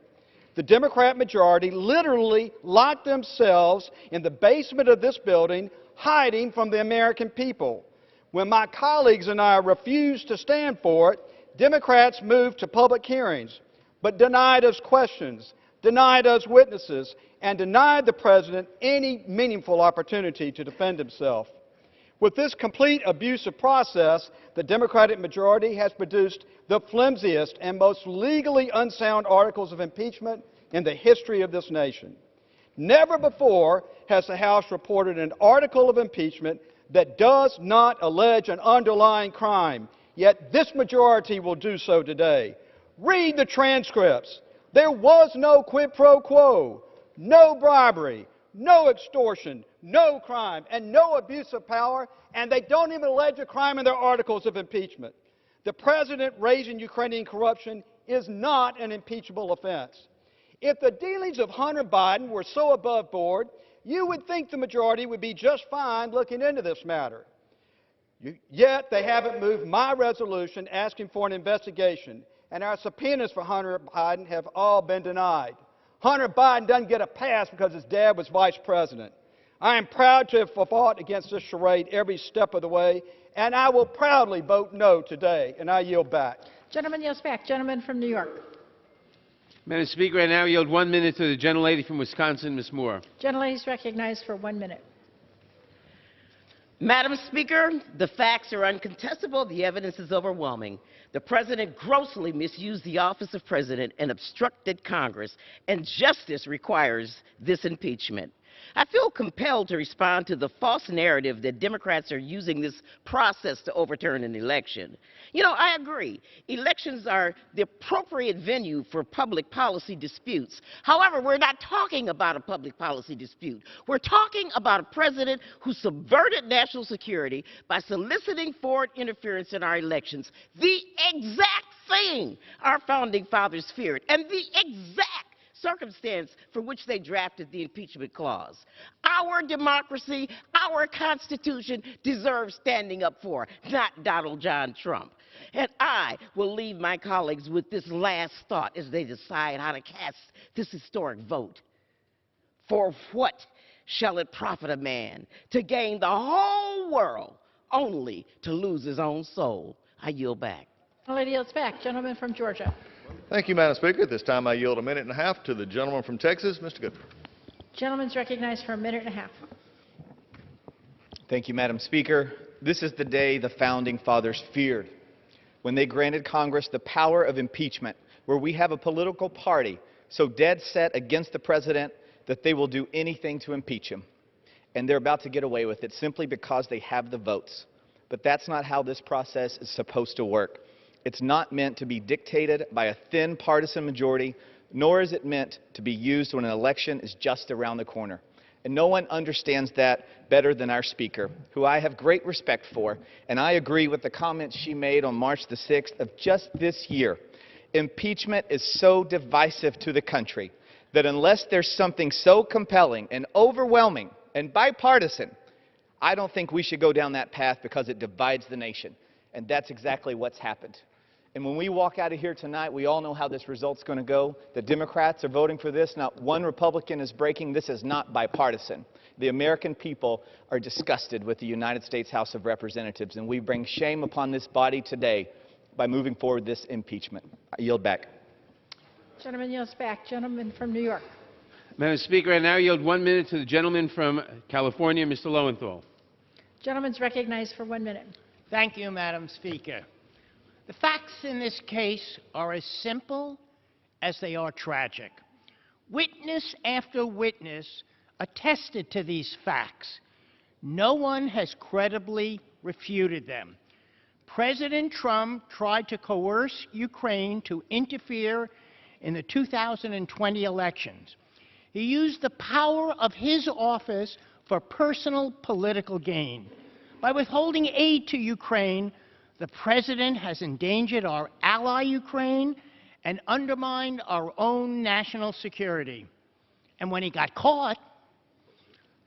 The Democrat majority literally locked themselves in the basement of this building, hiding from the American people. When my colleagues and I refused to stand for it, Democrats moved to public hearings, but denied us questions, denied us witnesses, and denied the President any meaningful opportunity to defend himself. With this complete abusive process, the Democratic majority has produced the flimsiest and most legally unsound articles of impeachment in the history of this nation. Never before has the House reported an article of impeachment that does not allege an underlying crime, yet this majority will do so today. Read the transcripts. There was no quid pro quo, no bribery, no extortion, no crime, and no abuse of power, and they don't even allege a crime in their articles of impeachment. The President raising Ukrainian corruption is not an impeachable offense. If the dealings of Hunter Biden were so above board, you would think the majority would be just fine looking into this matter. Yet they haven't moved my resolution asking for an investigation, and our subpoenas for Hunter Biden have all been denied. Hunter Biden doesn't get a pass because his dad was vice president. I am proud to have fought against this charade every step of the way, and I will proudly vote no today, and I yield back. Gentleman yields back. Gentleman from New York. Madam Speaker, I now yield 1 minute to the gentlelady from Wisconsin, Ms. Moore. Gentlelady is recognized for 1 minute. Madam Speaker, the facts are uncontestable. The evidence is overwhelming. The president grossly misused the office of president and obstructed Congress, and justice requires this impeachment. I feel compelled to respond to the false narrative that Democrats are using this process to overturn an election. You know, I agree. Elections are the appropriate venue for public policy disputes. However, we're not talking about a public policy dispute. We're talking about a president who subverted national security by soliciting foreign interference in our elections. The exact thing our founding fathers feared, and the exact circumstance for which they drafted the impeachment clause. Our democracy, our Constitution deserves standing up for, not Donald John Trump. And I will leave my colleagues with this last thought as they decide how to cast this historic vote. For what shall it profit a man to gain the whole world only to lose his own soul? I yield back. Lady yields back. Gentleman from Georgia. Thank you, Madam Speaker. At this time, I yield 1.5 minutes to the gentleman from Texas, Mr. Goodford. Gentleman's recognized for 1.5 minutes. Thank you, Madam Speaker. This is the day the Founding Fathers feared, when they granted Congress the power of impeachment, where we have a political party so dead set against the president that they will do anything to impeach him. And they're about to get away with it simply because they have the votes. But that's not how this process is supposed to work. It's not meant to be dictated by a thin partisan majority, nor is it meant to be used when an election is just around the corner. And no one understands that better than our Speaker, who I have great respect for, and I agree with the comments she made on March the 6th of just this year. Impeachment is so divisive to the country that unless there's something so compelling and overwhelming and bipartisan, I don't think we should go down that path because it divides the nation. And that's exactly what's happened. And when we walk out of here tonight, we all know how this result's going to go. The Democrats are voting for this. Not one Republican is breaking. This is not bipartisan. The American people are disgusted with the United States House of Representatives, and we bring shame upon this body today by moving forward this impeachment. I yield back. Gentleman yields back. Gentleman from New York. Madam Speaker, I now yield 1 minute to the gentleman from California, Mr. Lowenthal. Gentleman's recognized for 1 minute. Thank you, Madam Speaker. The facts in this case are as simple as they are tragic. Witness after witness attested to these facts. No one has credibly refuted them. President Trump tried to coerce Ukraine to interfere in the 2020 elections. He used the power of his office for personal political gain. By withholding aid to Ukraine, the president has endangered our ally Ukraine and undermined our own national security. And when he got caught,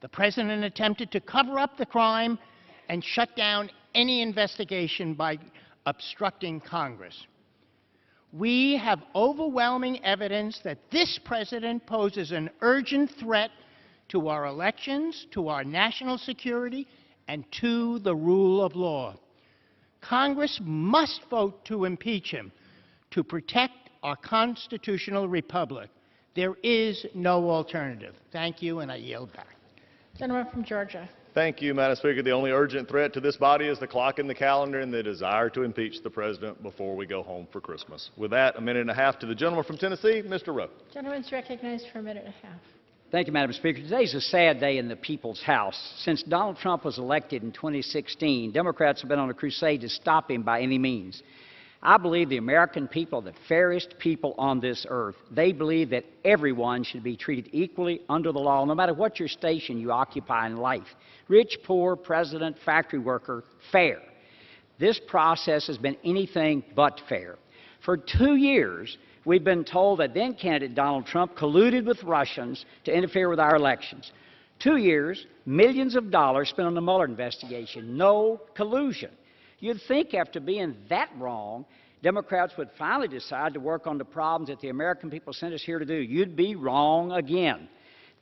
the president attempted to cover up the crime and shut down any investigation by obstructing Congress. We have overwhelming evidence that this president poses an urgent threat to our elections, to our national security, and to the rule of law. Congress must vote to impeach him to protect our constitutional republic. There is no alternative. Thank you, and I yield back. Gentleman from Georgia. Thank you, Madam Speaker. The only urgent threat to this body is the clock in the calendar and the desire to impeach the president before we go home for Christmas. With that, 1.5 minutes to the gentleman from Tennessee, Mr. Rowe. Gentleman's recognized for 1.5 minutes. Thank you, Madam Speaker. Today is a sad day in the People's House. Since Donald Trump was elected in 2016, Democrats have been on a crusade to stop him by any means. I believe the American people are the fairest people on this earth. They believe that everyone should be treated equally under the law, no matter what your station you occupy in life. Rich, poor, president, factory worker, fair. This process has been anything but fair. For 2 years, we've been told that then-candidate Donald Trump colluded with Russians to interfere with our elections. 2 years, millions of dollars spent on the Mueller investigation. No collusion. You'd think after being that wrong, Democrats would finally decide to work on the problems that the American people sent us here to do. You'd be wrong again.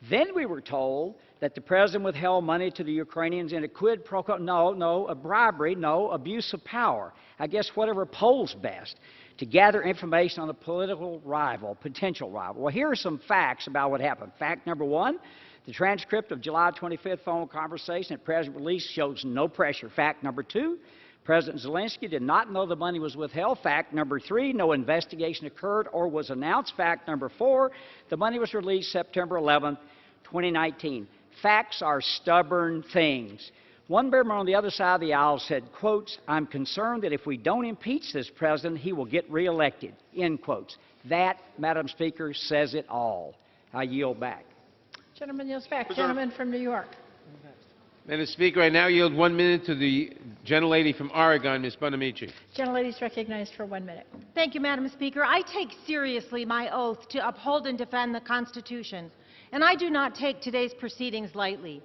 Then we were told that the president withheld money to the Ukrainians in a quid pro quo. No, a bribery, no, abuse of power. I guess whatever polls best, to gather information on a political rival, potential rival. Well, here are some facts about what happened. Fact number one, the transcript of July 25th phone conversation that President released shows no pressure. Fact number two, President Zelensky did not know the money was withheld. Fact number three, no investigation occurred or was announced. Fact number four, the money was released September 11, 2019. Facts are stubborn things. One member on the other side of the aisle said, quotes, "I'm concerned that if we don't impeach this president, he will get reelected," end quotes. That, Madam Speaker, says it all. I yield back. Gentleman yields back. Gentleman from New York. Madam Speaker, I now yield 1 minute to the gentlelady from Oregon, Ms. Bonamici. Gentlelady is recognized for 1 minute. Thank you, Madam Speaker. I take seriously my oath to uphold and defend the Constitution, and I do not take today's proceedings lightly.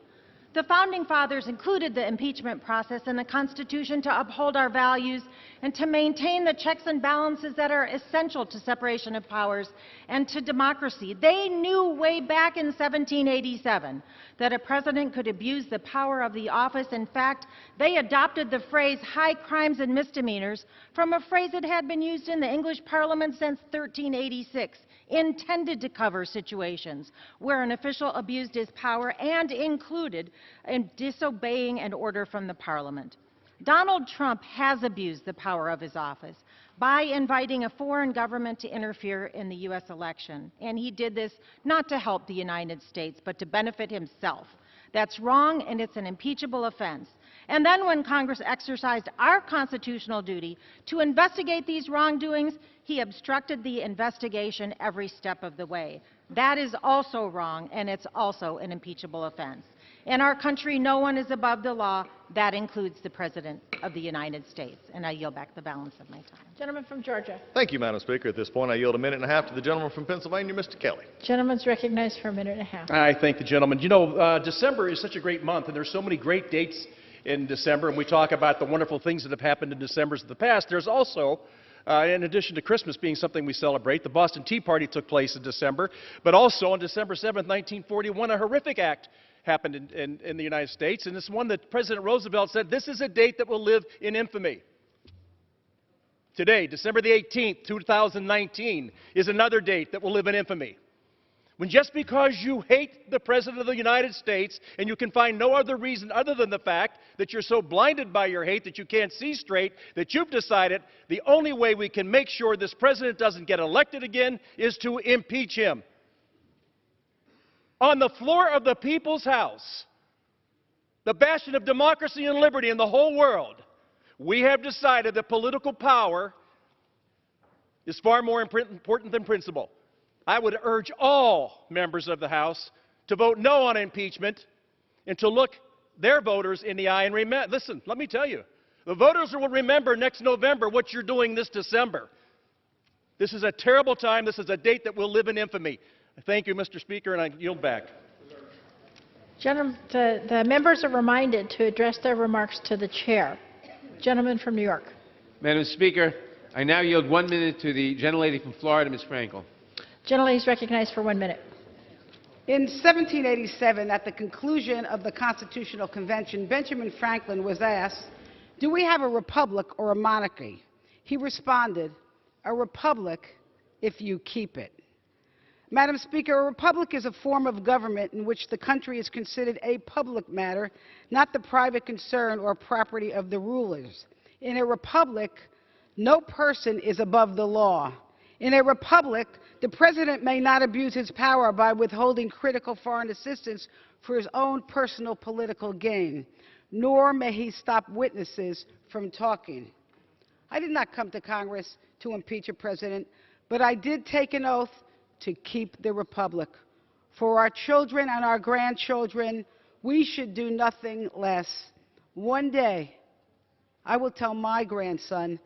The Founding Fathers included the impeachment process in the Constitution to uphold our values and to maintain the checks and balances that are essential to separation of powers and to democracy. They knew way back in 1787 that a president could abuse the power of the office. In fact, they adopted the phrase high crimes and misdemeanors from a phrase that had been used in the English Parliament since 1386. Intended to cover situations where an official abused his power and included in disobeying an order from the Parliament. Donald Trump has abused the power of his office by inviting a foreign government to interfere in the U.S. election, and he did this not to help the United States, but to benefit himself. That's wrong, and it's an impeachable offense. And then when Congress exercised our constitutional duty to investigate these wrongdoings, he obstructed the investigation every step of the way. That is also wrong, and it's also an impeachable offense. In our country, no one is above the law. That includes the President of the United States. And I yield back the balance of my time. Gentleman from Georgia. Thank you, Madam Speaker. At this point, I yield a minute and a half to the gentleman from Pennsylvania, Mr. Kelly. Gentleman's recognized for 1.5 minutes. I thank the gentleman. You know, December is such a great month, and there's so many great dates in December, and we talk about the wonderful things that have happened in Decembers of the past. There's also, in addition to Christmas being something we celebrate, the Boston Tea Party took place in December, but also on December 7th, 1941, a horrific act happened in the United States, and it's one that President Roosevelt said, this is a date that will live in infamy. Today, December the 18th, 2019, is another date that will live in infamy. When just because you hate the President of the United States and you can find no other reason other than the fact that you're so blinded by your hate that you can't see straight, that you've decided the only way we can make sure this President doesn't get elected again is to impeach him. On the floor of the People's House, the bastion of democracy and liberty in the whole world, we have decided that political power is far more important than principle. I would urge all members of the House to vote no on impeachment and to look their voters in the eye and remember, listen, let me tell you, the voters will remember next November what you're doing this December. This is a terrible time. This is a date that will live in infamy. Thank you, Mr. Speaker, and I yield back. Gentlemen, the members are reminded to address their remarks to the chair. Gentleman from New York. Madam Speaker, I now yield 1 minute to the gentlelady from Florida, Ms. Frankel. Gentlelady is recognized for 1 minute. In 1787, at the conclusion of the Constitutional Convention, Benjamin Franklin was asked, "Do we have a republic or a monarchy?" He responded, "A republic if you keep it." Madam Speaker, a republic is a form of government in which the country is considered a public matter, not the private concern or property of the rulers. In a republic, no person is above the law. In a republic, the president may not abuse his power by withholding critical foreign assistance for his own personal political gain, nor may he stop witnesses from talking. I did not come to Congress to impeach a president, but I did take an oath to keep the republic. For our children and our grandchildren, we should do nothing less. One day, I will tell my grandson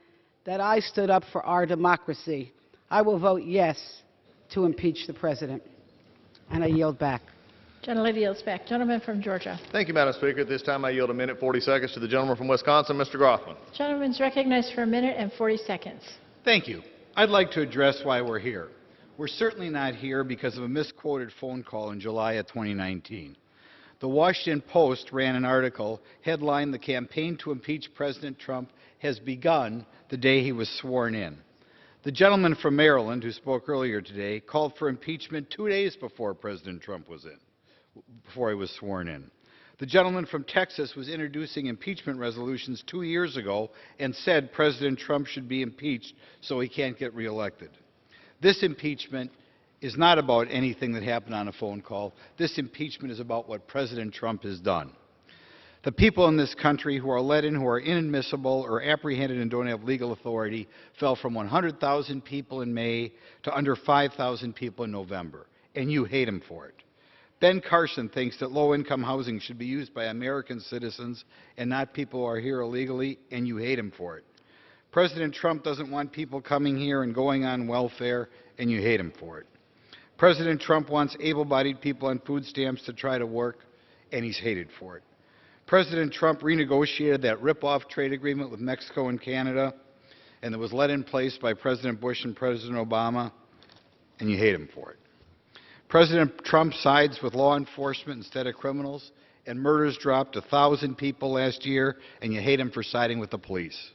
that I stood up for our democracy. I will vote yes to impeach the president. And I yield back. Gentlelady yields back. Gentleman from Georgia. Thank you, Madam Speaker. At this time, I yield a minute, 40 seconds to the gentleman from Wisconsin, Mr. Grothman. Gentleman is recognized for 1 minute and 40 seconds. Thank you. I'd like to address why we're here. We're certainly not here because of a misquoted phone call in July of 2019. The Washington Post ran an article headlined, "The campaign to impeach President Trump has begun the day he was sworn in." The gentleman from Maryland who spoke earlier today called for impeachment 2 days before President Trump was before he was sworn in. The gentleman from Texas was introducing impeachment resolutions 2 years ago and said President Trump should be impeached so he can't get reelected. This impeachment is not about anything that happened on a phone call. This impeachment is about what President Trump has done. The people in this country who are let in, who are inadmissible or apprehended and don't have legal authority, fell from 100,000 people in May to under 5,000 people in November, and you hate him for it. Ben Carson thinks that low-income housing should be used by American citizens and not people who are here illegally, and you hate him for it. President Trump doesn't want people coming here and going on welfare, and you hate him for it. President Trump wants able-bodied people on food stamps to try to work, and he's hated for it. President Trump renegotiated that rip-off trade agreement with Mexico and Canada, and that was let in place by President Bush and President Obama, and you hate him for it. President Trump sides with law enforcement instead of criminals, and murders dropped 1,000 people last year, and you hate him for siding with the police.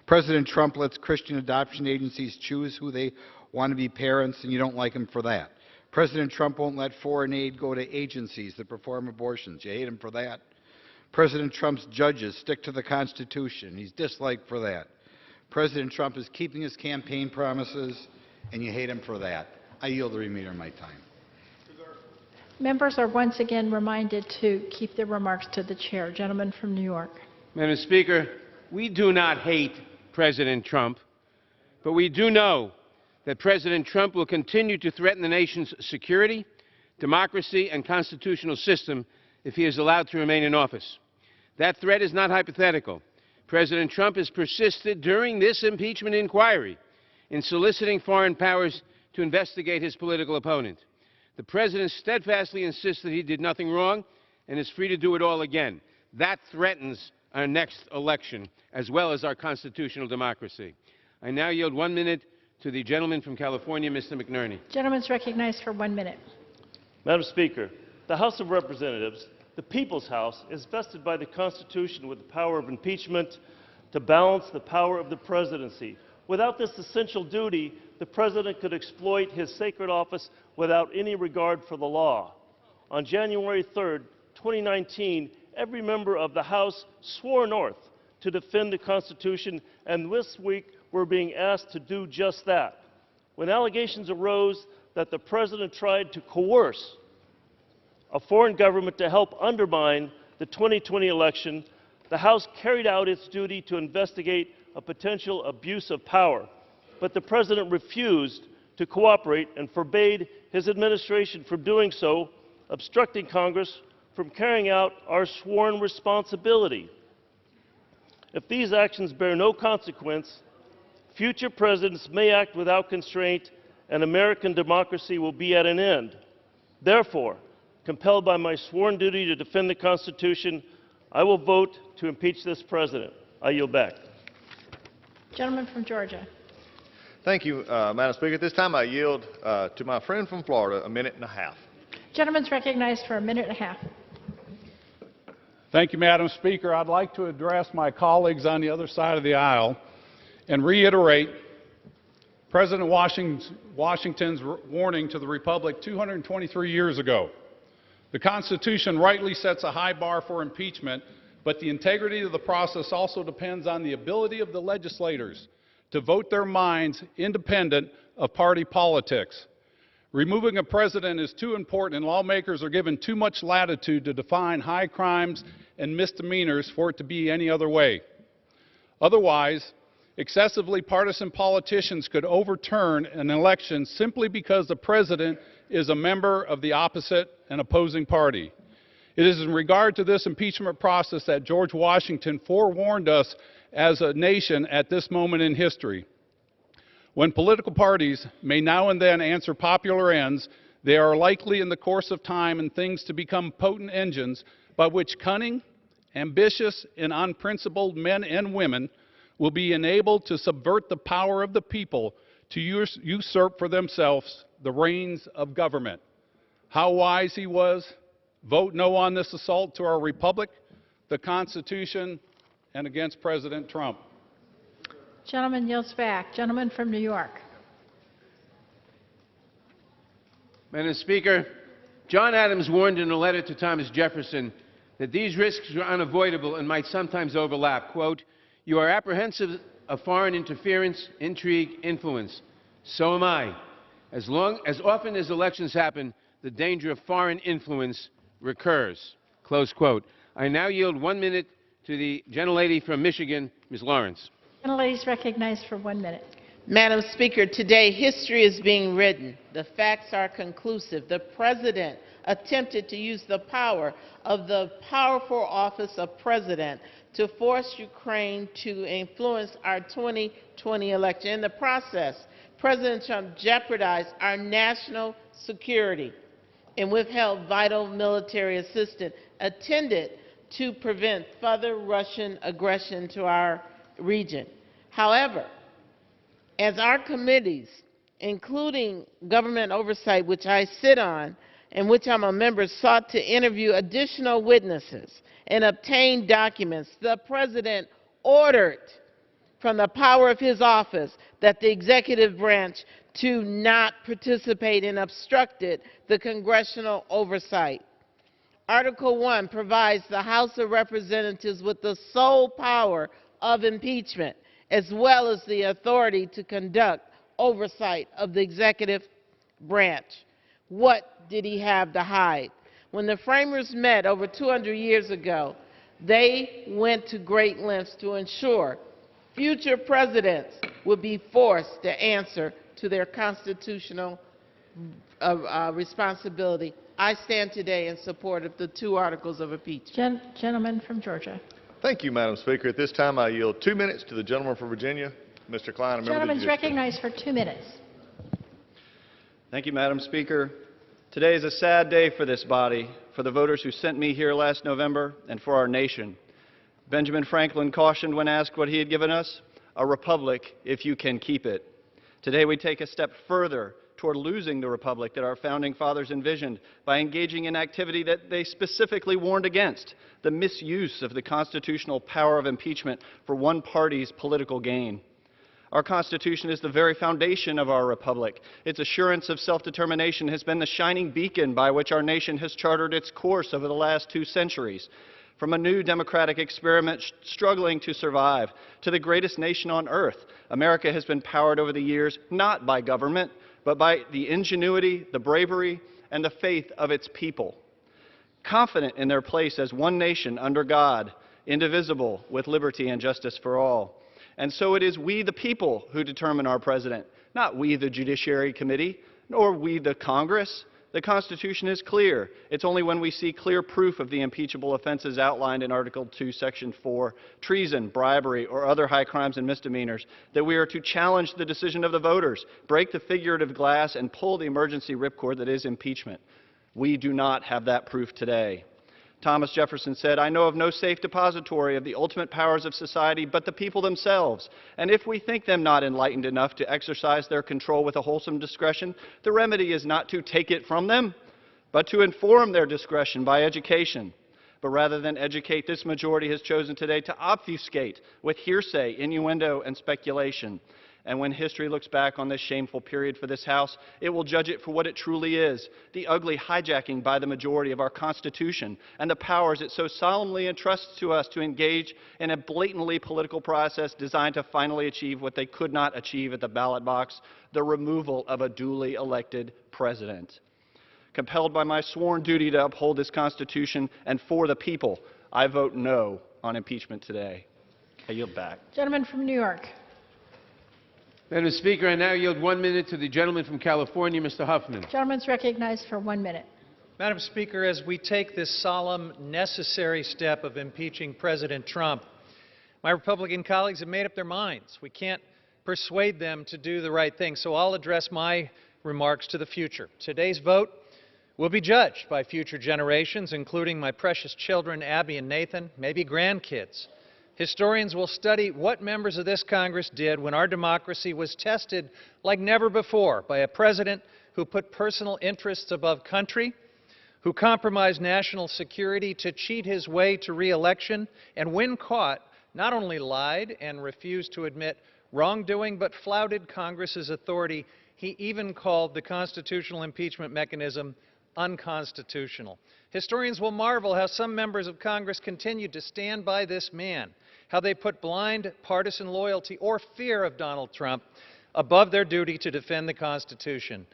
President Trump lets Christian adoption agencies choose who they want to be parents, and you don't like him for that. President Trump won't let foreign aid go to agencies that perform abortions. You hate him for that. President Trump's judges stick to the Constitution. He's disliked for that. President Trump is keeping his campaign promises, and you hate him for that. I yield the remainder of my time. Members are once again reminded to keep their remarks to the chair. Gentleman from New York. Madam Speaker, we do not hate President Trump, but we do know that President Trump will continue to threaten the nation's security, democracy, and constitutional system if he is allowed to remain in office. That threat is not hypothetical. President Trump has persisted during this impeachment inquiry in soliciting foreign powers to investigate his political opponent. The President steadfastly insists that he did nothing wrong and is free to do it all again. That threatens our next election, as well as our constitutional democracy. I now yield 1 minute to the gentleman from California, Mr. McNerney. Gentleman's recognized for 1 minute. Madam Speaker, the House of Representatives, the People's House, is vested by the Constitution with the power of impeachment to balance the power of the presidency. Without this essential duty, the President could exploit his sacred office without any regard for the law. On January 3rd, 2019, every member of the House swore an oath to defend the Constitution, and this week we're being asked to do just that. When allegations arose that the President tried to coerce a foreign government to help undermine the 2020 election, the House carried out its duty to investigate a potential abuse of power. But the President refused to cooperate and forbade his administration from doing so, obstructing Congress from carrying out our sworn responsibility. If these actions bear no consequence, future presidents may act without constraint, and American democracy will be at an end. Therefore, compelled by my sworn duty to defend the Constitution, I will vote to impeach this President. I yield back. Gentleman from Georgia. Thank you, Madam Speaker. At this time, I yield to my friend from Florida 1.5 minutes. Gentleman's recognized for 1.5 minutes. Thank you, Madam Speaker. I'd like to address my colleagues on the other side of the aisle and reiterate President Washington's warning to the Republic 223 years ago. The Constitution rightly sets a high bar for impeachment, but the integrity of the process also depends on the ability of the legislators to vote their minds independent of party politics. Removing a president is too important, and lawmakers are given too much latitude to define high crimes and misdemeanors for it to be any other way. Otherwise, excessively partisan politicians could overturn an election simply because the president is a member of the opposite and opposing party. It is in regard to this impeachment process that George Washington forewarned us as a nation at this moment in history. When political parties may now and then answer popular ends, they are likely in the course of time and things to become potent engines by which cunning, ambitious, and unprincipled men and women will be enabled to subvert the power of the people to usurp for themselves the reins of government. How wise he was. Vote no on this assault to our republic, the Constitution, and against President Trump. Gentleman yields back. Gentleman from New York. Madam Speaker, John Adams warned in a letter to Thomas Jefferson that these risks were unavoidable and might sometimes overlap. Quote, "You are apprehensive of foreign interference, intrigue, influence. So am I. As often as elections happen, the danger of foreign influence recurs." Close quote. I now yield 1 minute to the gentlelady from Michigan, Ms. Lawrence. Gentlelady is recognized for 1 minute. Madam Speaker, today history is being written. The facts are conclusive. The President attempted to use the power of the powerful office of President to force Ukraine to influence our 2020 election. In the process, President Trump jeopardized our national security and withheld vital military assistance intended to prevent further Russian aggression to our region. However, as our committees, including government oversight, which I sit on and which I'm a member, sought to interview additional witnesses and obtain documents, the President ordered from the power of his office that the executive branch to not participate and obstructed the congressional oversight. Article 1 provides the House of Representatives with the sole power of impeachment, as well as the authority to conduct oversight of the executive branch. What did he have to hide? When the framers met over 200 years ago, they went to great lengths to ensure future presidents would be forced to answer to their constitutional responsibility. I stand today in support of the 2 articles of impeachment. Gentleman from Georgia. Thank you, Madam Speaker. At this time, I yield 2 minutes to the gentleman from Virginia, Mr. Klein. Gentleman is recognized for 2 minutes. Thank you, Madam Speaker. Today is a sad day for this body, for the voters who sent me here last November, and for our nation. Benjamin Franklin cautioned when asked what he had given us, "A republic if you can keep it." Today we take a step further toward losing the republic that our founding fathers envisioned by engaging in activity that they specifically warned against, the misuse of the constitutional power of impeachment for one party's political gain. Our Constitution is the very foundation of our republic. Its assurance of self-determination has been the shining beacon by which our nation has chartered its course over the last 2 centuries. From a new democratic experiment struggling to survive to the greatest nation on earth, America has been powered over the years not by government, but by the ingenuity, the bravery, and the faith of its people. Confident in their place as one nation under God, indivisible, with liberty and justice for all. And so it is we, the people, who determine our president, not we, the Judiciary Committee, nor we, the Congress. The Constitution is clear. It's only when we see clear proof of the impeachable offenses outlined in Article 2, Section 4, treason, bribery, or other high crimes and misdemeanors, that we are to challenge the decision of the voters, break the figurative glass, and pull the emergency ripcord that is impeachment. We do not have that proof today. Thomas Jefferson said, "I know of no safe depository of the ultimate powers of society but the people themselves. And if we think them not enlightened enough to exercise their control with a wholesome discretion, the remedy is not to take it from them, but to inform their discretion by education." But rather than educate, this majority has chosen today to obfuscate with hearsay, innuendo, and speculation. And when history looks back on this shameful period for this House, it will judge it for what it truly is, the ugly hijacking by the majority of our Constitution and the powers it so solemnly entrusts to us to engage in a blatantly political process designed to finally achieve what they could not achieve at the ballot box, the removal of a duly elected president. Compelled by my sworn duty to uphold this Constitution and for the people, I vote no on impeachment today. I yield back. Gentleman from New York. Madam Speaker, I now yield 1 minute to the gentleman from California, Mr. Huffman. Gentleman is recognized for 1 minute. Madam Speaker, as we take this solemn, necessary step of impeaching President Trump, my Republican colleagues have made up their minds. We can't persuade them to do the right thing, so I'll address my remarks to the future. Today's vote will be judged by future generations, including my precious children, Abby and Nathan, maybe grandkids. Historians will study what members of this Congress did when our democracy was tested like never before by a president who put personal interests above country, who compromised national security to cheat his way to re-election, and when caught, not only lied and refused to admit wrongdoing, but flouted Congress's authority. He even called the constitutional impeachment mechanism unconstitutional. Historians will marvel how some members of Congress continued to stand by this man, how they put blind partisan loyalty or fear of Donald Trump above their duty to defend the Constitution,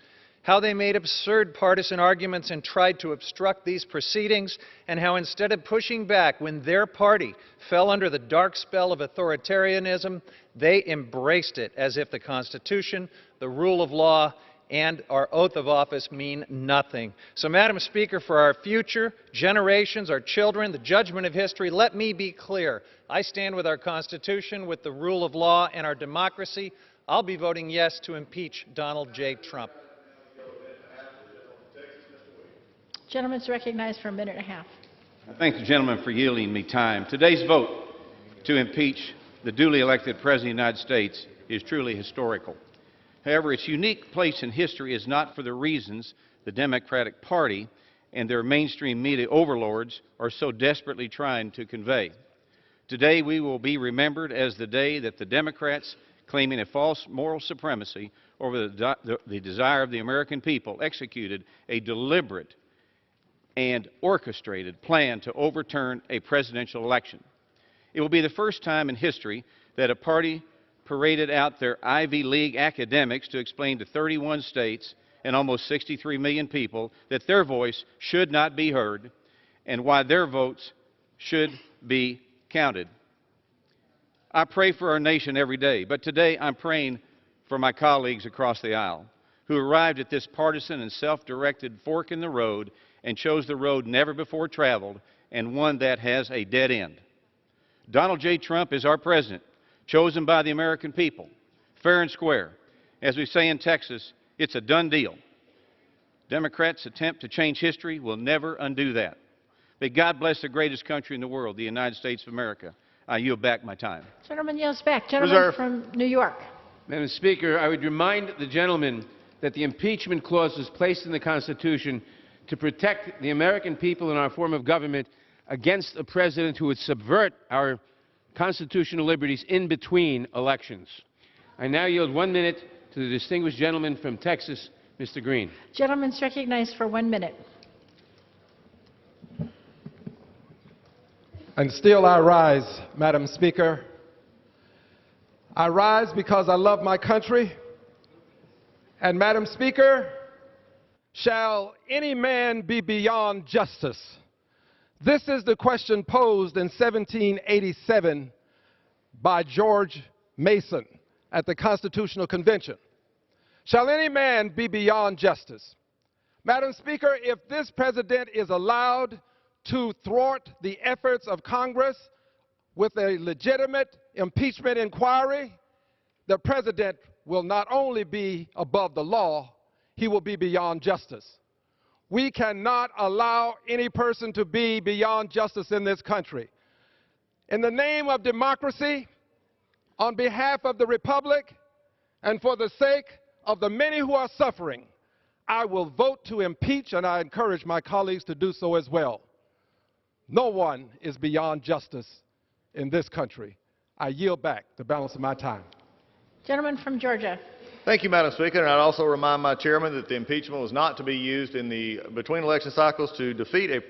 how they made absurd partisan arguments and tried to obstruct these proceedings, and how instead of pushing back when their party fell under the dark spell of authoritarianism, they embraced it as if the Constitution, the rule of law, and our oath of office mean nothing. So, Madam Speaker, for our future generations, our children, the judgment of history, let me be clear. I stand with our Constitution, with the rule of law, and our democracy. I'll be voting yes to impeach Donald J. Trump. Gentleman's recognized for a minute and a half. I thank the gentleman for yielding me time. Today's vote to impeach the duly elected President of the United States is truly historical. However, its unique place in history is not for the reasons the Democratic Party and their mainstream media overlords are so desperately trying to convey. Today, we will be remembered as the day that the Democrats, claiming a false moral supremacy over the desire of the American people, executed a deliberate and orchestrated plan to overturn a presidential election. It will be the first time in history that a party paraded out their Ivy League academics to explain to 31 states and almost 63 million people that their voice should not be heard and why their votes should be counted. I pray for our nation every day, but today I'm praying for my colleagues across the aisle who arrived at this partisan and self-directed fork in the road and chose the road never before traveled and one that has a dead end. Donald J. Trump is our president, chosen by the American people, fair and square. As we say in Texas, it's a done deal. Democrats' attempt to change history will never undo that. May God bless the greatest country in the world, the United States of America. I yield back my time. Gentleman yields back. Gentleman from New York. Madam Speaker, I would remind the gentleman that the impeachment clause was placed in the Constitution to protect the American people and our form of government against a president who would subvert our constitutional liberties in between elections. I now yield 1 minute to the distinguished gentleman from Texas, Mr. Green. Gentleman's recognized for 1 minute. And still I rise, Madam Speaker. I rise because I love my country. And Madam Speaker, shall any man be beyond justice? This is the question posed in 1787 by George Mason at the Constitutional Convention. Shall any man be beyond justice? Madam Speaker, if this president is allowed to thwart the efforts of Congress with a legitimate impeachment inquiry, the president will not only be above the law, he will be beyond justice. We cannot allow any person to be beyond justice in this country. In the name of democracy, on behalf of the Republic, and for the sake of the many who are suffering, I will vote to impeach, and I encourage my colleagues to do so as well. No one is beyond justice in this country. I yield back the balance of my time. Gentleman from Georgia. Thank you, Madam Speaker. And I'd also remind my chairman that the impeachment was not to be used in the between election cycles to defeat a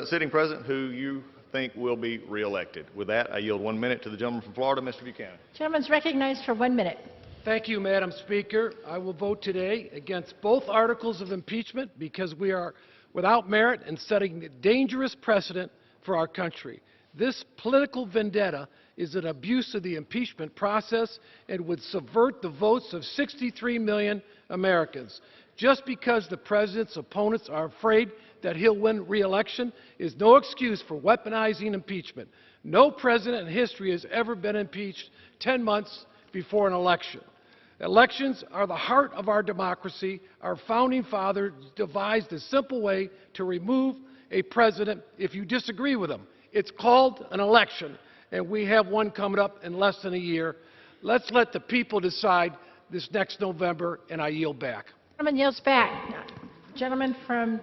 sitting president who you think will be reelected. With that, I yield 1 minute to the gentleman from Florida, Mr. Buchanan. Gentleman's recognized for 1 minute. Thank you, Madam Speaker. I will vote today against both articles of impeachment because we are without merit and setting a dangerous precedent for our country. This political vendetta is an abuse of the impeachment process and would subvert the votes of 63 million Americans. Just because the president's opponents are afraid that he'll win re-election is no excuse for weaponizing impeachment. No president in history has ever been impeached 10 months before an election. Elections are the heart of our democracy. Our founding fathers devised a simple way to remove a president if you disagree with him. It's called an election. and we have one coming up in less than a year. Let's let the people decide this next November, and I yield back. Gentleman yields back. Gentleman from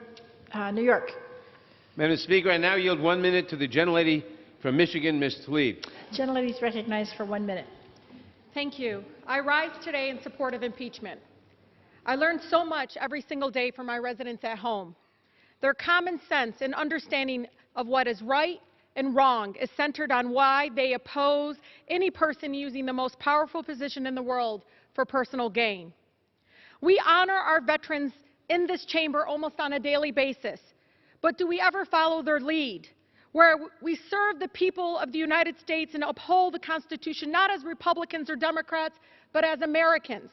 New York. Madam Speaker, I now yield 1 minute to the gentlelady from Michigan, Ms. Tlaib. Gentlelady is recognized for 1 minute. Thank you. I rise today in support of impeachment. I learn so much every single day from my residents at home. Their common sense and understanding of what is right and wrong is centered on why they oppose any person using the most powerful position in the world for personal gain. We honor our veterans in this chamber almost on a daily basis, but do we ever follow their lead, where we serve the people of the United States and uphold the Constitution not as Republicans or Democrats, but as Americans?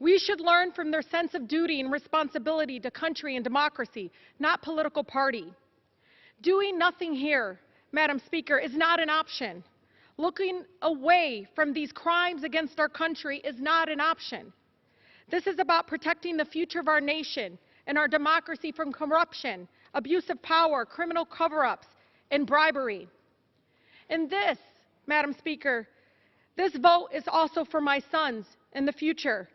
We should learn from their sense of duty and responsibility to country and democracy, not political party. Doing nothing here, Madam Speaker, is not an option. Looking away from these crimes against our country is not an option. This is about protecting the future of our nation and our democracy from corruption, abuse of power, criminal cover-ups, and bribery. And this, Madam Speaker, this vote is also for my sons and the future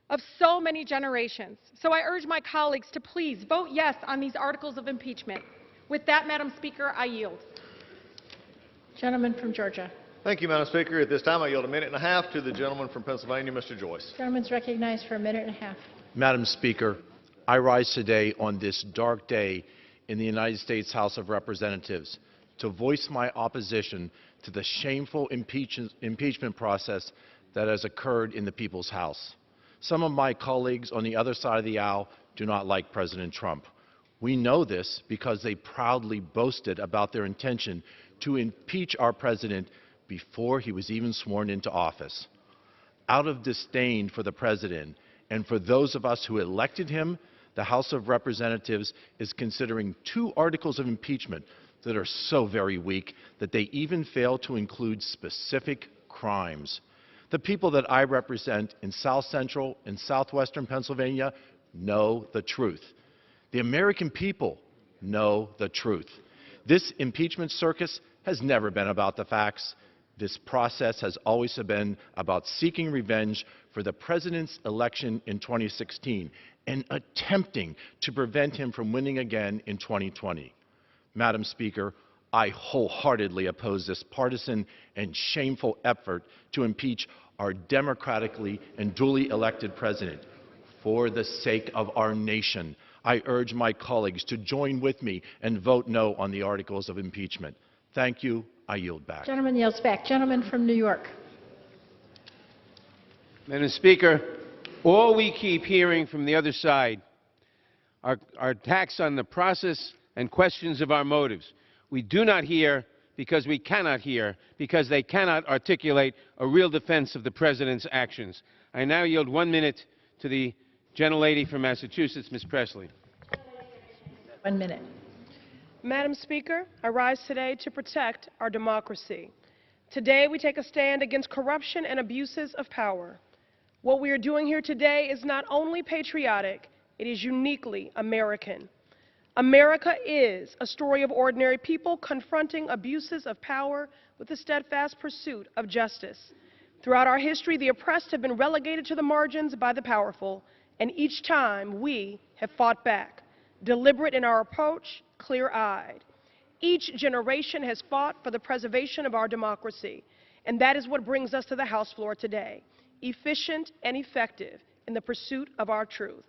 of so many generations. So I urge my colleagues to please vote yes on these articles of impeachment. With that, Madam Speaker, I yield. Gentleman from Georgia. Thank you, Madam Speaker. At this time, I yield 1.5 minutes to the gentleman from Pennsylvania, Mr. Joyce. Gentleman is recognized for 1.5 minutes. Madam Speaker, I rise today on this dark day in the United States House of Representatives to voice my opposition to the shameful impeachment process that has occurred in the People's House. Some of my colleagues on the other side of the aisle do not like President Trump. We know this because they proudly boasted about their intention to impeach our president before he was even sworn into office. Out of disdain for the president and for those of us who elected him, the House of Representatives is considering 2 articles of impeachment that are so very weak that they even fail to include specific crimes. The people that I represent in South Central and Southwestern Pennsylvania know the truth. The American people know the truth. This impeachment circus has never been about the facts. This process has always been about seeking revenge for the president's election in 2016 and attempting to prevent him from winning again in 2020. Madam Speaker, I wholeheartedly oppose this partisan and shameful effort to impeach our democratically and duly elected president. For the sake of our nation, I urge my colleagues to join with me and vote no on the articles of impeachment. Thank you. I yield back. Gentleman yields back. Gentleman from New York. Madam Speaker, all we keep hearing from the other side are attacks on the process and questions of our motives. We do not hear because we cannot hear, because they cannot articulate a real defense of the President's actions. I now yield 1 minute to the gentlelady from Massachusetts, Ms. Presley. 1 minute. Madam Speaker, I rise today to protect our democracy. Today we take a stand against corruption and abuses of power. What we are doing here today is not only patriotic, it is uniquely American. America is a story of ordinary people confronting abuses of power with a steadfast pursuit of justice. Throughout our history, the oppressed have been relegated to the margins by the powerful, and each time we have fought back, deliberate in our approach, clear-eyed. Each generation has fought for the preservation of our democracy, and that is what brings us to the House floor today, efficient and effective in the pursuit of our truth.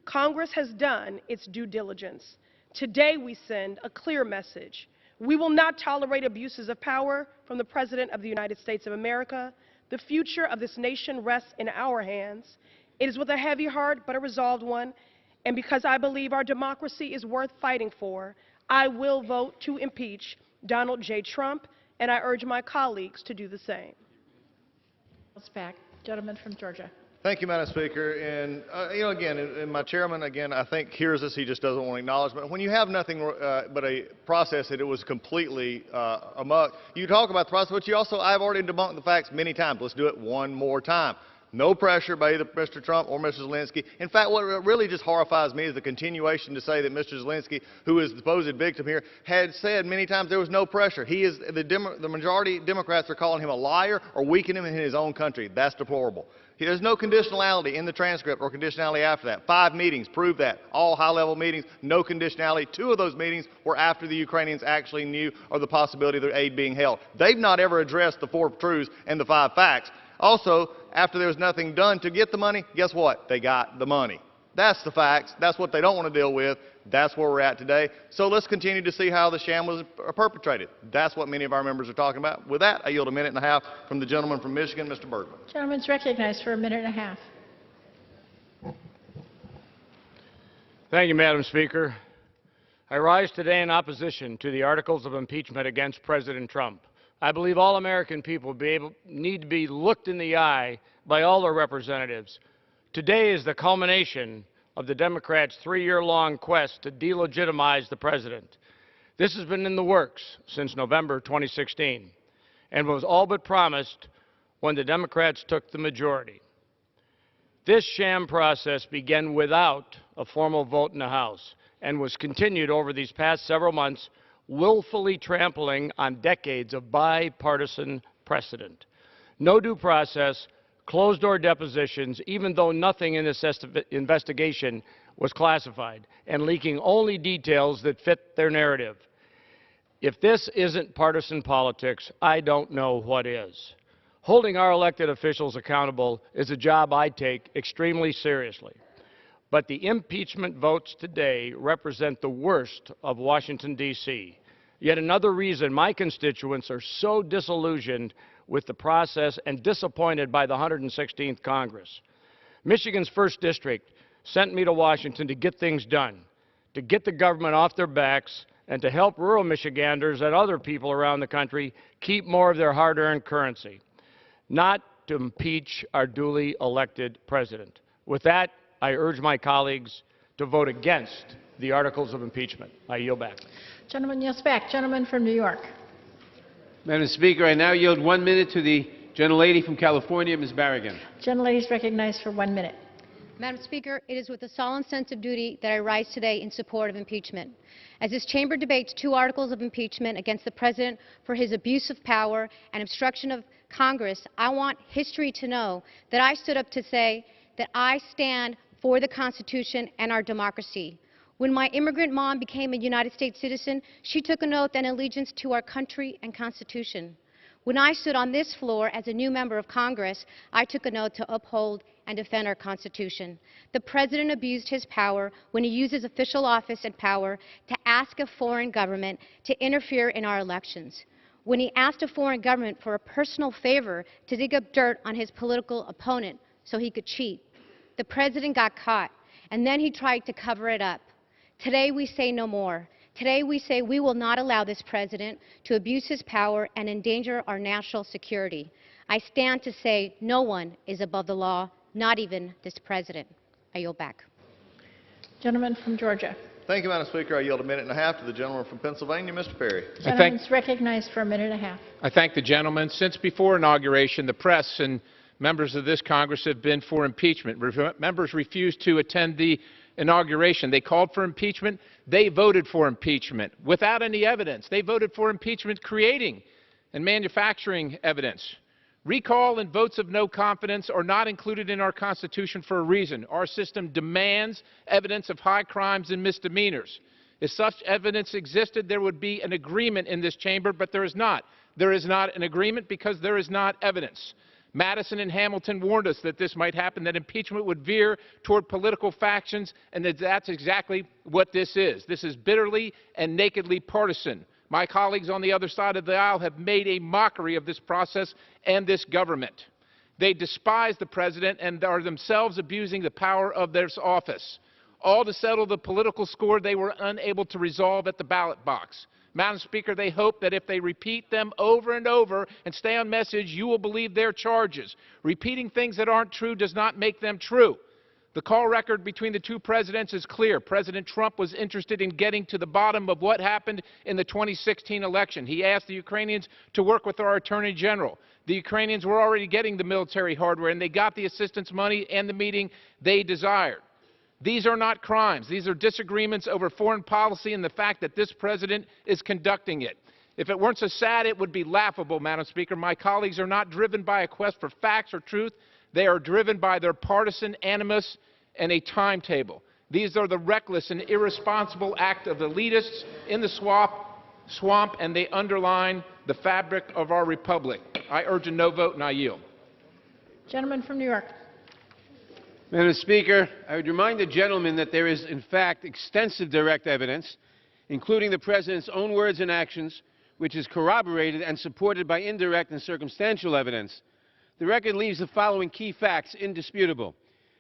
Congress has done its due diligence. Today we send a clear message. We will not tolerate abuses of power from the President of the United States of America. The future of this nation rests in our hands. It is with a heavy heart but a resolved one, and because I believe our democracy is worth fighting for, I will vote to impeach Donald J. Trump, and I urge my colleagues to do the same. Back. Gentleman from Georgia. Thank you, Madam Speaker. And, again, and my chairman, again, I think hears us. He just doesn't want acknowledgement. When you have nothing but a process that it was completely amok, you talk about the process, but you also, I've already debunked the facts many times. Let's do it one more time. No pressure by either Mr. Trump or Mr. Zelensky. In fact, what really just horrifies me is the continuation to say that Mr. Zelensky, who is the supposed victim here, had said many times there was no pressure. He is, the majority Democrats are calling him a liar or weakening him in his own country. That's deplorable. There's no conditionality in the transcript or conditionality after that. 5 meetings prove that. All high-level meetings, no conditionality. 2 of those meetings were after the Ukrainians actually knew of the possibility of their aid being held. They've not ever addressed the 4 truths and the 5 facts. Also, after there was nothing done to get the money, guess what? They got the money. That's the facts. That's what they don't want to deal with. That's where we're at today. So let's continue to see how the sham was perpetrated. That's what many of our members are talking about. With that, I yield a minute and a half from the gentleman from Michigan, Mr. Bergman. Gentleman's recognized for a minute and a half. Thank you, Madam Speaker. I rise today in opposition to the articles of impeachment against President Trump. I believe all American people need to be looked in the eye by all their representatives. Today is the culmination of the Democrats' 3-year-long quest to delegitimize the president. This has been in the works since November 2016 and was all but promised when the Democrats took the majority. This sham process began without a formal vote in the House and was continued over these past several months, willfully trampling on decades of bipartisan precedent. No due process, closed-door depositions, even though nothing in this investigation was classified, and leaking only details that fit their narrative. If this isn't partisan politics, I don't know what is. Holding our elected officials accountable is a job I take extremely seriously. But the impeachment votes today represent the worst of Washington, D.C. Yet another reason my constituents are so disillusioned with the process and disappointed by the 116th Congress. Michigan's 1st District sent me to Washington to get things done, to get the government off their backs, and to help rural Michiganders and other people around the country keep more of their hard-earned currency, not to impeach our duly elected president. With that, I urge my colleagues to vote against the articles of impeachment. I yield back. Gentleman yields back. Gentleman from New York. Madam Speaker, I now yield 1 minute to the gentlelady from California, Ms. Barragan. Gentlelady is recognized for 1 minute. Madam Speaker, it is with a solemn sense of duty that I rise today in support of impeachment. As this chamber debates 2 articles of impeachment against the President for his abuse of power and obstruction of Congress, I want history to know that I stood up to say that I stand for the Constitution and our democracy. When my immigrant mom became a United States citizen, she took an oath and allegiance to our country and Constitution. When I stood on this floor as a new member of Congress, I took an oath to uphold and defend our Constitution. The President abused his power when he used his official office and power to ask a foreign government to interfere in our elections. When he asked a foreign government for a personal favor to dig up dirt on his political opponent so he could cheat. The President got caught, and then he tried to cover it up. Today we say no more. Today we say we will not allow this President to abuse his power and endanger our national security. I stand to say no one is above the law, not even this President. I yield back. Gentleman from Georgia. Thank you, Madam Speaker. I yield a minute and a half to the gentleman from Pennsylvania, Mr. Perry. Gentleman is recognized for a minute and a half. I thank the gentleman. Since before inauguration, the press and members of this Congress have been for impeachment. Members refused to attend the inauguration. They called for impeachment. They voted for impeachment without any evidence. They voted for impeachment creating and manufacturing evidence. Recall and votes of no confidence are not included in our Constitution for a reason. Our system demands evidence of high crimes and misdemeanors. If such evidence existed, there would be an agreement in this chamber, but there is not. There is not an agreement because there is not evidence. Madison and Hamilton warned us that this might happen, that impeachment would veer toward political factions, and that's exactly what this is. This is bitterly and nakedly partisan. My colleagues on the other side of the aisle have made a mockery of this process and this government. They despise the president and are themselves abusing the power of their office, all to settle the political score they were unable to resolve at the ballot box. Madam Speaker, they hope that if they repeat them over and over and stay on message, you will believe their charges. Repeating things that aren't true does not make them true. The call record between the 2 presidents is clear. President Trump was interested in getting to the bottom of what happened in the 2016 election. He asked the Ukrainians to work with our Attorney General. The Ukrainians were already getting the military hardware, and they got the assistance money and the meeting they desired. These are not crimes. These are disagreements over foreign policy and the fact that this president is conducting it. If it weren't so sad, it would be laughable, Madam Speaker. My colleagues are not driven by a quest for facts or truth. They are driven by their partisan animus and a timetable. These are the reckless and irresponsible act of elitists in the swamp, and they underline the fabric of our republic. I urge a no vote, and I yield. Gentleman from New York. Madam Speaker, I would remind the gentleman that there is, in fact, extensive direct evidence, including the President's own words and actions, which is corroborated and supported by indirect and circumstantial evidence. The record leaves the following key facts indisputable.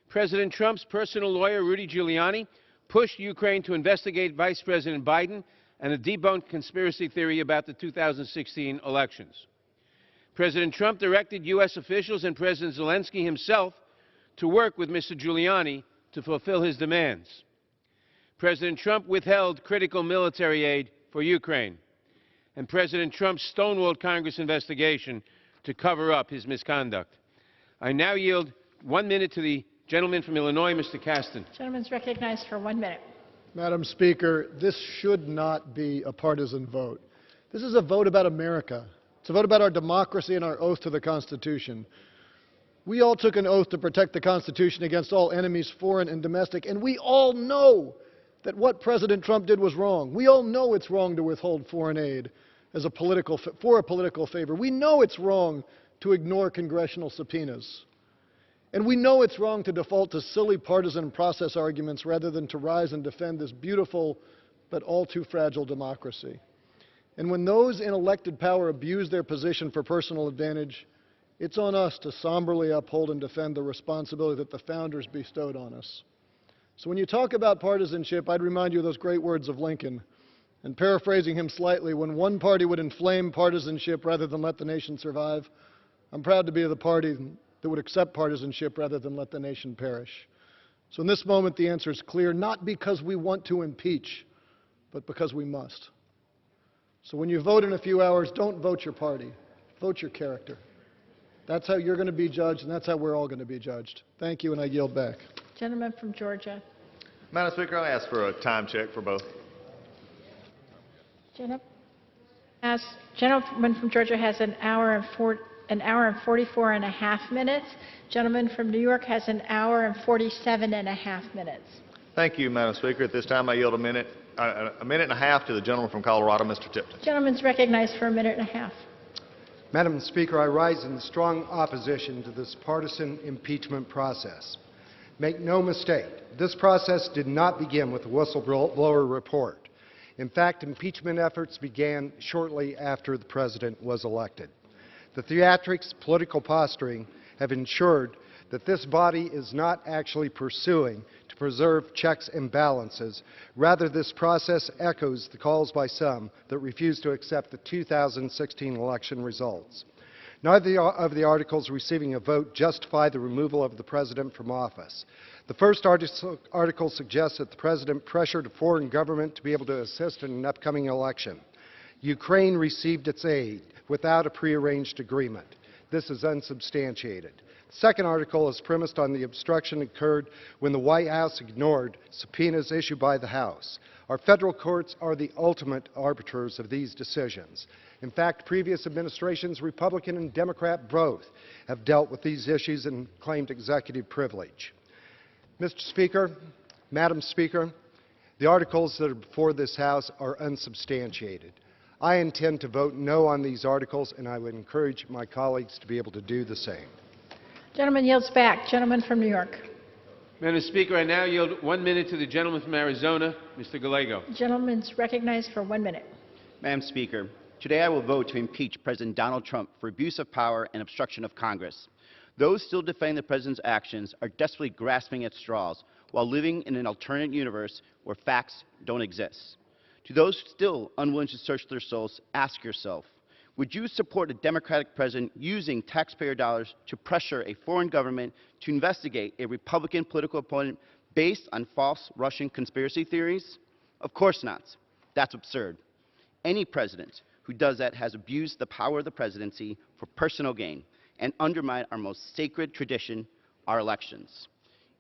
President Trump's personal lawyer, Rudy Giuliani, pushed Ukraine to investigate Vice President Biden and a debunked conspiracy theory about the 2016 elections. President Trump directed U.S. officials and President Zelensky himself to work with Mr. Giuliani to fulfill his demands. President Trump withheld critical military aid for Ukraine, and President Trump stonewalled Congress investigation to cover up his misconduct. I now yield 1 minute to the gentleman from Illinois, Mr. Caston. Gentleman's recognized for 1 minute. Madam Speaker, this should not be a partisan vote. This is a vote about America. It's a vote about our democracy and our oath to the Constitution. We all took an oath to protect the Constitution against all enemies, foreign and domestic, and we all know that what President Trump did was wrong. We all know it's wrong to withhold foreign aid as a for a political favor. We know it's wrong to ignore congressional subpoenas. And we know it's wrong to default to silly partisan process arguments rather than to rise and defend this beautiful but all too fragile democracy. And when those in elected power abuse their position for personal advantage, it's on us to somberly uphold and defend the responsibility that the founders bestowed on us. So when you talk about partisanship, I'd remind you of those great words of Lincoln. And paraphrasing him slightly, when one party would inflame partisanship rather than let the nation survive, I'm proud to be of the party that would accept partisanship rather than let the nation perish. So in this moment, the answer is clear, not because we want to impeach, but because we must. So when you vote in a few hours, don't vote your party, vote your character. That's how you're going to be judged, and that's how we're all going to be judged. Thank you, and I yield back. Gentleman from Georgia. Madam Speaker, I ask for a time check for both. Gentleman from Georgia has an hour and 44 and a half minutes. Gentleman from New York has an hour and 47 and a half minutes. Thank you, Madam Speaker. At this time, I yield a minute and a half to the gentleman from Colorado, Mr. Tipton. Gentleman's recognized for a minute and a half. Madam Speaker, I rise in strong opposition to this partisan impeachment process. Make no mistake, this process did not begin with the whistleblower report. In fact, impeachment efforts began shortly after the president was elected. The theatrics, political posturing have ensured that this body is not actually pursuing to preserve checks and balances. Rather, this process echoes the calls by some that refuse to accept the 2016 election results. Neither of the articles receiving a vote justify the removal of the president from office. The first article suggests that the president pressured a foreign government to be able to assist in an upcoming election. Ukraine received its aid without a prearranged agreement. This is unsubstantiated. The second article is premised on the obstruction occurred when the White House ignored subpoenas issued by the House. Our federal courts are the ultimate arbiters of these decisions. In fact, previous administrations, Republican and Democrat both, have dealt with these issues and claimed executive privilege. Mr. Speaker, Madam Speaker, the articles that are before this House are unsubstantiated. I intend to vote no on these articles, and I would encourage my colleagues to be able to do the same. Gentleman yields back. Gentleman from New York. Madam Speaker, I now yield 1 minute to the gentleman from Arizona, Mr. Gallego. Gentleman's recognized for 1 minute. Madam Speaker, today I will vote to impeach President Donald Trump for abuse of power and obstruction of Congress. Those still defending the president's actions are desperately grasping at straws while living in an alternate universe where facts don't exist. To those still unwilling to search their souls, ask yourself, would you support a Democratic president using taxpayer dollars to pressure a foreign government to investigate a Republican political opponent based on false Russian conspiracy theories? Of course not. That's absurd. Any president who does that has abused the power of the presidency for personal gain and undermined our most sacred tradition, our elections.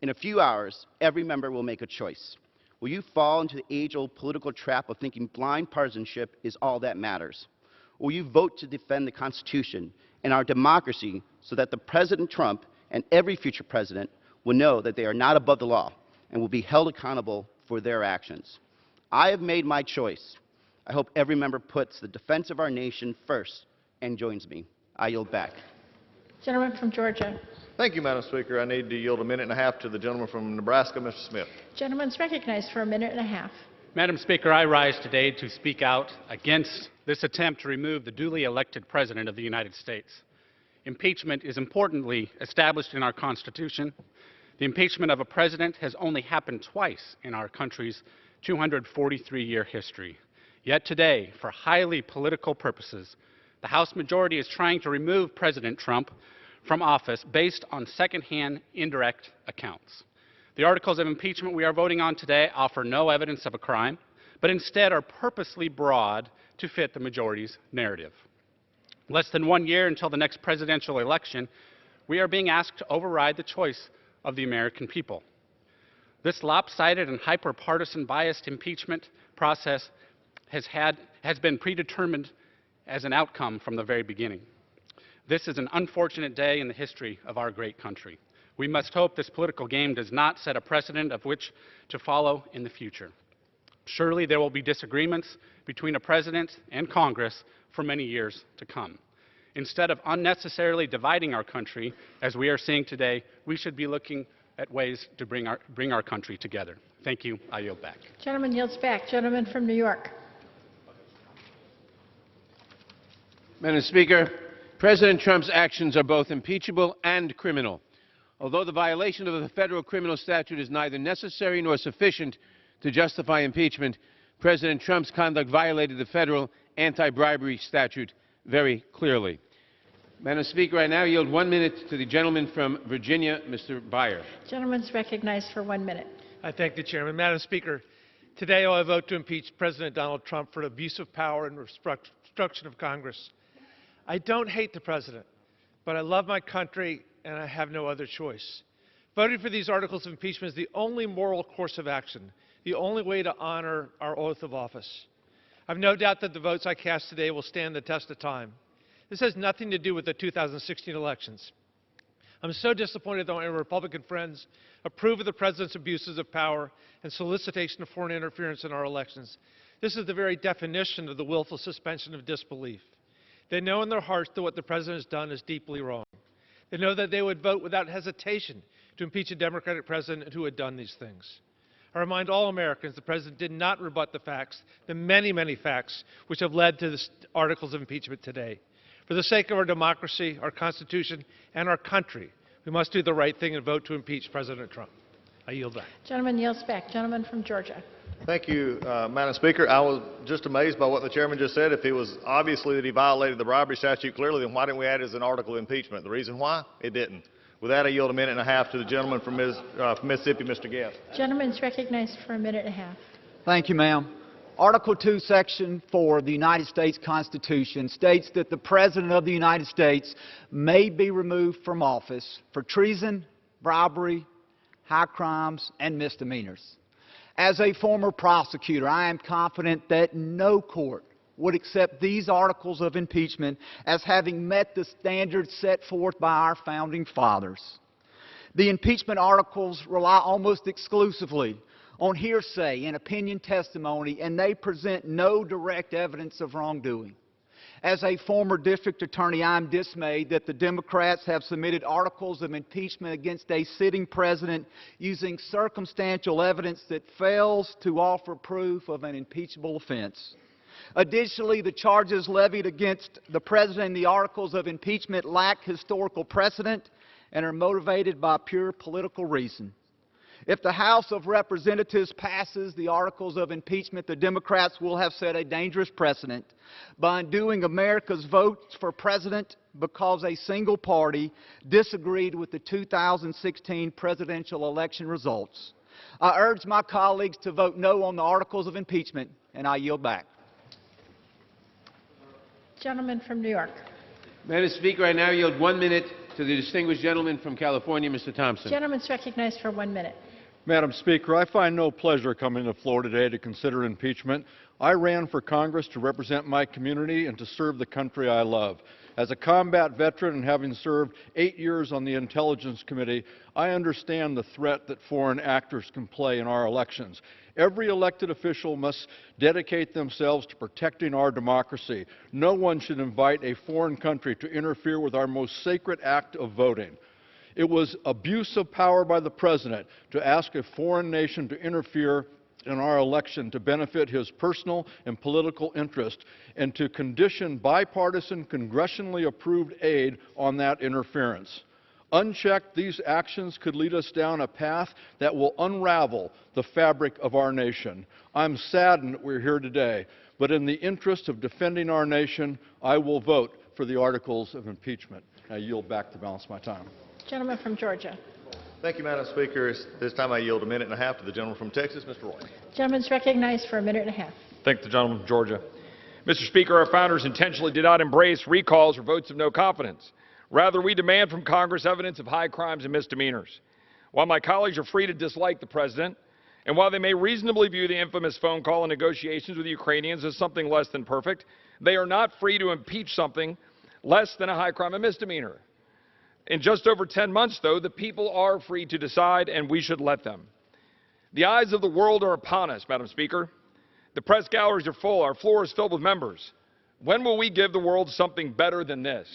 In a few hours, every member will make a choice. Will you fall into the age-old political trap of thinking blind partisanship is all that matters? Or will you vote to defend the Constitution and our democracy so that the President Trump and every future president will know that they are not above the law and will be held accountable for their actions? I have made my choice. I hope every member puts the defense of our nation first and joins me. I yield back. Gentleman from Georgia. Thank you, Madam Speaker. I need to yield a minute and a half to the gentleman from Nebraska, Mr. Smith. Gentleman's recognized for a minute and a half. Madam Speaker, I rise today to speak out against this attempt to remove the duly elected President of the United States. Impeachment is importantly established in our Constitution. The impeachment of a president has only happened twice in our country's 243-year history. Yet today, for highly political purposes, the House majority is trying to remove President Trump from office based on secondhand indirect accounts. The articles of impeachment we are voting on today offer no evidence of a crime, but instead are purposely broad to fit the majority's narrative. Less than 1 year until the next presidential election, we are being asked to override the choice of the American people. This lopsided and hyper-partisan biased impeachment process has been predetermined as an outcome from the very beginning. This is an unfortunate day in the history of our great country. We must hope this political game does not set a precedent of which to follow in the future. Surely there will be disagreements between a president and Congress for many years to come. Instead of unnecessarily dividing our country, as we are seeing today, we should be looking at ways to bring our country together. Thank you. I yield back. Gentleman yields back. Gentleman from New York. Madam Speaker, President Trump's actions are both impeachable and criminal. Although the violation of the federal criminal statute is neither necessary nor sufficient to justify impeachment, President Trump's conduct violated the federal anti-bribery statute very clearly. Madam Speaker, I now yield 1 minute to the gentleman from Virginia, Mr. Beyer. Gentleman's recognized for 1 minute. I thank the Chairman. Madam Speaker, today I vote to impeach President Donald Trump for abuse of power and obstruction of Congress. I don't hate the President, but I love my country and I have no other choice. Voting for these articles of impeachment is the only moral course of action, the only way to honor our oath of office. I have no doubt that the votes I cast today will stand the test of time. This has nothing to do with the 2016 elections. I'm so disappointed that my Republican friends approve of the President's abuses of power and solicitation of foreign interference in our elections. This is the very definition of the willful suspension of disbelief. They know in their hearts that what the President has done is deeply wrong. They know that they would vote without hesitation to impeach a Democratic President who had done these things. I remind all Americans the President did not rebut the facts, the many, many facts, which have led to the articles of impeachment today. For the sake of our democracy, our Constitution, and our country, we must do the right thing and vote to impeach President Trump. I yield back. Gentleman yields back. Gentleman from Georgia. Thank you, Madam Speaker. I was just amazed by what the chairman just said. If it was obviously that he violated the bribery statute clearly, then why didn't we add it as an article of impeachment? The reason why? It didn't. With that, I yield a minute and a half to the gentleman from Mississippi, Mr. Guest. Gentleman's recognized for a minute and a half. Thank you, ma'am. Article 2, Section 4 of the United States Constitution states that the President of the United States may be removed from office for treason, bribery, high crimes, and misdemeanors. As a former prosecutor, I am confident that no court would accept these articles of impeachment as having met the standards set forth by our founding fathers. The impeachment articles rely almost exclusively on hearsay and opinion testimony, and they present no direct evidence of wrongdoing. As a former district attorney, I am dismayed that the Democrats have submitted articles of impeachment against a sitting president using circumstantial evidence that fails to offer proof of an impeachable offense. Additionally, the charges levied against the president in the articles of impeachment lack historical precedent and are motivated by pure political reason. If the House of Representatives passes the articles of impeachment, the Democrats will have set a dangerous precedent by undoing America's votes for president because a single party disagreed with the 2016 presidential election results. I urge my colleagues to vote no on the articles of impeachment, and I yield back. Gentleman from New York. Madam Speaker, I now yield 1 minute to the distinguished gentleman from California, Mr. Thompson. Gentleman's recognized for 1 minute. Madam Speaker, I find no pleasure coming to the floor today to consider impeachment. I ran for Congress to represent my community and to serve the country I love. As a combat veteran and having served 8 years on the Intelligence Committee, I understand the threat that foreign actors can play in our elections. Every elected official must dedicate themselves to protecting our democracy. No one should invite a foreign country to interfere with our most sacred act of voting. It was abuse of power by the President to ask a foreign nation to interfere in our election to benefit his personal and political interest and to condition bipartisan, congressionally approved aid on that interference. Unchecked, these actions could lead us down a path that will unravel the fabric of our nation. I'm saddened that we're here today, but in the interest of defending our nation, I will vote for the articles of impeachment. I yield back the balance of my time. Gentleman from Georgia. Thank you, Madam Speaker. This time I yield 1.5 minutes to the gentleman from Texas, Mr. Roy. Gentleman's recognized for 1.5 minutes. Thank the gentleman from Georgia. Mr. Speaker, our founders intentionally did not embrace recalls or votes of no confidence. Rather, we demand from Congress evidence of high crimes and misdemeanors. While my colleagues are free to dislike the President, and while they may reasonably view the infamous phone call and negotiations with the Ukrainians as something less than perfect, they are not free to impeach something less than a high crime and misdemeanor. In just over 10 months, though, the people are free to decide, and we should let them. The eyes of the world are upon us, Madam Speaker. The press galleries are full. Our floor is filled with members. When will we give the world something better than this?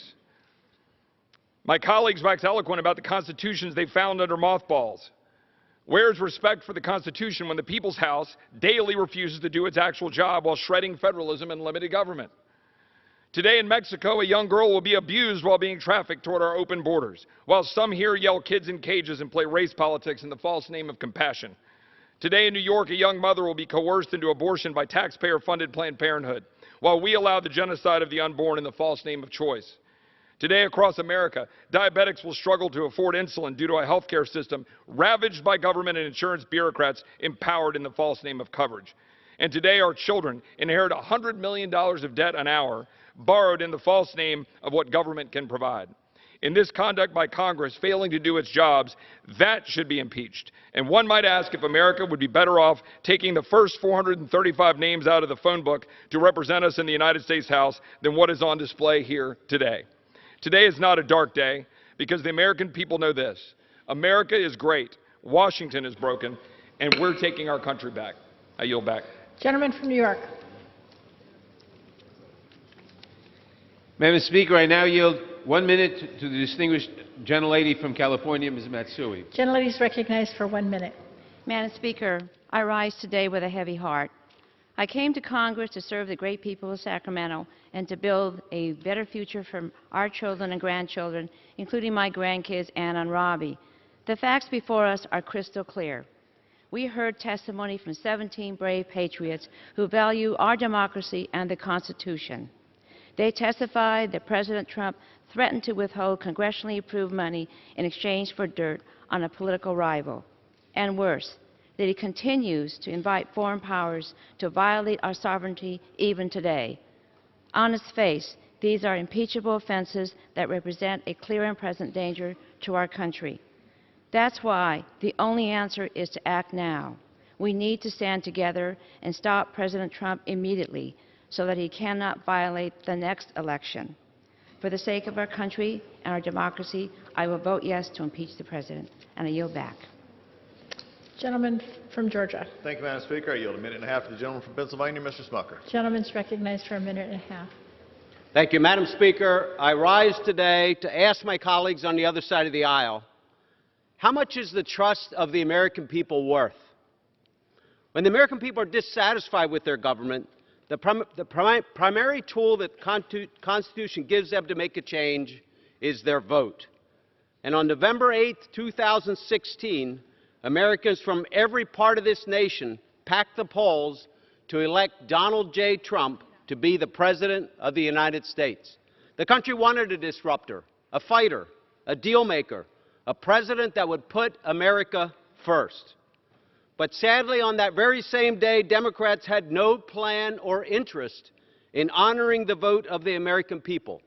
My colleagues wax eloquent about the constitutions they found under mothballs. Where's respect for the Constitution when the People's House daily refuses to do its actual job while shredding federalism and limited government? Today in Mexico, a young girl will be abused while being trafficked toward our open borders, while some here yell kids in cages and play race politics in the false name of compassion. Today in New York, a young mother will be coerced into abortion by taxpayer-funded Planned Parenthood, while we allow the genocide of the unborn in the false name of choice. Today across America, diabetics will struggle to afford insulin due to a health care system ravaged by government and insurance bureaucrats empowered in the false name of coverage. And today our children inherit $100 million of debt an hour, borrowed in the false name of what government can provide. In this conduct by Congress failing to do its jobs, that should be impeached. And one might ask if America would be better off taking the first 435 names out of the phone book to represent us in the United States House than what is on display here today. Today is not a dark day because the American people know this. America is great, Washington is broken, and we're taking our country back. I yield back. Gentleman from New York. Madam Speaker, I now yield 1 minute to the distinguished gentlelady from California, Ms. Matsui. Gentlelady is recognized for 1 minute. Madam Speaker, I rise today with a heavy heart. I came to Congress to serve the great people of Sacramento and to build a better future for our children and grandchildren, including my grandkids, Anna and Robbie. The facts before us are crystal clear. We heard testimony from 17 brave patriots who value our democracy and the Constitution. They testified that President Trump threatened to withhold congressionally approved money in exchange for dirt on a political rival. And worse, that he continues to invite foreign powers to violate our sovereignty even today. On its face, these are impeachable offenses that represent a clear and present danger to our country. That's why the only answer is to act now. We need to stand together and stop President Trump immediately so that he cannot violate the next election. For the sake of our country and our democracy, I will vote yes to impeach the President, and I yield back. Gentleman from Georgia. Thank you, Madam Speaker. I yield 1.5 minutes to the gentleman from Pennsylvania, Mr. Smucker. Gentleman's recognized for 1.5 minutes. Thank you, Madam Speaker. I rise today to ask my colleagues on the other side of the aisle, how much is the trust of the American people worth? When the American people are dissatisfied with their government, the primary tool that the Constitution gives them to make a change is their vote. And on November 8, 2016, Americans from every part of this nation packed the polls to elect Donald J. Trump to be the President of the United States. The country wanted a disruptor, a fighter, a deal maker, a president that would put America first. But sadly, on that very same day, Democrats had no plan or interest in honoring the vote of the American people.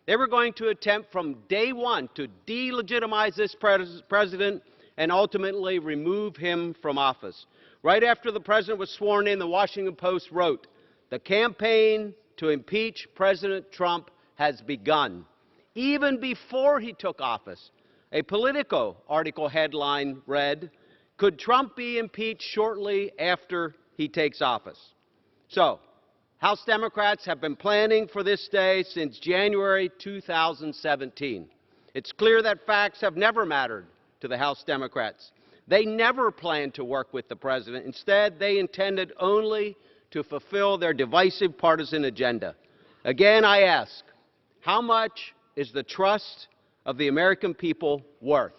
They were going to attempt from day one to delegitimize this president and ultimately remove him from office. Right after the president was sworn in, the Washington Post wrote, "The campaign to impeach President Trump has begun." Even before he took office, a Politico article headline read, "Could Trump be impeached shortly after he takes office?" So, House Democrats have been planning for this day since January 2017. It's clear that facts have never mattered to the House Democrats. They never planned to work with the president. Instead, they intended only to fulfill their divisive partisan agenda. Again, I ask, how much is the trust of the American people worth?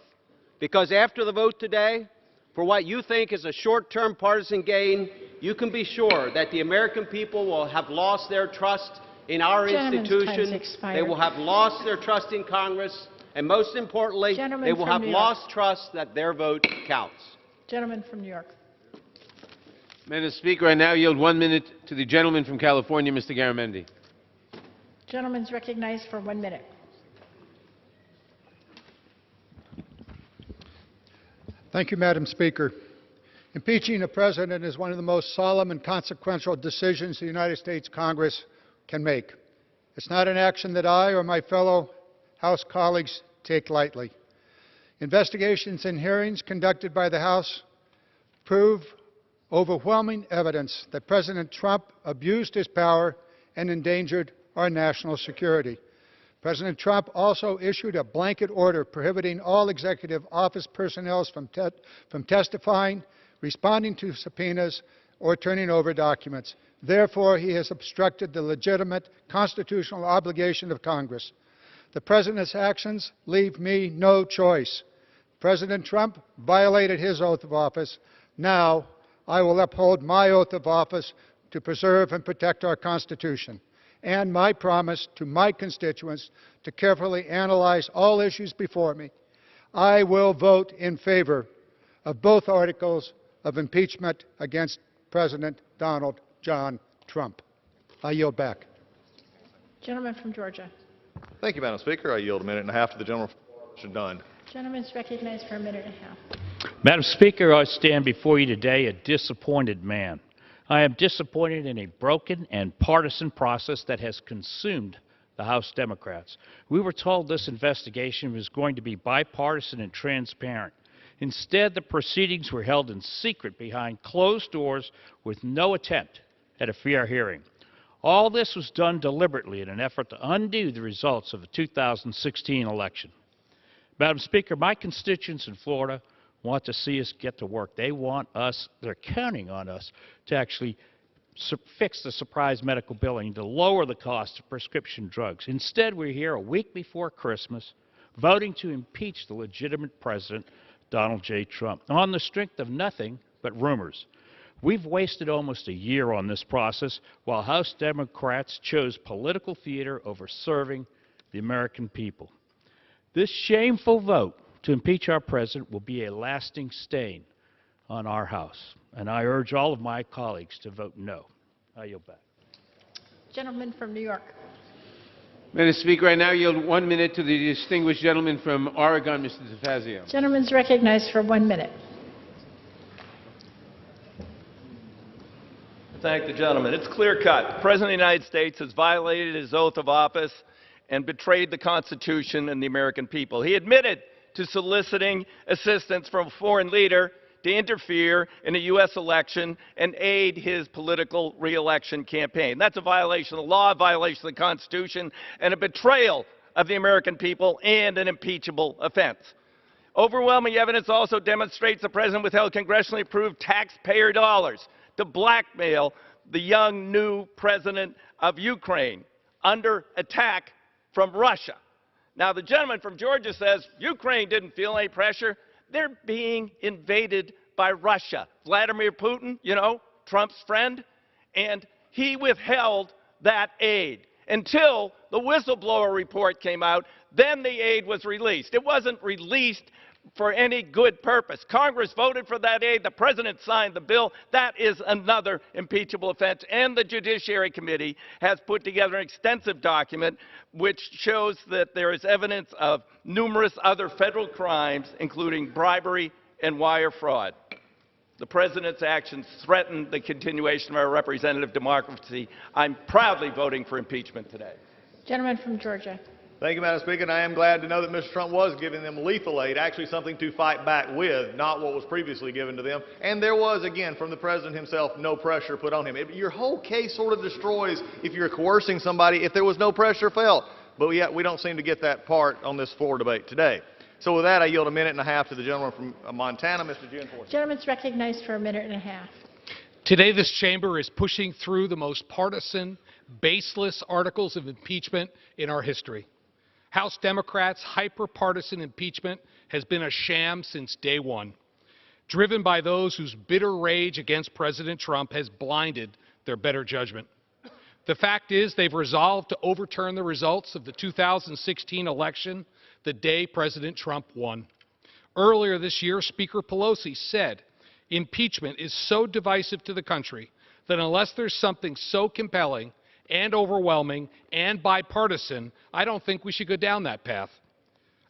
Because after the vote today, for what you think is a short-term partisan gain, you can be sure that the American people will have lost their trust in our institution. They will have lost their trust in Congress. And most importantly, they will have lost trust that their vote counts. Gentleman from New York. Madam Speaker, I now yield 1 minute to the gentleman from California, Mr. Garamendi. Gentleman's recognized for 1 minute. Thank you, Madam Speaker. Impeaching a president is one of the most solemn and consequential decisions the United States Congress can make. It's not an action that I or my fellow House colleagues take lightly. Investigations and hearings conducted by the House prove overwhelming evidence that President Trump abused his power and endangered our national security. President Trump also issued a blanket order prohibiting all executive office personnel from testifying, responding to subpoenas, or turning over documents. Therefore, he has obstructed the legitimate constitutional obligation of Congress. The President's actions leave me no choice. President Trump violated his oath of office. Now, I will uphold my oath of office to preserve and protect our Constitution, and my promise to my constituents to carefully analyze all issues before me. I will vote in favor of both articles of impeachment against President Donald John Trump. I yield back. Gentleman from Georgia. Thank you, Madam Speaker. I yield a minute and a half to the gentleman from Dunn. Gentleman's recognized for 1.5 minutes. Madam Speaker, I stand before you today a disappointed man. I am disappointed in a broken and partisan process that has consumed the House Democrats. We were told this investigation was going to be bipartisan and transparent. Instead, the proceedings were held in secret behind closed doors with no attempt at a fair hearing. All this was done deliberately in an effort to undo the results of the 2016 election. Madam Speaker, my constituents in Florida want to see us get to work. They want us, they're counting on us to actually fix the surprise medical billing, to lower the cost of prescription drugs. Instead, we're here a week before Christmas voting to impeach the legitimate president, Donald J. Trump, on the strength of nothing but rumors. We've wasted almost a year on this process while House Democrats chose political theater over serving the American people. This shameful vote to impeach our president will be a lasting stain on our House, and I urge all of my colleagues to vote no. I yield back. Gentleman from New York. Madam Speaker, I now yield 1 minute to the distinguished gentleman from Oregon, Mr. DeFazio. Gentleman's recognized for 1 minute. Thank the gentleman. It's clear-cut. The President of the United States has violated his oath of office and betrayed the Constitution and the American people. He admitted to soliciting assistance from a foreign leader to interfere in a U.S. election and aid his political re-election campaign. That's a violation of the law, a violation of the Constitution, and a betrayal of the American people, and an impeachable offense. Overwhelming evidence also demonstrates the President withheld congressionally approved taxpayer dollars to blackmail the young new President of Ukraine under attack from Russia. Now, the gentleman from Georgia says Ukraine didn't feel any pressure. They're being invaded by Russia. Vladimir Putin, you know, Trump's friend, and he withheld that aid until the whistleblower report came out then the aid was released. It wasn't released for any good purpose. Congress voted for that aid. The president signed the bill. That is another impeachable offense. And the Judiciary Committee has put together an extensive document which shows that there is evidence of numerous other federal crimes, including bribery and wire fraud. The president's actions threaten the continuation of our representative democracy. I'm proudly voting for impeachment today. Gentleman from Georgia. Thank you, Madam Speaker, and I am glad to know that Mr. Trump was giving them lethal aid, actually something to fight back with, not what was previously given to them. And there was, again, from the president himself, no pressure put on him. Your whole case sort of destroys if you're coercing somebody if there was no pressure felt. But yet we don't seem to get that part on this floor debate today. So with that, I yield a minute and a half to the gentleman from Montana, Mr. Gianforte. Gentleman's recognized for a minute and a half. Today, this chamber is pushing through the most partisan, baseless articles of impeachment in our history. House Democrats' hyper-partisan impeachment has been a sham since day one, driven by those whose bitter rage against President Trump has blinded their better judgment. The fact is, they've resolved to overturn the results of the 2016 election the day President Trump won. Earlier this year, Speaker Pelosi said, impeachment is so divisive to the country that unless there's something so compelling and overwhelming and bipartisan, I don't think we should go down that path.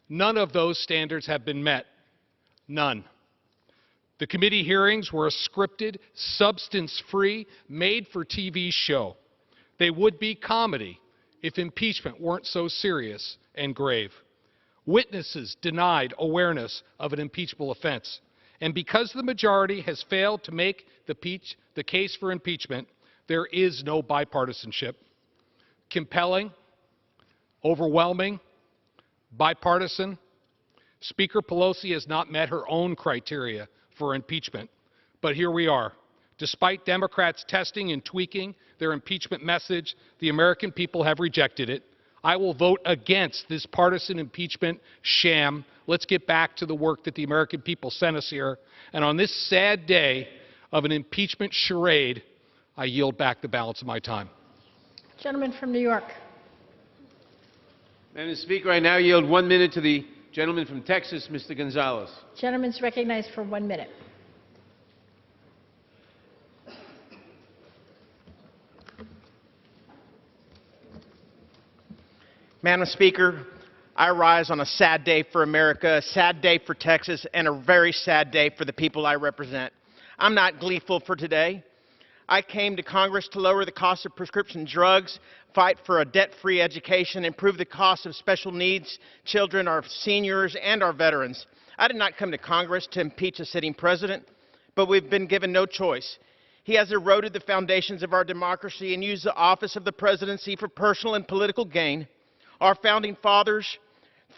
None of those standards have been met. None. The committee hearings were a scripted, substance-free, made-for-TV show. They would be comedy if impeachment weren't so serious and grave. Witnesses denied awareness of an impeachable offense. And because the majority has failed to make the case for impeachment, there is no bipartisanship. Compelling, overwhelming, bipartisan. Speaker Pelosi has not met her own criteria for impeachment. But here we are. Despite Democrats testing and tweaking their impeachment message, the American people have rejected it. I will vote against this partisan impeachment sham. Let's get back to the work that the American people sent us here. And on this sad day of an impeachment charade, I yield back the balance of my time. Gentleman from New York. Madam Speaker, I now yield 1 minute to the gentleman from Texas, Mr. Gonzalez. Gentleman's recognized for 1 minute. Madam Speaker, I rise on a sad day for America, a sad day for Texas, and a very sad day for the people I represent. I'm not gleeful for today. I came to Congress to lower the cost of prescription drugs, fight for a debt-free education, improve the cost of special needs children, our seniors, and our veterans. I did not come to Congress to impeach a sitting president, but we've been given no choice. He has eroded the foundations of our democracy and used the office of the presidency for personal and political gain. Our founding fathers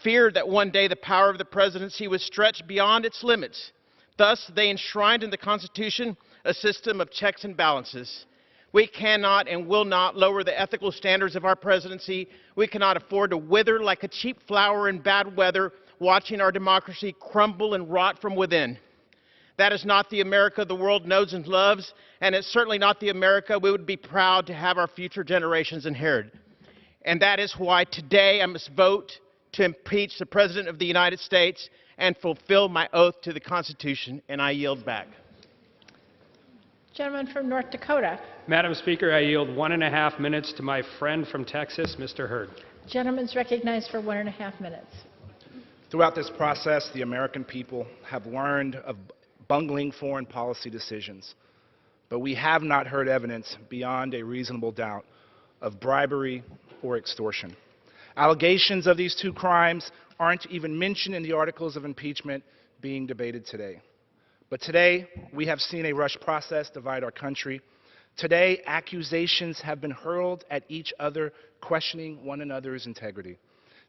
feared that one day the power of the presidency was stretched beyond its limits. Thus, they enshrined in the Constitution a system of checks and balances. We cannot and will not lower the ethical standards of our presidency. We cannot afford to wither like a cheap flower in bad weather, watching our democracy crumble and rot from within. That is not the America the world knows and loves, and it's certainly not the America we would be proud to have our future generations inherit. And that is why today I must vote to impeach the President of the United States and fulfill my oath to the Constitution, and I yield back. Gentleman from North Dakota. Madam Speaker, I yield 1.5 minutes to my friend from Texas, Mr. Hurd. Gentleman's recognized for 1.5 minutes. Throughout this process, the American people have learned of bungling foreign policy decisions, but we have not heard evidence beyond a reasonable doubt of bribery or extortion. Allegations of these two crimes aren't even mentioned in the articles of impeachment being debated today. But today, we have seen a rushed process divide our country. Today, accusations have been hurled at each other, questioning one another's integrity.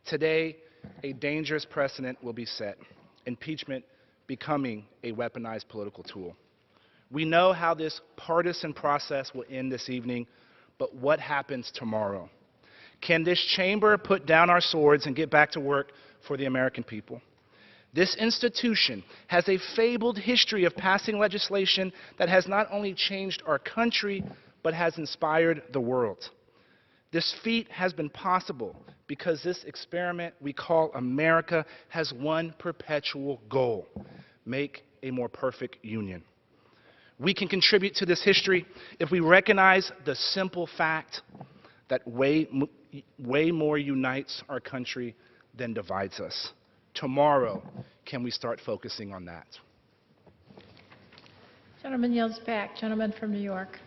Today, a dangerous precedent will be set, impeachment becoming a weaponized political tool. We know how this partisan process will end this evening, but what happens tomorrow? Can this chamber put down our swords and get back to work for the American people? This institution has a fabled history of passing legislation that has not only changed our country, but has inspired the world. This feat has been possible because this experiment we call America has one perpetual goal: make a more perfect union. We can contribute to this history if we recognize the simple fact that way more unites our country than divides us. Tomorrow, can we start focusing on that? Gentleman yields back. Gentleman from New York.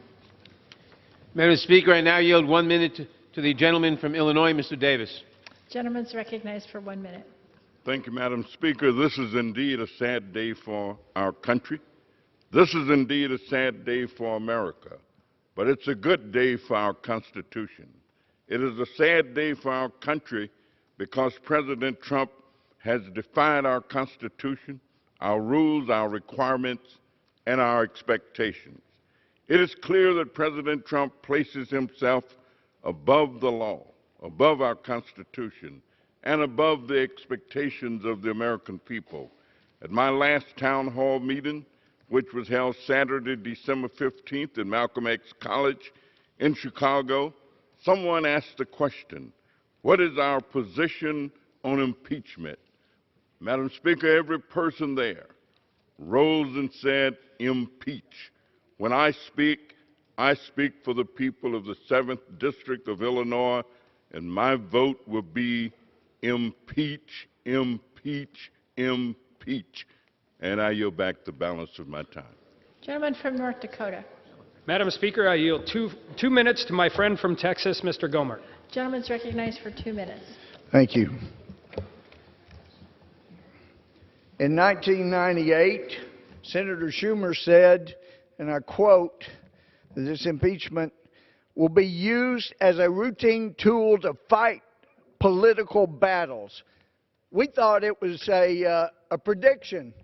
Madam Speaker, I now yield 1 minute to the gentleman from Illinois, Mr. Davis. Gentleman's recognized for 1 minute. Thank you, Madam Speaker. This is indeed a sad day for our country. This is indeed a sad day for America, but it's a good day for our Constitution. It is a sad day for our country because President Trump has defied our Constitution, our rules, our requirements, and our expectations. It is clear that President Trump places himself above the law, above our Constitution, and above the expectations of the American people. At my last town hall meeting, which was held Saturday, December 15th at Malcolm X College in Chicago, someone asked the question, what is our position on impeachment? Madam Speaker, every person there rose and said, impeach. When I speak for the people of the 7th District of Illinois, and my vote will be impeach, impeach, impeach. And I yield back the balance of my time. Gentleman from North Dakota. Madam Speaker, I yield two minutes to my friend from Texas, Mr. Gohmert. Gentleman's recognized for 2 minutes. Thank you. In 1998, Senator Schumer said, and I quote, that this impeachment will be used as a routine tool to fight political battles. We thought it was a prediction.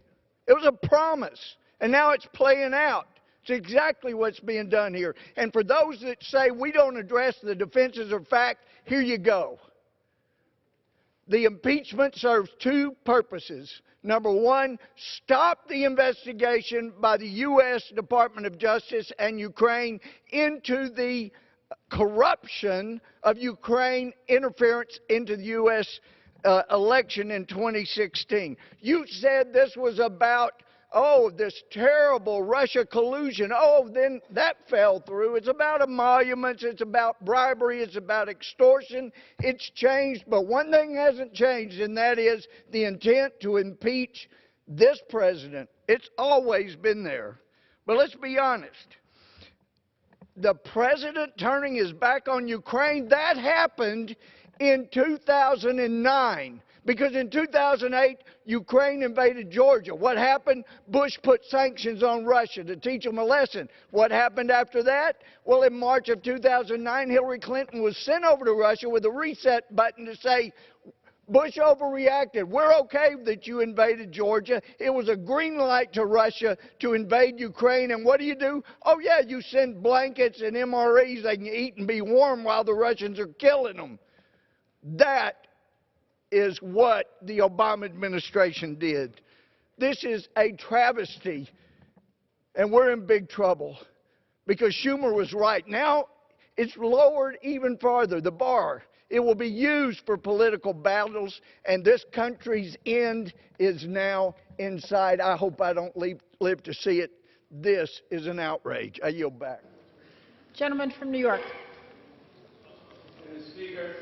It was a promise, and now it's playing out. It's exactly what's being done here. And for those that say we don't address the defenses of fact, here you go. The impeachment serves two purposes. Number one, stop the investigation by the U.S. Department of Justice and Ukraine into the corruption of Ukraine interference into the U.S. Election in 2016. You said this was about, this terrible Russia collusion. Then that fell through. It's about emoluments. It's about bribery. It's about extortion. It's changed, but one thing hasn't changed, and that is the intent to impeach this president. It's always been there. But let's be honest. The president turning his back on Ukraine, that happened in 2009. Because in 2008, Ukraine invaded Georgia. What happened? Bush put sanctions on Russia to teach them a lesson. What happened after that? Well, in March of 2009, Hillary Clinton was sent over to Russia with a reset button to say, Bush overreacted. We're okay that you invaded Georgia. It was a green light to Russia to invade Ukraine. And what do? Oh, yeah, you send blankets and MREs they can eat and be warm while the Russians are killing them. That is what the Obama administration did. This is a travesty, and we're in big trouble because Schumer was right. Now it's lowered even farther, the bar. It will be used for political battles, and this country's end is now in sight. I hope I don't live to see it. This is an outrage. I yield back. Gentleman from New York. Mr. Speaker,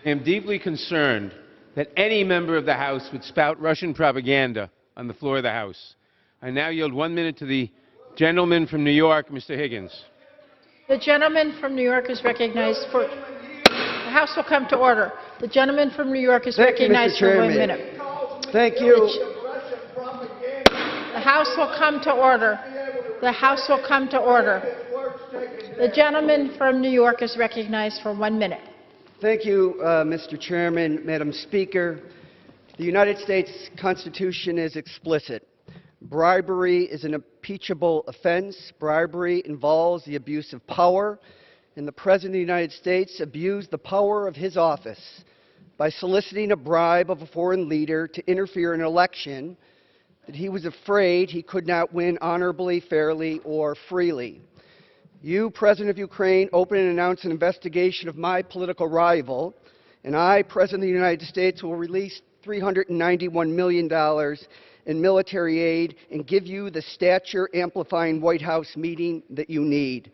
I am deeply concerned that any member of the House would spout Russian propaganda on the floor of the House. I now yield 1 minute to the gentleman from New York, Mr. Higgins. The gentleman from New York is recognized for... The House will come to order. The gentleman from New York is recognized for 1 minute. Thank you. The House will come to order. The House will come to order. The gentleman from New York is recognized for 1 minute. Thank you, Mr. Chairman. Madam Speaker, the United States Constitution is explicit. Bribery is an impeachable offense. Bribery involves the abuse of power, and the President of the United States abused the power of his office by soliciting a bribe of a foreign leader to interfere in an election that he was afraid he could not win honorably, fairly, or freely. You, President of Ukraine, open and announce an investigation of my political rival, and I, President of the United States, will release $391 million in military aid and give you the stature-amplifying White House meeting that you need.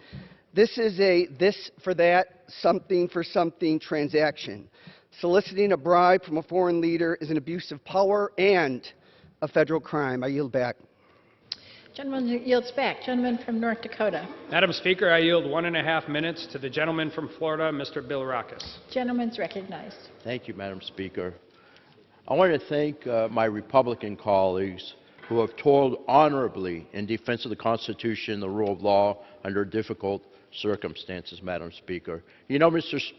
This is a this for that, something for something transaction. Soliciting a bribe from a foreign leader is an abuse of power and a federal crime. I yield back. Gentleman yields back. Gentleman from North Dakota. Madam Speaker, I yield 1.5 minutes to the gentleman from Florida, Mr. Bilirakis. Gentleman's recognized. Thank you, Madam Speaker. I want to thank my Republican colleagues who have toiled honorably in defense of the Constitution and the rule of law under difficult circumstances, Madam Speaker. You know,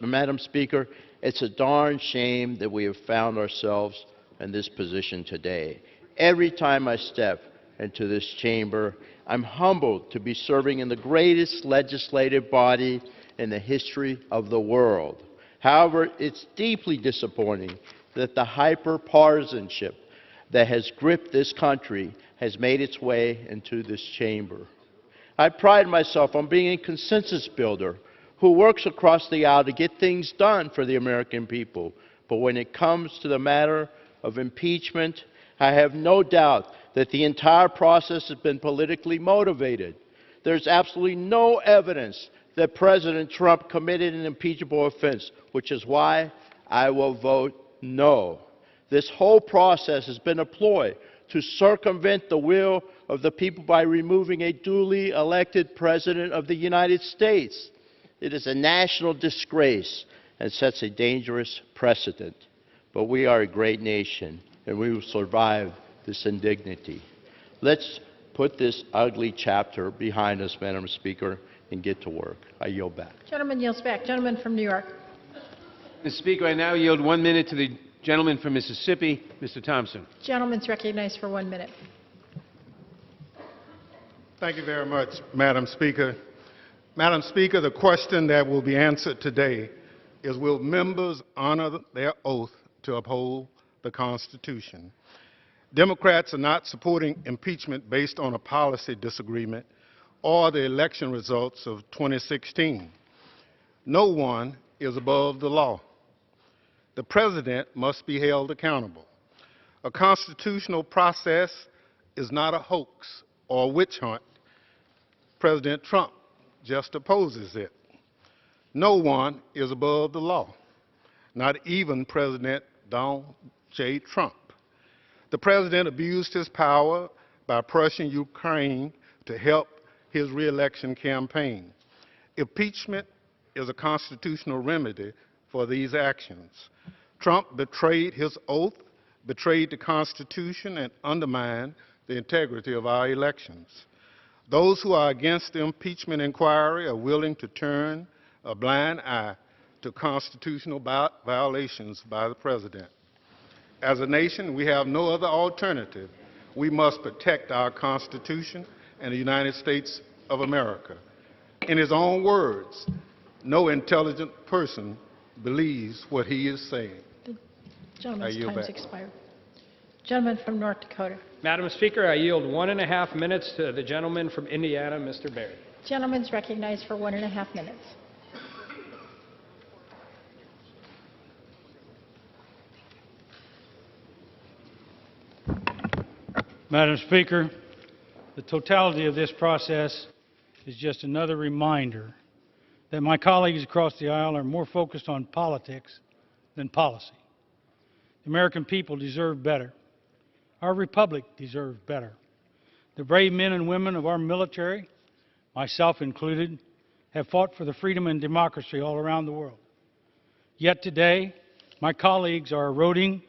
Madam Speaker, it's a darn shame that we have found ourselves in this position today. Every time I step into this chamber, I'm humbled to be serving in the greatest legislative body in the history of the world. However, it's deeply disappointing that the hyper-partisanship that has gripped this country has made its way into this chamber. I pride myself on being a consensus builder who works across the aisle to get things done for the American people. But when it comes to the matter of impeachment, I have no doubt that the entire process has been politically motivated. There's absolutely no evidence that President Trump committed an impeachable offense, which is why I will vote no. This whole process has been a ploy to circumvent the will of the people by removing a duly elected President of the United States. It is a national disgrace and sets a dangerous precedent. But we are a great nation, and we will survive this indignity. Let's put this ugly chapter behind us, Madam Speaker, and get to work. I yield back. Gentleman yields back. Gentleman from New York. Mr. Speaker, I now yield 1 minute to the gentleman from Mississippi, Mr. Thompson. Gentleman's recognized for 1 minute. Thank you very much, Madam Speaker. Madam Speaker, the question that will be answered today is, will members honor their oath to uphold the Constitution? Democrats are not supporting impeachment based on a policy disagreement or the election results of 2016. No one is above the law. The President must be held accountable. A constitutional process is not a hoax or a witch hunt. President Trump just opposes it. No one is above the law, not even President Donald J. Trump. The President abused his power by pressuring Ukraine to help his reelection campaign. Impeachment is a constitutional remedy for these actions. Trump betrayed his oath, betrayed the Constitution, and undermined the integrity of our elections. Those who are against the impeachment inquiry are willing to turn a blind eye to constitutional violations by the President. As a nation, we have no other alternative. We must protect our Constitution and the United States of America. In his own words, no intelligent person believes what he is saying. The gentleman's yield time's back. expired. Gentleman from North Dakota. Madam Speaker, I yield 1.5 minutes to the gentleman from Indiana, Mr. Barry. Gentleman's recognized for 1.5 minutes. Madam Speaker, the totality of this process is just another reminder that my colleagues across the aisle are more focused on politics than policy. The American people deserve better. Our republic deserves better. The brave men and women of our military, myself included, have fought for the freedom and democracy all around the world. Yet today, my colleagues are eroding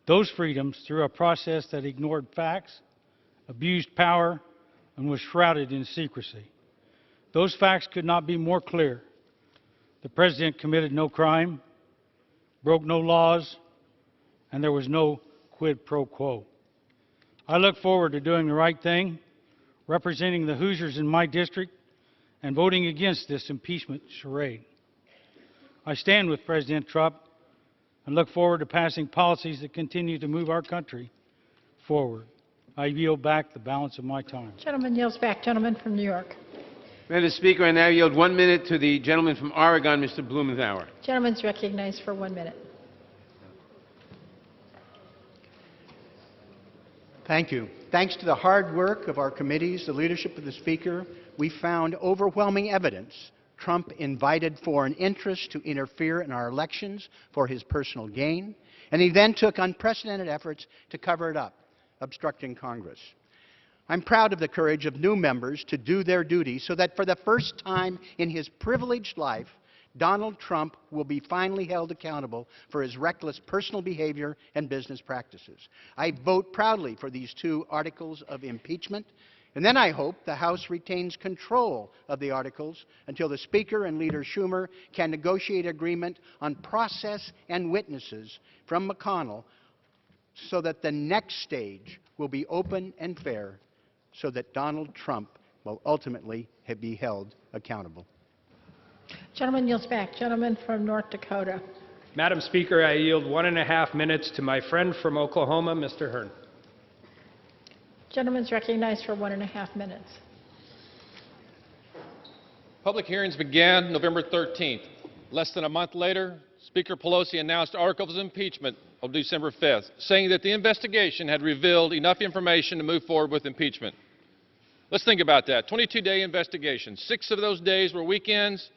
those freedoms through a process that ignored facts, abused power, and was shrouded in secrecy. Those facts could not be more clear. The President committed no crime, broke no laws, and there was no quid pro quo. I look forward to doing the right thing, representing the Hoosiers in my district, and voting against this impeachment charade. I stand with President Trump and look forward to passing policies that continue to move our country forward. I yield back the balance of my time. Gentleman yields back. Gentleman from New York. Madam Speaker, I now yield 1 minute to the gentleman from Oregon, Mr. Blumenauer. Gentleman's recognized for 1 minute. Thank you. Thanks to the hard work of our committees, the leadership of the Speaker, we found overwhelming evidence Trump invited foreign interests to interfere in our elections for his personal gain, and he then took unprecedented efforts to cover it up, obstructing Congress. I'm proud of the courage of new members to do their duty so that for the first time in his privileged life, Donald Trump will be finally held accountable for his reckless personal behavior and business practices. I vote proudly for these 2 articles of impeachment, and then I hope the House retains control of the articles until the Speaker and Leader Schumer can negotiate agreement on process and witnesses from McConnell so that the next stage will be open and fair, so that Donald Trump will ultimately be held accountable. Gentleman yields back. Gentleman from North Dakota. Madam Speaker, I yield 1.5 minutes to my friend from Oklahoma, Mr. Hearn. Gentleman's recognized for 1.5 minutes. Public hearings began November 13th. Less than a month later, Speaker Pelosi announced articles of impeachment on December 5th, saying that the investigation had revealed enough information to move forward with impeachment. Let's think about that. 22-day investigation. 6 of those days were weekends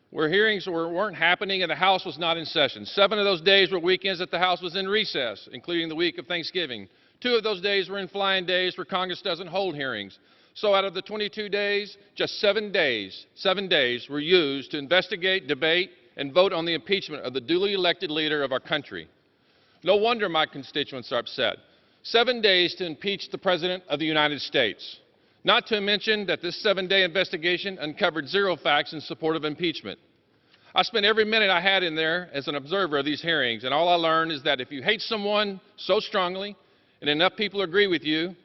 where hearings weren't happening and the House was not in session. 7 of those days were weekends that the House was in recess, including the week of Thanksgiving. 2 of those days were in flying days where Congress doesn't hold hearings. So out of the 22 days, just 7 days were used to investigate, debate, and vote on the impeachment of the duly elected leader of our country. No wonder my constituents are upset. 7 days to impeach the President of the United States. Not to mention that this 7-day investigation uncovered 0 facts in support of impeachment. I spent every minute I had in there as an observer of these hearings, and all I learned is that if you hate someone so strongly and enough people agree with you,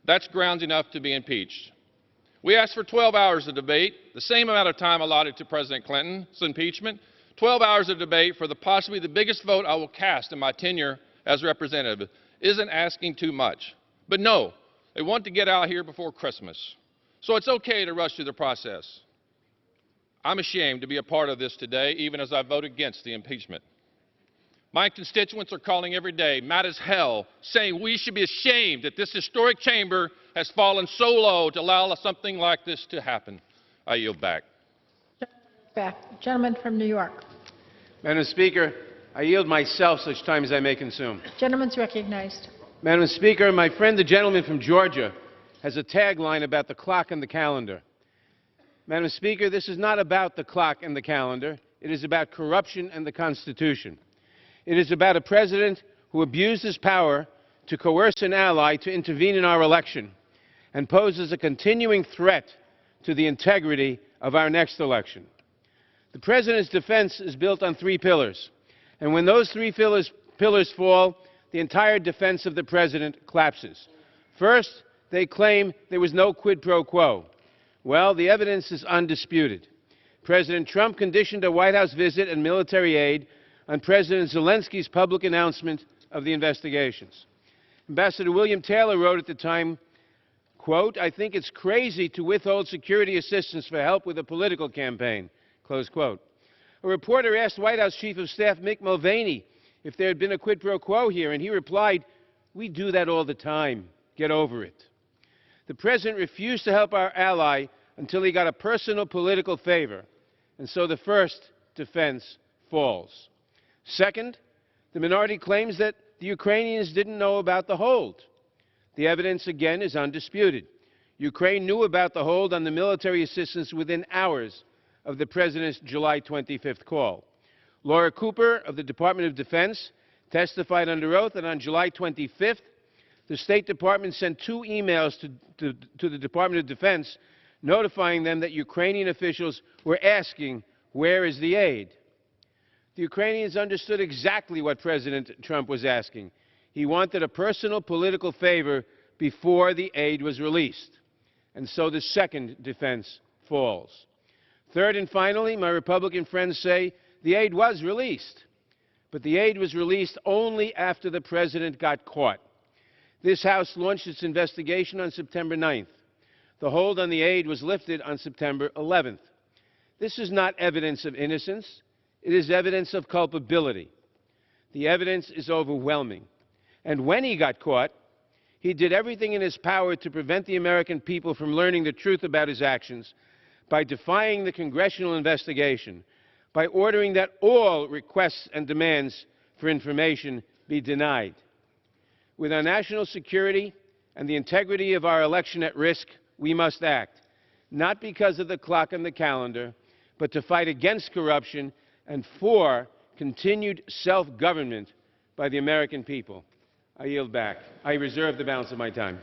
that's grounds enough to be impeached. We asked for 12 hours of debate, the same amount of time allotted to President Clinton's impeachment, 12 hours of debate for possibly the biggest vote I will cast in my tenure as representative. Isn't asking too much. But no, they want to get out here before Christmas. So it's okay to rush through the process. I'm ashamed to be a part of this today, even as I vote against the impeachment. My constituents are calling every day, mad as hell, saying we should be ashamed that this historic chamber has fallen so low to allow something like this to happen. I yield back. Back. Gentleman from New York. Madam Speaker, I yield myself such time as I may consume. Gentleman's recognized. Madam Speaker, my friend the gentleman from Georgia has a tagline about the clock and the calendar. Madam Speaker, this is not about the clock and the calendar. It is about corruption and the Constitution. It is about a president who abused his power to coerce an ally to intervene in our election and poses a continuing threat to the integrity of our next election. The president's defense is built on 3 pillars, and when those 3 pillars fall, the entire defense of the president collapses. First, they claim there was no quid pro quo. Well, the evidence is undisputed. President Trump conditioned a White House visit and military aid on President Zelensky's public announcement of the investigations. Ambassador William Taylor wrote at the time, quote, "I think it's crazy to withhold security assistance for help with a political campaign," close quote. A reporter asked White House Chief of Staff Mick Mulvaney if there had been a quid pro quo here, and he replied, "We do that all the time. Get over it." The president refused to help our ally until he got a personal political favor, and so the first defense falls. Second, the minority claims that the Ukrainians didn't know about the hold. The evidence, again, is undisputed. Ukraine knew about the hold on the military assistance within hours of the president's July 25th call. Laura Cooper of the Department of Defense testified under oath that on July 25th, the State Department sent 2 emails to the Department of Defense notifying them that Ukrainian officials were asking, "Where is the aid?" The Ukrainians understood exactly what President Trump was asking. He wanted a personal political favor before the aid was released. And so the second defense falls. Third and finally, my Republican friends say the aid was released. But the aid was released only after the president got caught. This House launched its investigation on September 9th. The hold on the aid was lifted on September 11th. This is not evidence of innocence. It is evidence of culpability. The evidence is overwhelming. And when he got caught, he did everything in his power to prevent the American people from learning the truth about his actions by defying the congressional investigation, by ordering that all requests and demands for information be denied. With our national security and the integrity of our election at risk, we must act, not because of the clock and the calendar, but to fight against corruption and for continued self-government by the American people. I yield back. I reserve the balance of my time.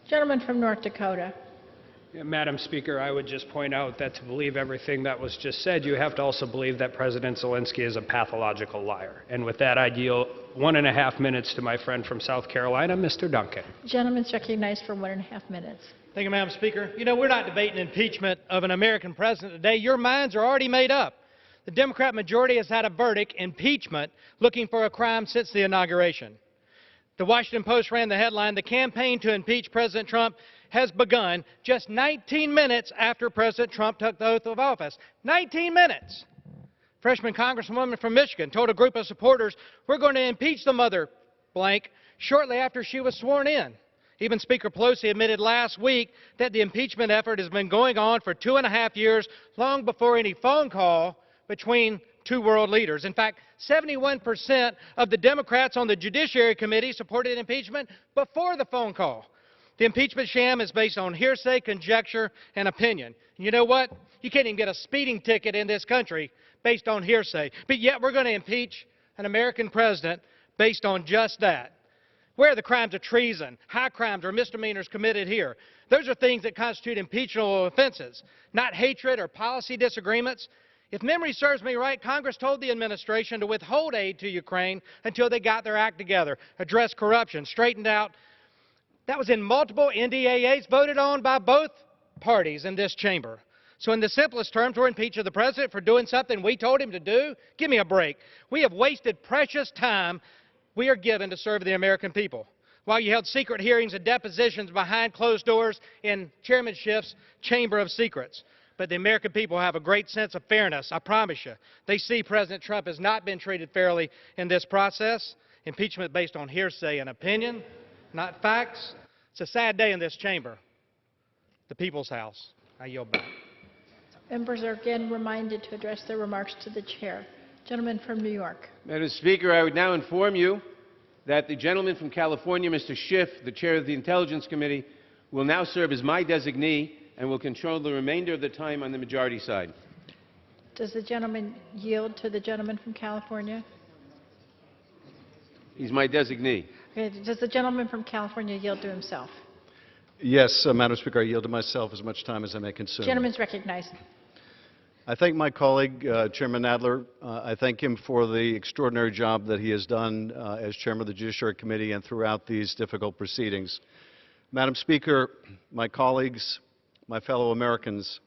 Gentleman from North Dakota. Madam Speaker, I would just point out that to believe everything that was just said, you have to also believe that President Zelensky is a pathological liar. And with that, I'd yield 1.5 minutes to my friend from South Carolina, Mr. Duncan. Gentleman's recognized for 1.5 minutes. Thank you, Madam Speaker. You know, we're not debating impeachment of an American president today. Your minds are already made up. The Democrat majority has had a verdict, impeachment, looking for a crime since the inauguration. The Washington Post ran the headline, "The campaign to impeach President Trump has begun just 19 minutes after President Trump took the oath of office." 19 minutes. Freshman Congresswoman from Michigan told a group of supporters, "We're going to impeach the mother blank shortly after she was sworn in." Even Speaker Pelosi admitted last week that the impeachment effort has been going on for 2.5 years, long before any phone call between two world leaders. In fact, 71% of the Democrats on the Judiciary Committee supported impeachment before the phone call. The impeachment sham is based on hearsay, conjecture, and opinion. And you know what? You can't even get a speeding ticket in this country based on hearsay. But yet we're going to impeach an American president based on just that. Where are the crimes of treason, high crimes, or misdemeanors committed here? Those are things that constitute impeachable offenses, not hatred or policy disagreements. If memory serves me right, Congress told the administration to withhold aid to Ukraine until they got their act together, addressed corruption, straightened out. That was in multiple NDAAs voted on by both parties in this chamber. So in the simplest terms, we're impeaching the president for doing something we told him to do? Give me a break. We have wasted precious time we are given to serve the American people. While you held secret hearings and depositions behind closed doors in Chairman Schiff's Chamber of Secrets. But the American people have a great sense of fairness, I promise you. They see President Trump has not been treated fairly in this process. Impeachment based on hearsay and opinion, not facts. It's a sad day in this chamber, the People's House. I yield back. Members are again reminded to address their remarks to the chair. Gentleman from New York. Madam Speaker, I would now inform you that the gentleman from California, Mr. Schiff, the chair of the Intelligence Committee, will now serve as my designee and will control the remainder of the time on the majority side. Does the gentleman yield to the gentleman from California? He's my designee. Okay. Does the gentleman from California yield to himself? Yes, Madam Speaker, I yield to myself as much time as I may consume. Gentleman's recognized. I thank my colleague, Chairman Nadler. I thank him for the extraordinary job that he has done as Chairman of the Judiciary Committee and throughout these difficult proceedings. Madam Speaker, my colleagues, my fellow Americans,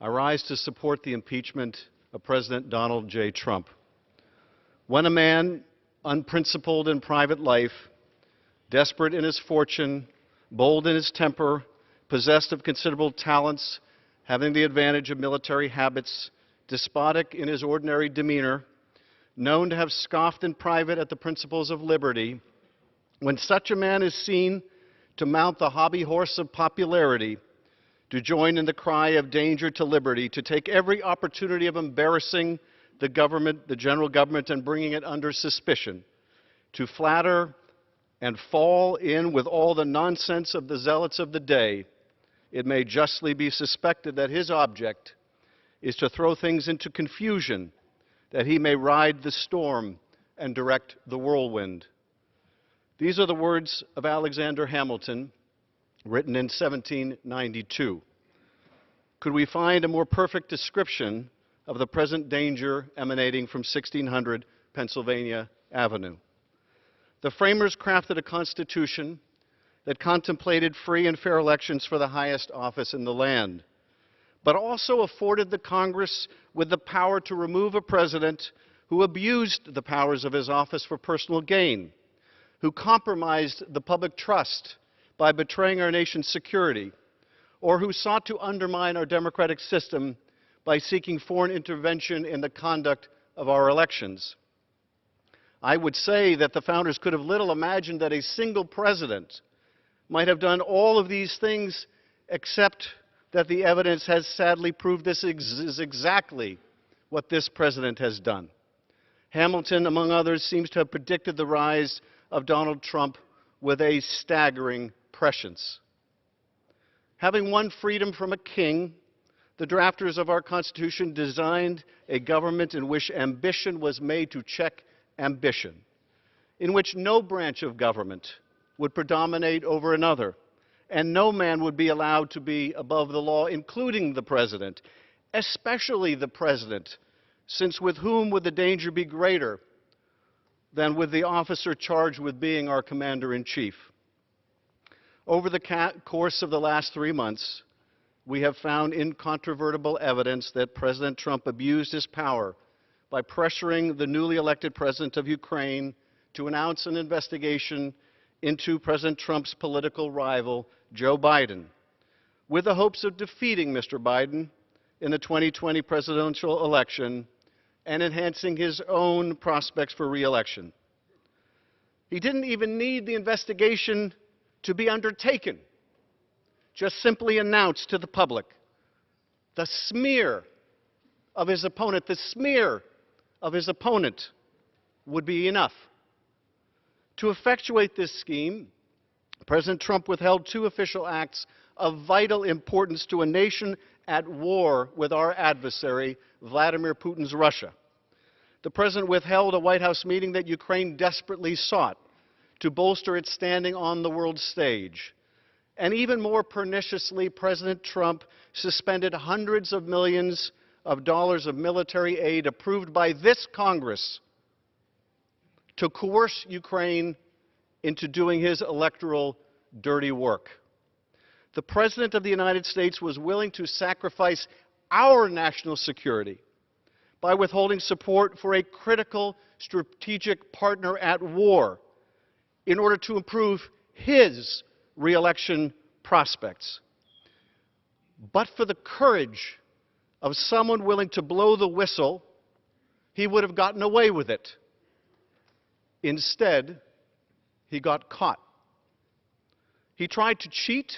I rise to support the impeachment of President Donald J. Trump. When a man, unprincipled in private life, desperate in his fortune, bold in his temper, possessed of considerable talents, having the advantage of military habits, despotic in his ordinary demeanor, known to have scoffed in private at the principles of liberty, when such a man is seen to mount the hobby horse of popularity, to join in the cry of danger to liberty, to take every opportunity of embarrassing the government, the general government, and bringing it under suspicion, to flatter and fall in with all the nonsense of the zealots of the day, it may justly be suspected that his object is to throw things into confusion, that he may ride the storm and direct the whirlwind. These are the words of Alexander Hamilton, written in 1792. Could we find a more perfect description of the present danger emanating from 1600 Pennsylvania Avenue? The framers crafted a constitution that contemplated free and fair elections for the highest office in the land, but also afforded the Congress with the power to remove a president who abused the powers of his office for personal gain, who compromised the public trust by betraying our nation's security, or who sought to undermine our democratic system by seeking foreign intervention in the conduct of our elections. I would say that the founders could have little imagined that a single president might have done all of these things, except that the evidence has sadly proved this is exactly what this president has done. Hamilton, among others, seems to have predicted the rise of Donald Trump with a staggering prescience. Having won freedom from a king, the drafters of our Constitution designed a government in which ambition was made to check ambition, in which no branch of government would predominate over another, and no man would be allowed to be above the law, including the president, especially the president, since with whom would the danger be greater than with the officer charged with being our commander-in-chief? Over the course of the last 3 months, we have found incontrovertible evidence that President Trump abused his power by pressuring the newly elected president of Ukraine to announce an investigation into President Trump's political rival, Joe Biden, with the hopes of defeating Mr. Biden in the 2020 presidential election and enhancing his own prospects for re-election. He didn't even need the investigation to be undertaken, just simply announced to the public. The smear of his opponent, would be enough. To effectuate this scheme, President Trump withheld 2 official acts of vital importance to a nation at war with our adversary, Vladimir Putin's Russia. The President withheld a White House meeting that Ukraine desperately sought to bolster its standing on the world stage. And even more perniciously, President Trump suspended hundreds of millions of dollars of military aid approved by this Congress to coerce Ukraine into doing his electoral dirty work. The President of the United States was willing to sacrifice our national security by withholding support for a critical strategic partner at war in order to improve his re-election prospects. But for the courage of someone willing to blow the whistle, he would have gotten away with it. Instead, he got caught. He tried to cheat,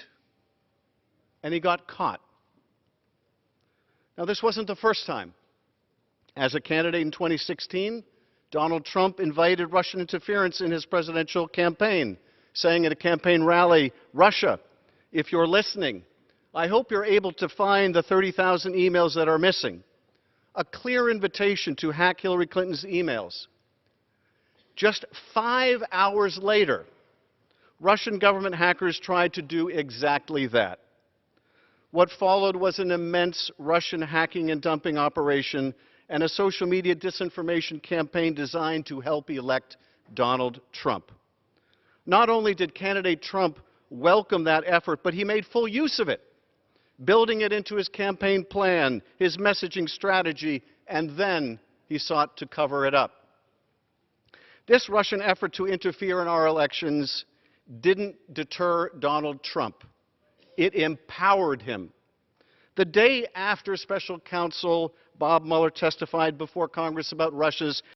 and he got caught. Now, this wasn't the first time. As a candidate in 2016, Donald Trump invited Russian interference in his presidential campaign, saying at a campaign rally, "Russia, if you're listening, I hope you're able to find the 30,000 emails that are missing." A clear invitation to hack Hillary Clinton's emails. Just 5 hours later, Russian government hackers tried to do exactly that. What followed was an immense Russian hacking and dumping operation and a social media disinformation campaign designed to help elect Donald Trump. Not only did candidate Trump welcome that effort, but he made full use of it, building it into his campaign plan, his messaging strategy, and then he sought to cover it up. This Russian effort to interfere in our elections didn't deter Donald Trump. It empowered him. The day after Special Counsel Bob Mueller testified before Congress about Russia's